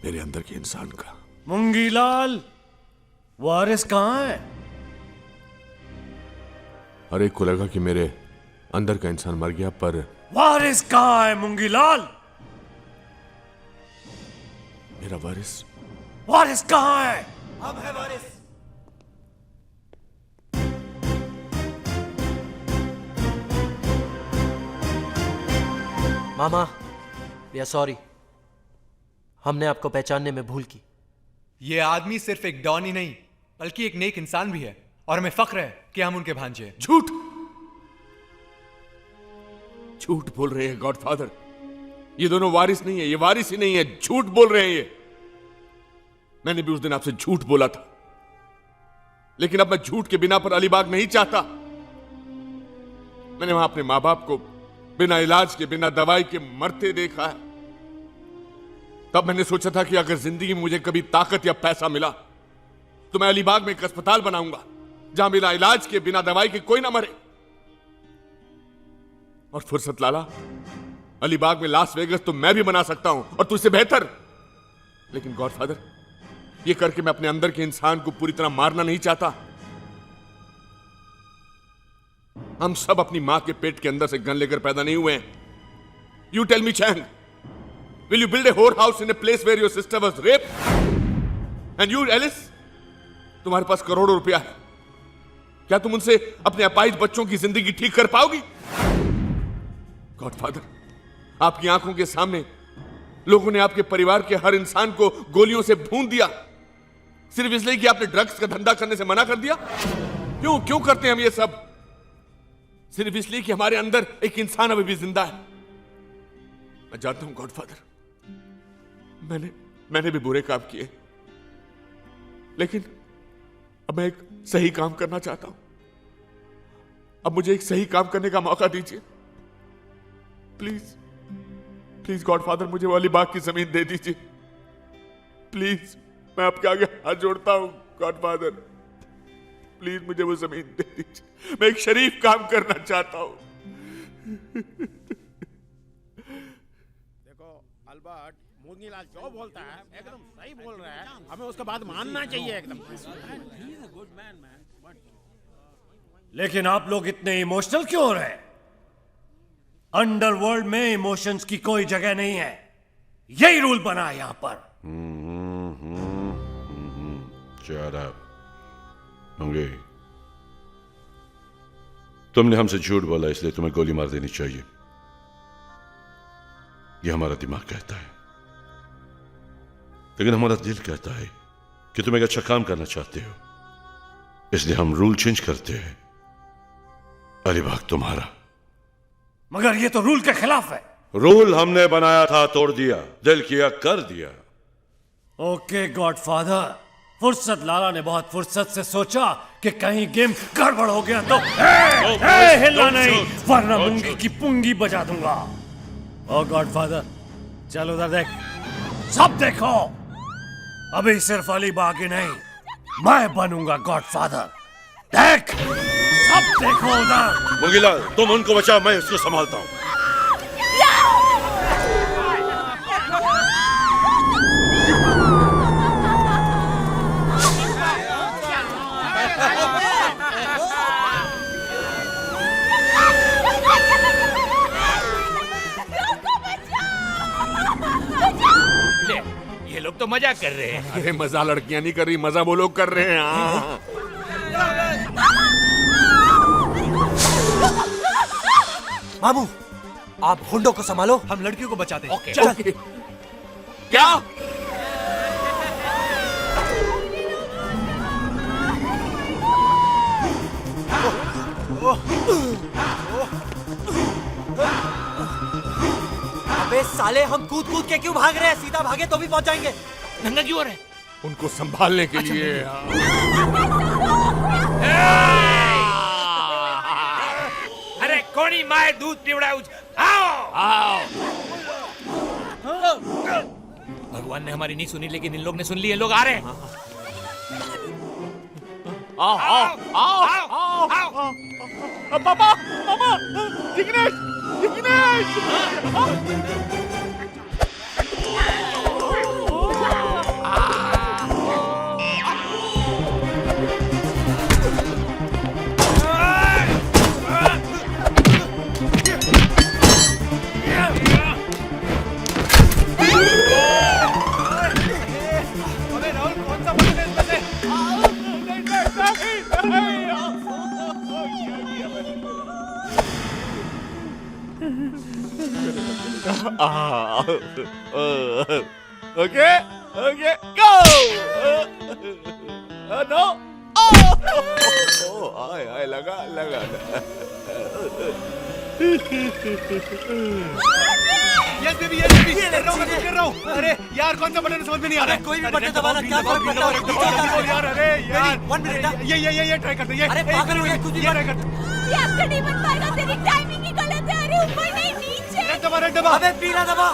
मेरे अंदर के इंसान का। मुंगी लाल, वारिस कहां है? हर एक को लगा कि मेरे अंदर का इंसान मर गया, पर वारिस कहां है मुंगी लाल? मेरा वारिस वारिस कहां है? अब है वारिस। मामा, वी आर सॉरी, हमने आपको पहचानने में भूल की। ये आदमी सिर्फ एक डॉन ही नहीं, बल्कि एक नेक इंसान भी है। और हमें फक्र है कि हम उनके भांजे हैं। झूठ झूठ बोल रहे हैं गॉडफादर। ये दोनों वारिस नहीं है, ये वारिस ही नहीं है, झूठ बोल रहे हैं ये। मैंने भी उस दिन आपसे झूठ बोला था, लेकिन अब मैं झूठ के बिना पर अलीबाग नहीं चाहता। मैंने वहां अपने मां बाप को बिना इलाज के, बिना दवाई के मरते देखा है। तब मैंने सोचा था कि अगर जिंदगी में मुझे कभी ताकत या पैसा मिला तो मैं अलीबाग में एक अस्पताल बनाऊंगा जहां बिना इलाज के, बिना दवाई के कोई ना मरे। और फुर्सत लाला, अलीबाग में लास वेगस तो मैं भी बना सकता हूं, और तुझसे बेहतर। लेकिन गॉडफादर, ये करके मैं अपने अंदर के इंसान को पूरी तरह मारना नहीं चाहता। हम सब अपनी मां के पेट के अंदर से गन लेकर पैदा नहीं हुए हैं। You tell me Chang, will you build a whorehouse in a place where your sister was raped? And you, Alice, तुम्हारे पास करोड़ों रुपया है, क्या तुम उनसे अपने अपाहिज बच्चों की जिंदगी ठीक कर पाओगी? गॉडफादर, आपकी आंखों के सामने लोगों ने आपके परिवार के हर इंसान को गोलियों से भून दिया, सिर्फ इसलिए कि आपने ड्रग्स का धंधा करने से मना कर दिया। क्यों क्यों करते हैं हम ये सब? सिर्फ इसलिए कि हमारे अंदर एक इंसान अभी भी जिंदा है। मैं जानता हूं गॉडफादर, मैंने भी बुरे काम किए, लेकिन अब मैं एक सही काम करना चाहता हूं। अब मुझे एक सही काम करने का मौका दीजिए, प्लीज प्लीज गॉडफादर, मुझे वो अलीबाग की जमीन दे दीजिए प्लीज। मैं आपके आगे हाथ जोड़ता हूं गॉडफादर, प्लीज मुझे वो जमीन दे दीजिए। मैं एक शरीफ काम करना चाहता हूं। देखो अल्बर्ट, मूंगीलाल जो बोलता है एकदम सही बोल रहा है, हमें उसका बात मानना चाहिए एकदम। लेकिन आप लोग इतने इमोशनल क्यों हो रहे हैं? अंडरवर्ल्ड में इमोशंस की कोई जगह नहीं है, यही रूल बना है यहां पर। Shut up. मंगे, तुमने हमसे झूठ बोला, इसलिए तुम्हें गोली मार देनी चाहिए, यह हमारा दिमाग कहता है। लेकिन हमारा दिल कहता है कि तुम एक अच्छा काम करना चाहते हो, इसलिए हम रूल चेंज करते हैं। अलीबाग तुम्हारा। मगर ये तो रूल के खिलाफ है। रूल हमने बनाया था, तोड़ दिया, दिल किया कर दिया। ओके गॉडफादर, फुर्सत लाला ने बहुत फुर्सत से सोचा कि कहीं गेम गड़बड़ हो गया तो हिलना नहीं, वरना मुंगी की पुंगी बजा दूंगा। ओ गॉडफादर, चल उधर देख, सब देखो। अभी सिर्फ अलीबाग ही नहीं, मैं बनूंगा गॉडफादर। देख, सब देखो उधर। मंगीलाल, तुम उनको बचाओ, मैं इसको संभालता हूं। ये लोग तो मजाक कर रहे हैं। अरे मजा लड़कियां नहीं कर रही, मजा वो लोग कर रहे हैं। हाँ। मामू, आप हुंडो को संभालो, हम लड़कियों को बचाते हैं। ओके। चल। ओके। क्या? अबे साले, हम कूद कूद के क्यों भाग रहे हैं? सीधा भागे तो भी पहुंच जाएंगे। नंगा क्यों हो रहा है? उनको संभालने के लिए। अरे कोणी माए दूध पिवड़ा, आओ आओ। भगवान ने हमारी नहीं सुनी, लेकिन इन लोग ने सुन ली। ये लोग आ रहे हैं। आओ आओ आओ आओ। पापा पापा, Jignesh Jignesh. Okay, okay, go! No! Oh! आय आय लगा लगा यस बेबी गिर रहा हूँ। अरे यार कौन सा बटन समझ में नहीं आ रहा है। कोई भी बटन दबाना क्या फर्क पड़ता है यार। अरे यार 1 मिनट ये ट्राई करते हैं। अरे पागल हो गया कुछ भी ट्राई करते। ये आपका नहीं बन पाएगा, तेरी टाइमिंग ही गलत है। अरे ऊपर नहीं नीचे। रेड दबा अबे पीला दबा।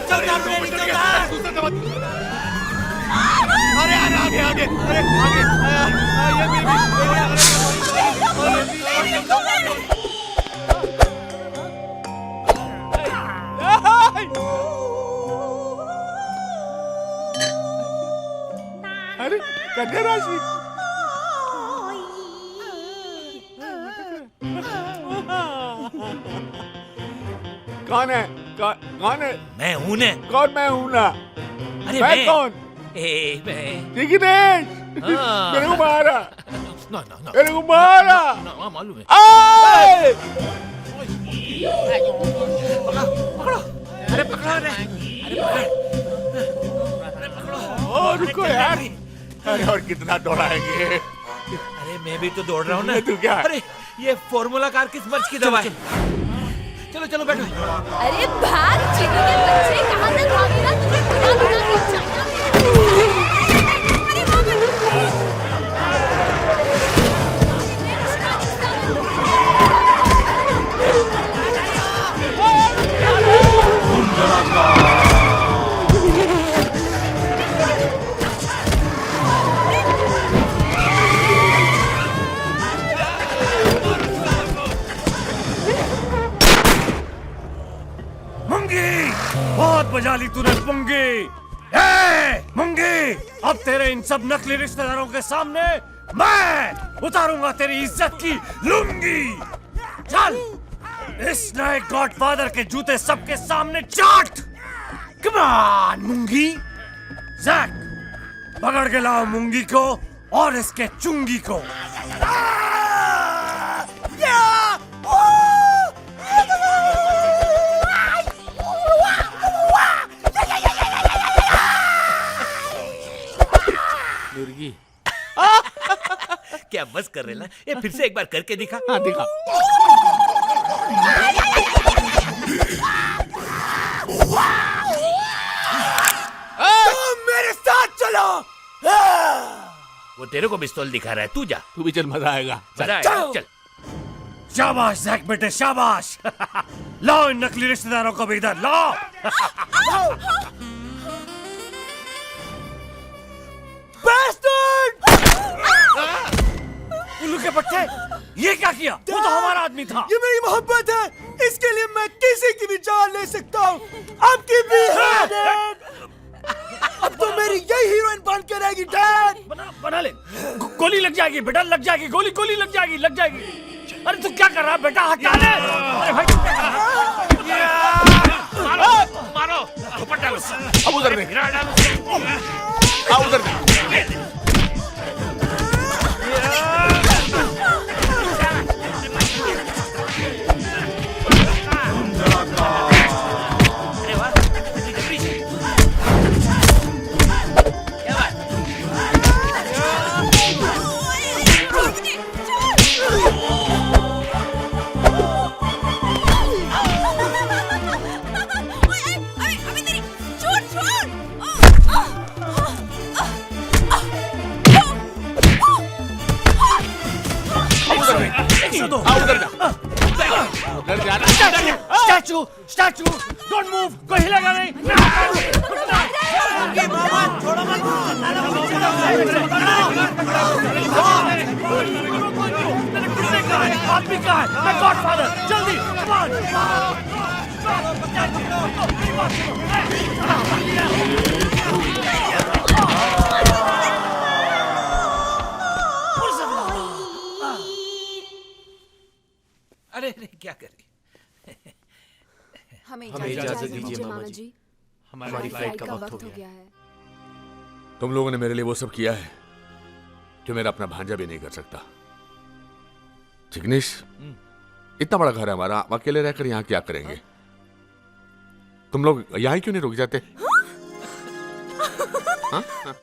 चल यार मेरे नीचे उतार। दूसरा दबा। अरे यार आगे अरे आगे ये भी अरे कन्या राशि कौन है कौन है? मैं हूं ने। कौन मैं हूं ना? अरे मैं कौन? मैं जिग्नेश मेरे को मारा ना मेरे को मारा मालूम है। पकड़ो अरे पकड़ो रुको यार। अरे और कितना दौड़ाएंगे? अरे मैं भी तो दौड़ रहा हूँ ना। तू क्या? अरे ये फॉर्मूला कार किस मर्ज की दवा है? चलो बैठो। अरे भाग चीनी के बच्चे, कहाँ तक भागेगा? तुझे बुला के जाना है। अरे भाग। बहुत बजा ली तूने मुंगी। मुंगी, अब तेरे इन सब नकली रिश्तेदारों के सामने मैं उतारूंगा तेरी इज्जत की लुंगी। चल इस नए गॉडफादर के जूते सबके सामने चाट। कम ऑन मुंगी। जैक पकड़ के लाओ मुंगी को और इसके चुंगी को। मुर्गी क्या बस कर रहे ना? ये फिर से एक बार करके दिखा। हाँ दिखा। मेरे साथ चलो। वो तेरे को पिस्तौल दिखा रहा है, तू जा। तू भी चल, मजा आएगा। चल। शाबाश जैक बेटे शाबाश। लाओ इन नकली रिश्तेदारों को भी इधर लाओ। उल्लू के पट्टे, ये क्या किया? वो तो हमारा आदमी था। ये मेरी मोहब्बत है, इसके लिए मैं किसी की भी जान ले सकता हूँ। आपकी भी है। अब तो मेरी यही हीरोइन बन के रहेगी डैड। बना ले। गोली लग जाएगी बेटा, लग जाएगी गोली लग जाएगी। अरे तू क्या कर रहा है बेटा? हटा ले। अरे भाई मारो झोपड़ डालो। अब उधर देख। उधर देख। स्टैचू डोंट मूव, कोई हिलेगा नहीं। आदमी का है, मैं गॉडफादर, जल्दी अरे क्या करे? हमें इजाजत दीजिए मामा जी, हमारी फ्लाइट का वक्त हो गया है। तुम लोगों ने मेरे लिए वो सब किया है जो मेरा अपना भांजा भी नहीं कर सकता। जिग्नेश, इतना बड़ा घर है हमारा, अकेले रहकर यहाँ क्या करेंगे? तुम लोग यहाँ क्यों नहीं रुक जाते? हाँ?